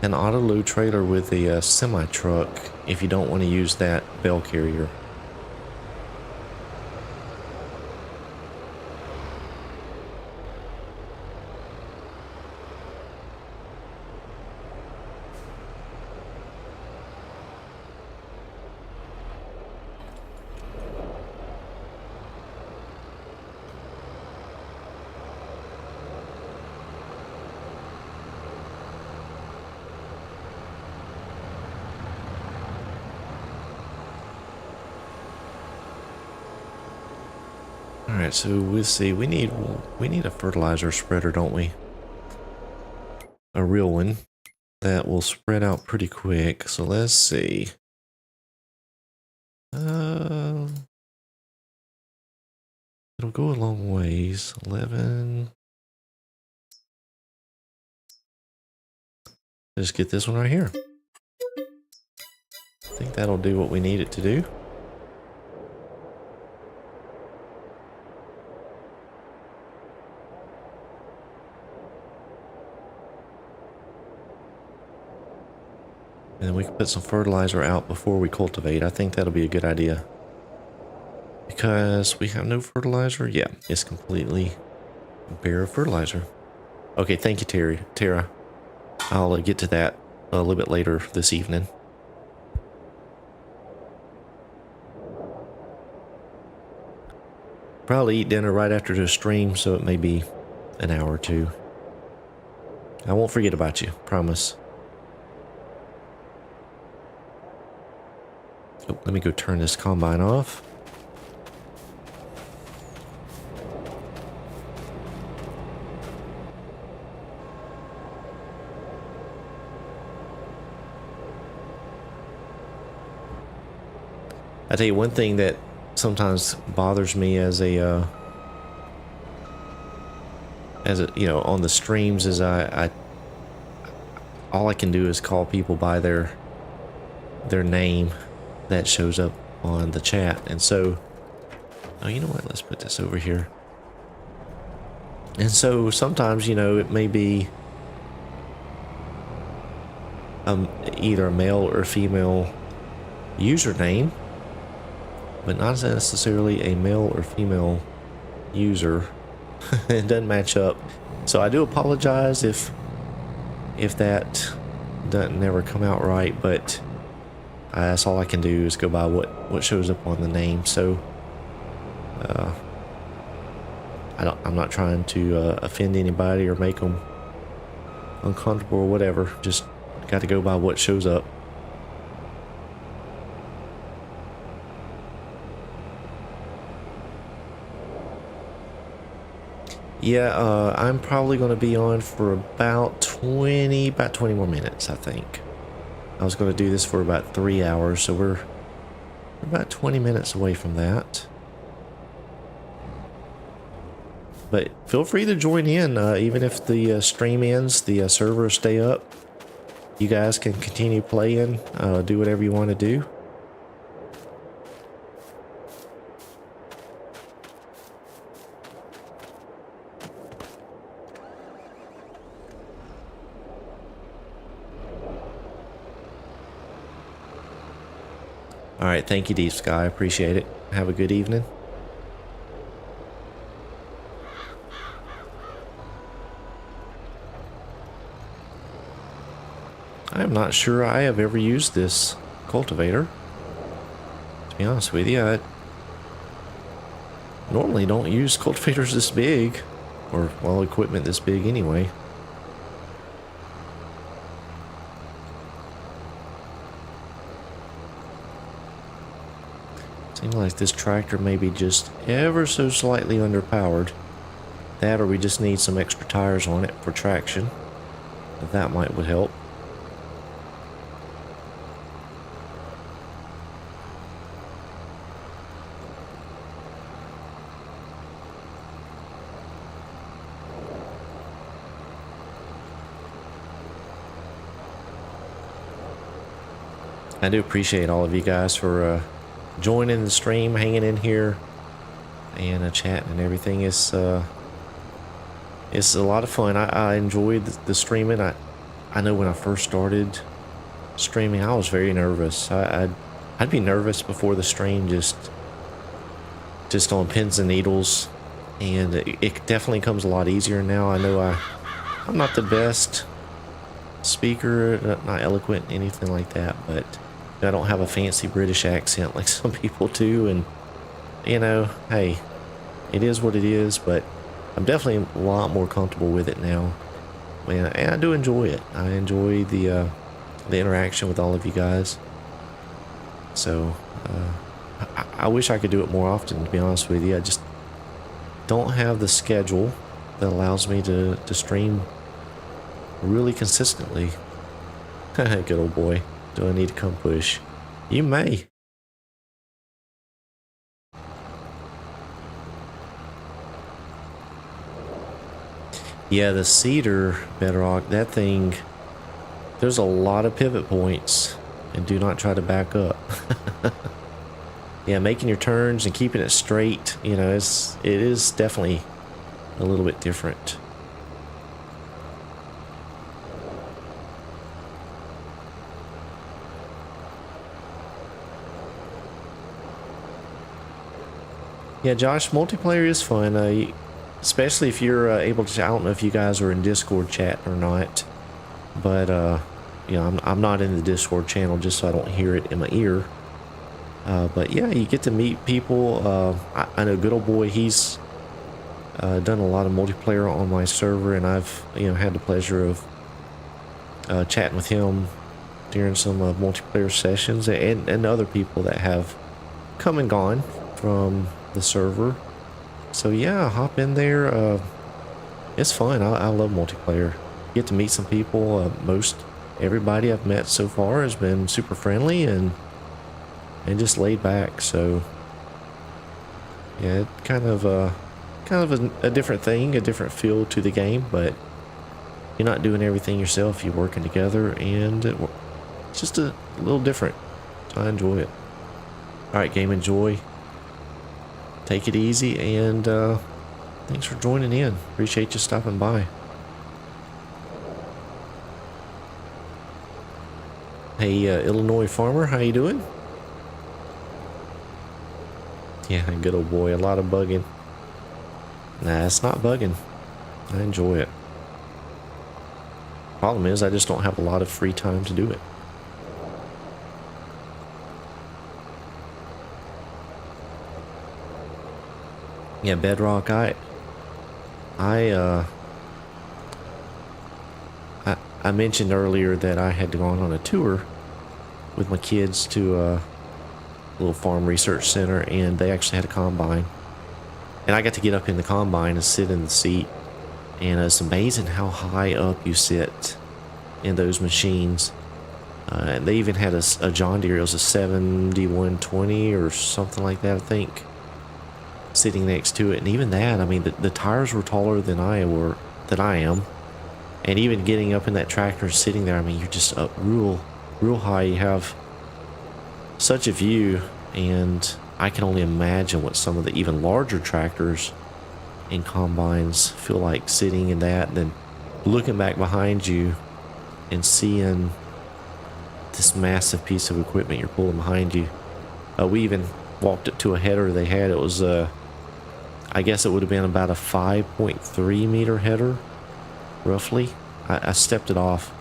Speaker 1: an auto load trailer with a semi truck if you don't want to use that bell carrier. Alright, so we'll see. We need a fertilizer spreader, don't we? A real one that will spread out pretty quick. So let's see. It'll go a long ways. 11. Just get this one right here. I think that'll do what we need it to do. And then we can put some fertilizer out before we cultivate. I think that'll be a good idea. Because we have no fertilizer. Yeah, it's completely bare of fertilizer. Okay, thank you, Tara. I'll get to that a little bit later this evening. Probably eat dinner right after the stream, so it may be an hour or two. I won't forget about you, promise. Oh, let me go turn this combine off. I tell you one thing that sometimes bothers me as a you know, on the streams is I all I can do is call people by their name that shows up on the chat. And so, oh, you know what, let's put this over here. And so sometimes, you know, it may be either a male or female username, but not necessarily a male or female user. It doesn't match up. So I do apologize if that doesn't never come out right, but that's all I can do is go by what shows up on the name. So I'm not trying to offend anybody or make them uncomfortable or whatever. Just got to go by what shows up. Yeah, I'm probably going to be on for about 20 more minutes, I think. I was going to do this for about 3 hours, so we're about 20 minutes away from that. But feel free to join in, even if the stream ends, the servers stay up. You guys can continue playing, do whatever you want to do. Alright, thank you, Deep Sky. I appreciate it. Have a good evening. I am not sure I have ever used this cultivator. To be honest with you, I normally don't use cultivators this big, or, well, equipment this big anyway. Seems like this tractor may be just ever so slightly underpowered. That, or we just need some extra tires on it for traction. That would help. I do appreciate all of you guys for joining the stream, hanging in here, and chatting and everything. It's a lot of fun. I enjoyed the streaming. I know when I first started streaming, I was very nervous. I'd be nervous before the stream, just on pins and needles, and it definitely comes a lot easier now. I know I'm not the best speaker, not eloquent, anything like that, but I don't have a fancy British accent like some people do, and you know, hey, it is what it is, but I'm definitely a lot more comfortable with it now, and I do enjoy it. I enjoy the interaction with all of you guys. So I wish I could do it more often, to be honest with you. I just don't have the schedule that allows me to stream really consistently. Good old boy. Do I need to come push? You may. Yeah, the cedar bedrock, that thing, there's a lot of pivot points, and do not try to back up. Yeah, making your turns and keeping it straight, you know, it is definitely a little bit different. Yeah, Josh, multiplayer is fun, especially if you're able to. I don't know if you guys are in Discord chat or not, but you know, I'm not in the Discord channel just so I don't hear it in my ear. But yeah, you get to meet people. I know good old boy, he's done a lot of multiplayer on my server, and I've had the pleasure of chatting with him during some multiplayer sessions, and other people that have come and gone from the server. So yeah, hop in there. It's fun. I love multiplayer. Get to meet some people. Most everybody I've met so far has been super friendly and just laid back. So yeah, kind of a different thing, a different feel to the game, but you're not doing everything yourself. You're working together, and it's just a little different. So I enjoy it. All right, game, enjoy. Take it easy, and thanks for joining in. Appreciate you stopping by. Hey, Illinois farmer, how you doing? Yeah, good old boy. A lot of bugging. Nah, it's not bugging. I enjoy it. Problem is, I just don't have a lot of free time to do it. Yeah, Bedrock, I mentioned earlier that I had gone on a tour with my kids to a little farm research center, and they actually had a combine. And I got to get up in the combine and sit in the seat, and it's amazing how high up you sit in those machines. And they even had a John Deere, it was a 7120 or something like that, I think, sitting next to it. And even that, I mean, the tires were taller than I am, and even getting up in that tractor and sitting there, I mean, you're just up real high. You have such a view, and I can only imagine what some of the even larger tractors and combines feel like sitting in that, and then looking back behind you and seeing this massive piece of equipment you're pulling behind you. We even walked up to a header they had. It was I guess it would have been about a 5.3 meter header, roughly. I stepped it off,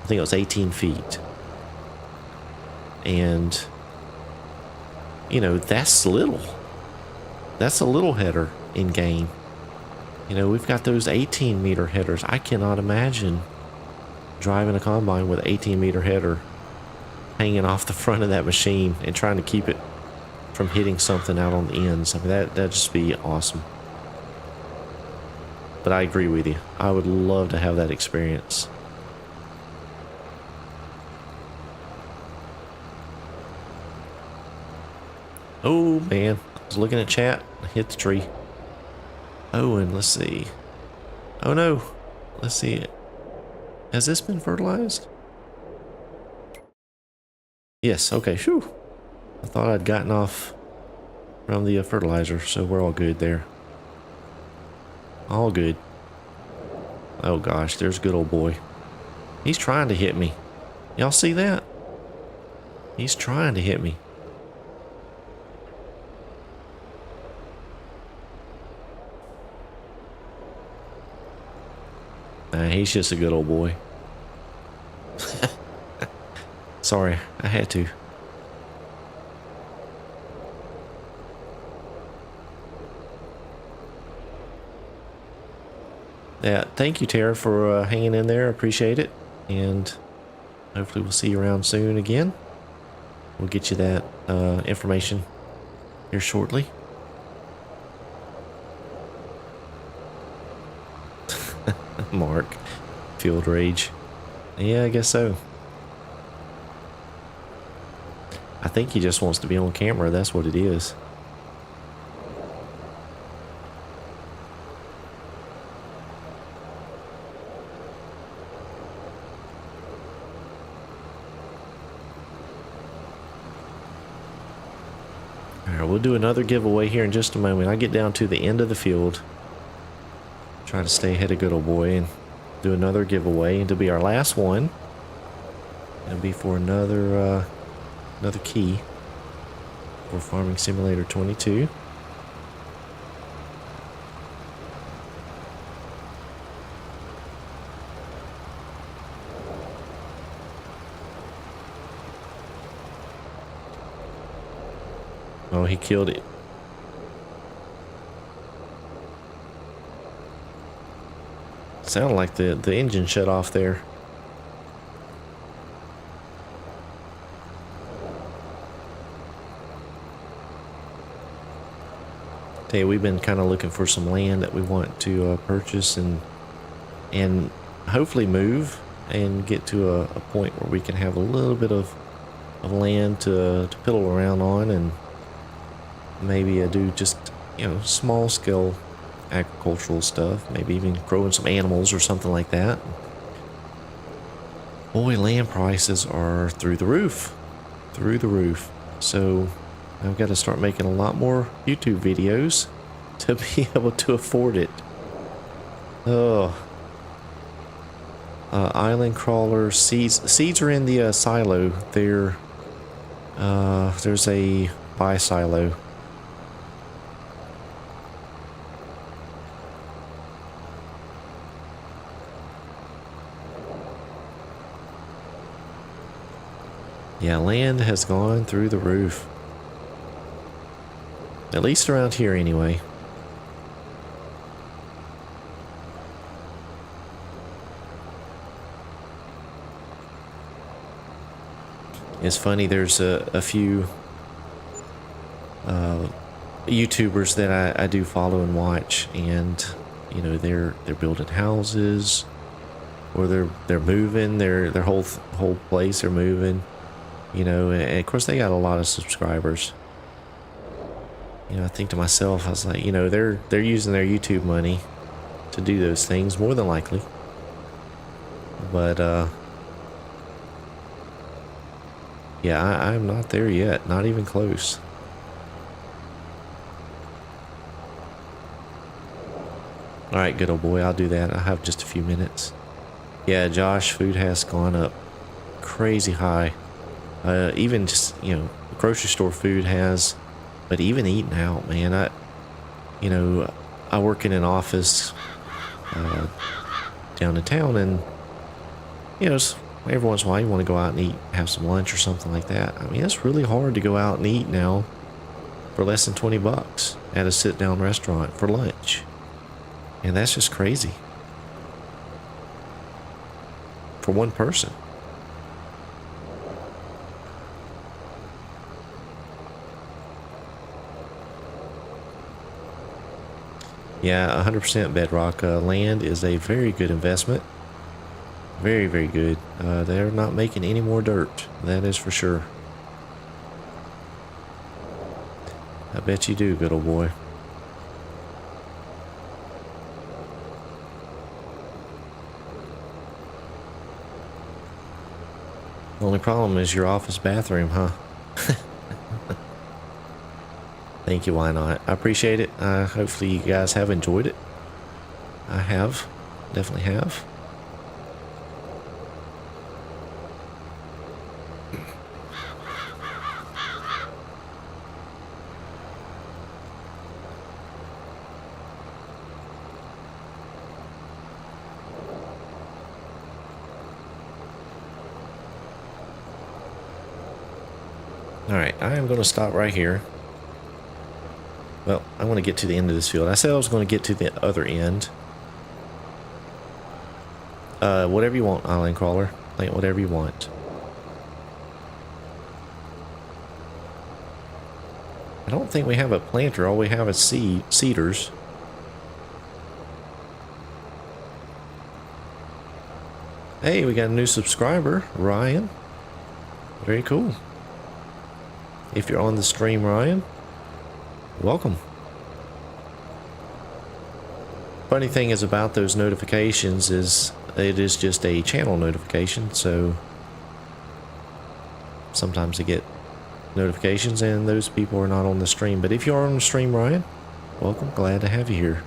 Speaker 1: I think it was 18 feet. And, you know, that's little. That's a little header in game. You know, we've got those 18-meter headers. I cannot imagine driving a combine with an 18-meter header hanging off the front of that machine and trying to keep it from hitting something out on the ends. I mean, that'd just be awesome. But I agree with you. I would love to have that experience. Oh, man. I was looking at chat. I hit the tree. Oh, and let's see. Oh, no. Let's see. Has this been fertilized? Yes. Okay. Phew. I thought I'd gotten off from the fertilizer, so we're all good there. All good. Oh, gosh. There's good old boy. He's trying to hit me. Y'all see that? He's trying to hit me. Nah, he's just a good old boy. Sorry, I had to. Yeah, thank you, Tara, for hanging in there. Appreciate it. And hopefully we'll see you around soon again. We'll get you that information here shortly. Mark, field rage. Yeah, I guess so. I think he just wants to be on camera. That's what it is. All right, we'll do another giveaway here in just a moment. I get down to the end of the field. Try to stay ahead of good old boy and do another giveaway. It'll be our last one. It'll be for another key for Farming Simulator 22. Oh, he killed it. Sounded like the engine shut off there. Hey, we've been kind of looking for some land that we want to purchase and hopefully move and get to a point where we can have a little bit of land to piddle around on, and maybe do just, you know, small scale agricultural stuff, maybe even growing some animals or something like that. Boy, land prices are through the roof. So I've got to start making a lot more YouTube videos to be able to afford it. Oh, island crawlers, seeds are in the silo. There's a buy silo. Yeah, land has gone through the roof. At least around here anyway. It's funny, there's a few YouTubers that I do follow and watch, and you know, they're building houses, or they're moving their whole place. They're moving. You know, and of course they got a lot of subscribers. You know, I think to myself, I was like, you know, they're using their YouTube money to do those things, more than likely. But yeah, I'm not there yet, not even close. All right, good old boy, I'll do that. I have just a few minutes. Yeah, Josh, food has gone up crazy high. Even just, you know, grocery store food has, but even eating out, man. I work in an office down in town, and you know, Every once in a while you want to go out and eat, have some lunch or something like that. I mean, it's really hard to go out and eat now for less than 20 bucks at a sit-down restaurant for lunch. And that's just crazy. For one person. Yeah, 100% Bedrock. Land is a very good investment. Very, very good. They're not making any more dirt. That is for sure. I bet you do, good old boy. The only problem is your office bathroom, huh? Thank you, why not? I appreciate it. Hopefully you guys have enjoyed it. I have. Definitely have. Alright, I am going to stop right here. Well, I want to get to the end of this field. I said I was going to get to the other end. Whatever you want, Island Crawler. Plant whatever you want. I don't think we have a planter. All we have is cedars. Hey, we got a new subscriber, Ryan. Very cool. If you're on the stream, Ryan, welcome. Funny thing is about those notifications is it is just a channel notification, so sometimes I get notifications and those people are not on the stream. But if you are on the stream, Ryan, welcome. Glad to have you here.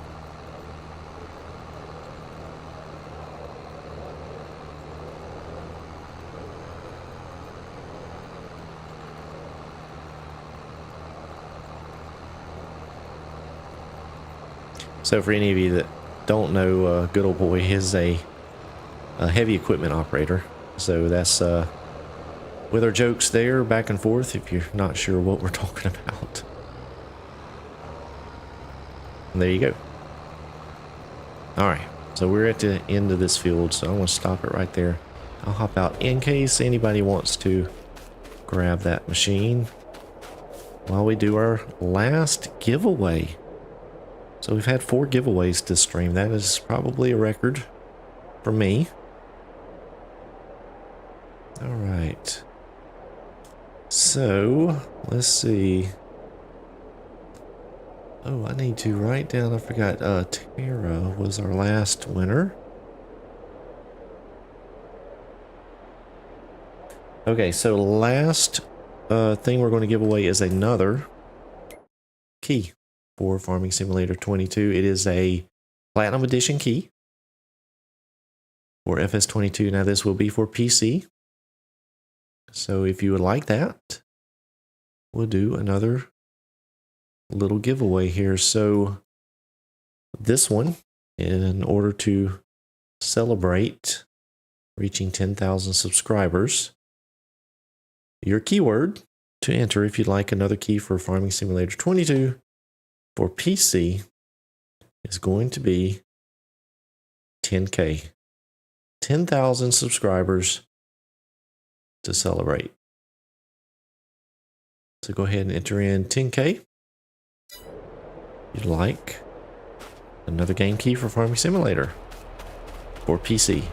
Speaker 1: So for any of you that don't know, good old boy is a heavy equipment operator. So that's with our jokes there back and forth if you're not sure what we're talking about. And there you go. Alright, so we're at the end of this field, so I'm going to stop it right there. I'll hop out in case anybody wants to grab that machine while we do our last giveaway. So we've had 4 giveaways to stream. That is probably a record for me. All right. So let's see. Oh, I need to write down. I forgot. Tara was our last winner. Okay, so last thing we're going to give away is another key for Farming Simulator 22. It is a Platinum Edition key for FS22. Now this will be for PC. So if you would like that, we'll do another little giveaway here. So this one, in order to celebrate reaching 10,000 subscribers, your keyword to enter if you'd like another key for Farming Simulator 22 for PC is going to be 10K. 10,000 subscribers to celebrate. So go ahead and enter in 10K. You'd like another game key for Farming Simulator for PC.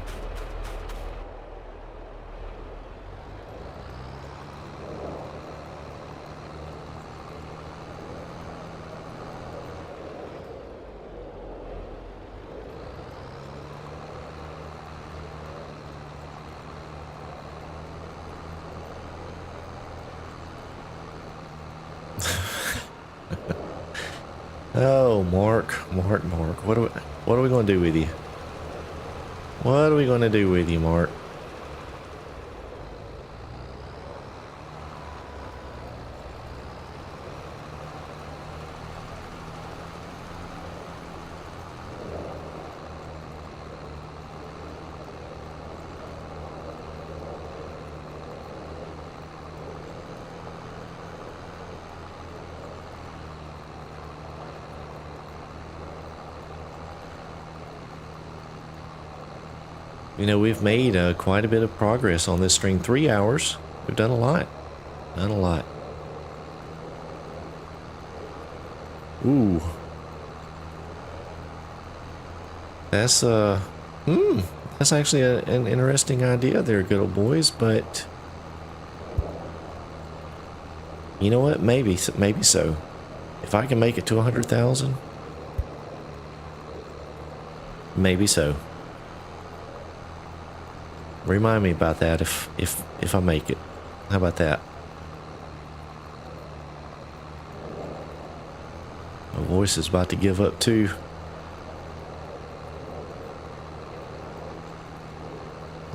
Speaker 1: Oh, Mark. What are we going to do with you? What are we going to do with you, Mark? You know, we've made quite a bit of progress on this stream. 3 hours. We've done a lot. Done a lot. Ooh. That's that's actually an interesting idea there, good old boys, but you know what? Maybe so. If I can make it to 100,000, maybe so. Remind me about that if I make it. How about that? My voice is about to give up too.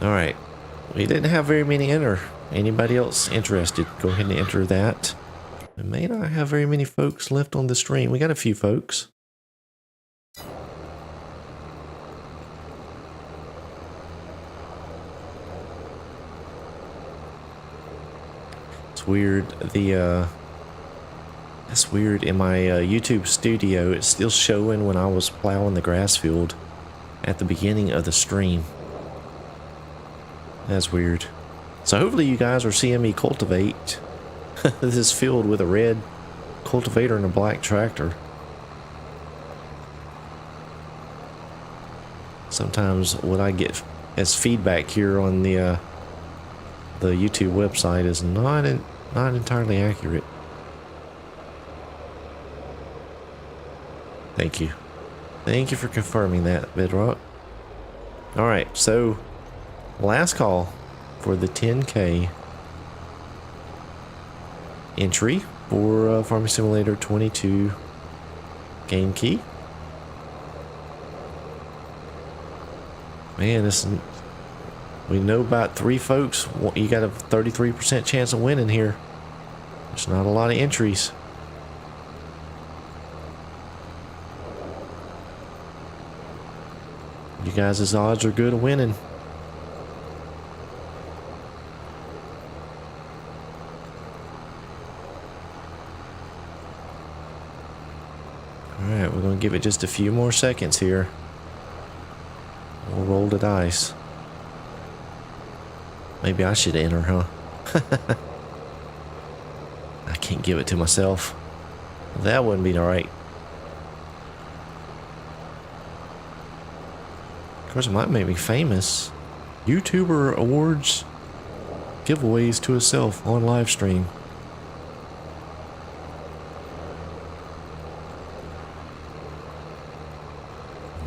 Speaker 1: All right, we didn't have very many enter. Anybody else interested? Go ahead and enter that. We may not have very many folks left on the stream. We got a few folks. It's weird. That's weird. In my YouTube studio, it's still showing when I was plowing the grass field at the beginning of the stream. That's weird. So hopefully you guys are seeing me cultivate this field with a red cultivator and a black tractor. Sometimes what I get as feedback here on the YouTube website is not entirely accurate. Thank you. Thank you for confirming that, Bedrock. All right, so last call for the 10K entry for Farming Simulator 22 game key. Man, we know about 3 folks. You got a 33% chance of winning here. There's not a lot of entries. You guys' odds are good of winning. Alright, we're going to give it just a few more seconds here. We'll roll the dice. Maybe I should enter, huh? I can't give it to myself. That wouldn't be right. Of course, it might make me famous. YouTuber awards giveaways to herself on live stream.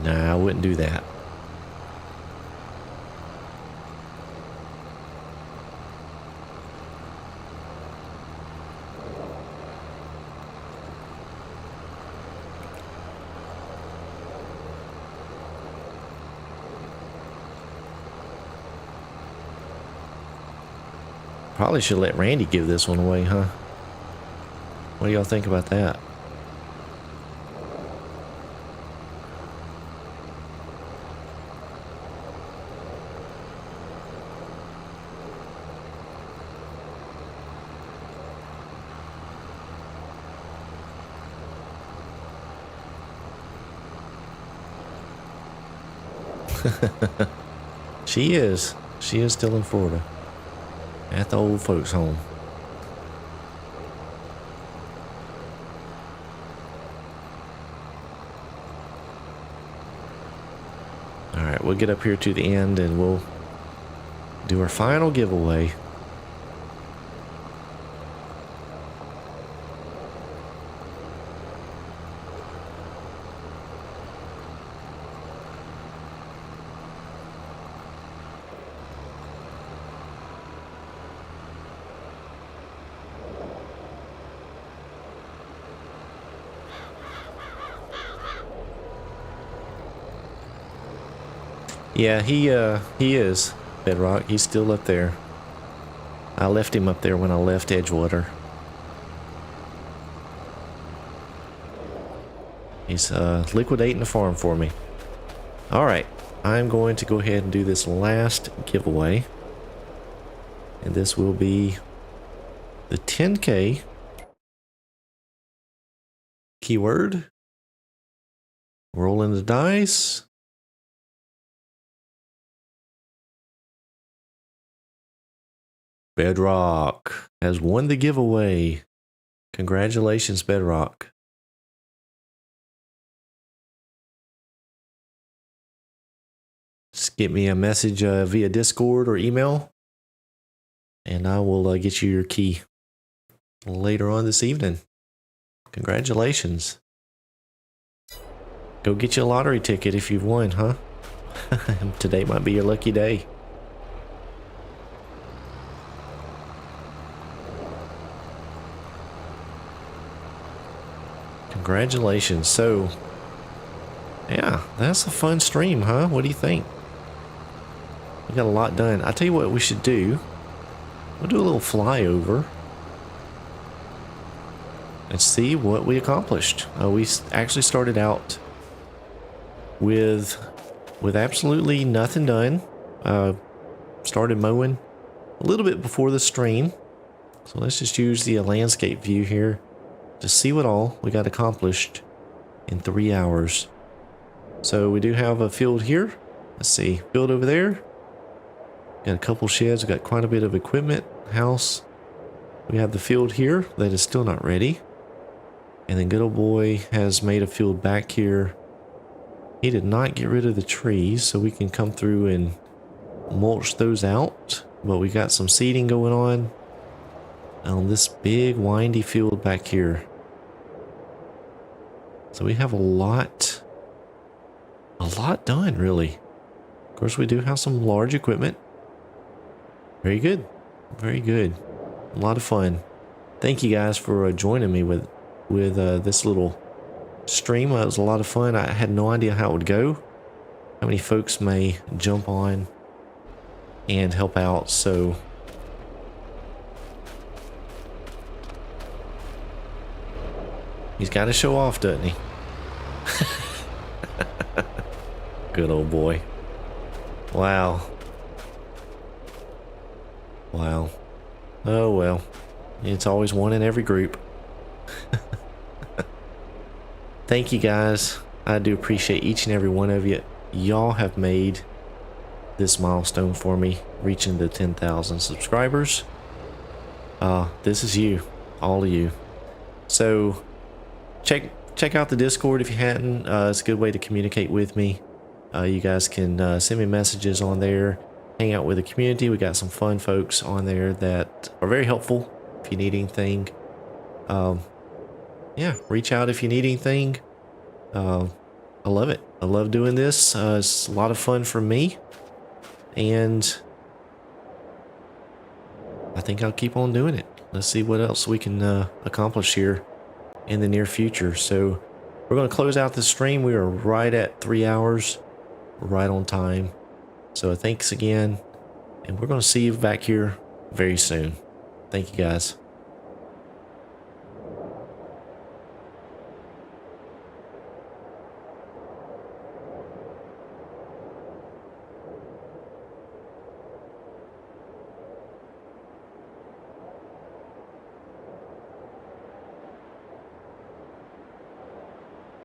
Speaker 1: Nah, I wouldn't do that. Probably should let Randy give this one away, huh? What do y'all think about that? She is. She is still in Florida. At the old folks' home. Alright, we'll get up here to the end and we'll do our final giveaway. Yeah, he is, Bedrock. He's still up there. I left him up there when I left Edgewater. He's liquidating the farm for me. Alright, I'm going to go ahead and do this last giveaway. And this will be the 10K keyword. Rolling the dice. Bedrock has won the giveaway. Congratulations, Bedrock. Just get me a message via Discord or email, and I will get you your key later on this evening. Congratulations. Go get you a lottery ticket if you've won, huh? Today might be your lucky day. Congratulations. So, yeah, that's a fun stream, huh? What do you think? We got a lot done. I tell you what we should do. We'll do a little flyover and see what we accomplished. We actually started out with absolutely nothing done. Started mowing a little bit before the stream. So let's just use the landscape view here to see what all we got accomplished in 3 hours. So we do have a field here. Let's see, field over there. Got a couple sheds. We got quite a bit of equipment. House. We have the field here that is still not ready. And then good old boy has made a field back here. He did not get rid of the trees, so we can come through and mulch those out. But we got some seeding going on this big windy field back here. So we have a lot done, really. Of course, we do have some large equipment. Very good. Very good. A lot of fun. Thank you guys for joining me with this little stream. It was a lot of fun. I had no idea how it would go. How many folks may jump on and help out. So he's got to show off, doesn't he? Good old boy. Wow. Wow. Oh well. It's always one in every group. Thank you guys. I do appreciate each and every one of you. Y'all have made this milestone for me, reaching the 10,000 subscribers. This is you. All of you. So check out the Discord if you hadn't. It's a good way to communicate with me. You guys can send me messages on there, hang out with the community. We got some fun folks on there that are very helpful if you need anything. Yeah, reach out if you need anything. I love it. I love doing this. It's a lot of fun for me, and I think I'll keep on doing it. Let's see what else we can accomplish here in the near future. So we're going to close out the stream. We are right at 3 hours, right on time. So thanks again, and we're going to see you back here very soon. Thank you guys.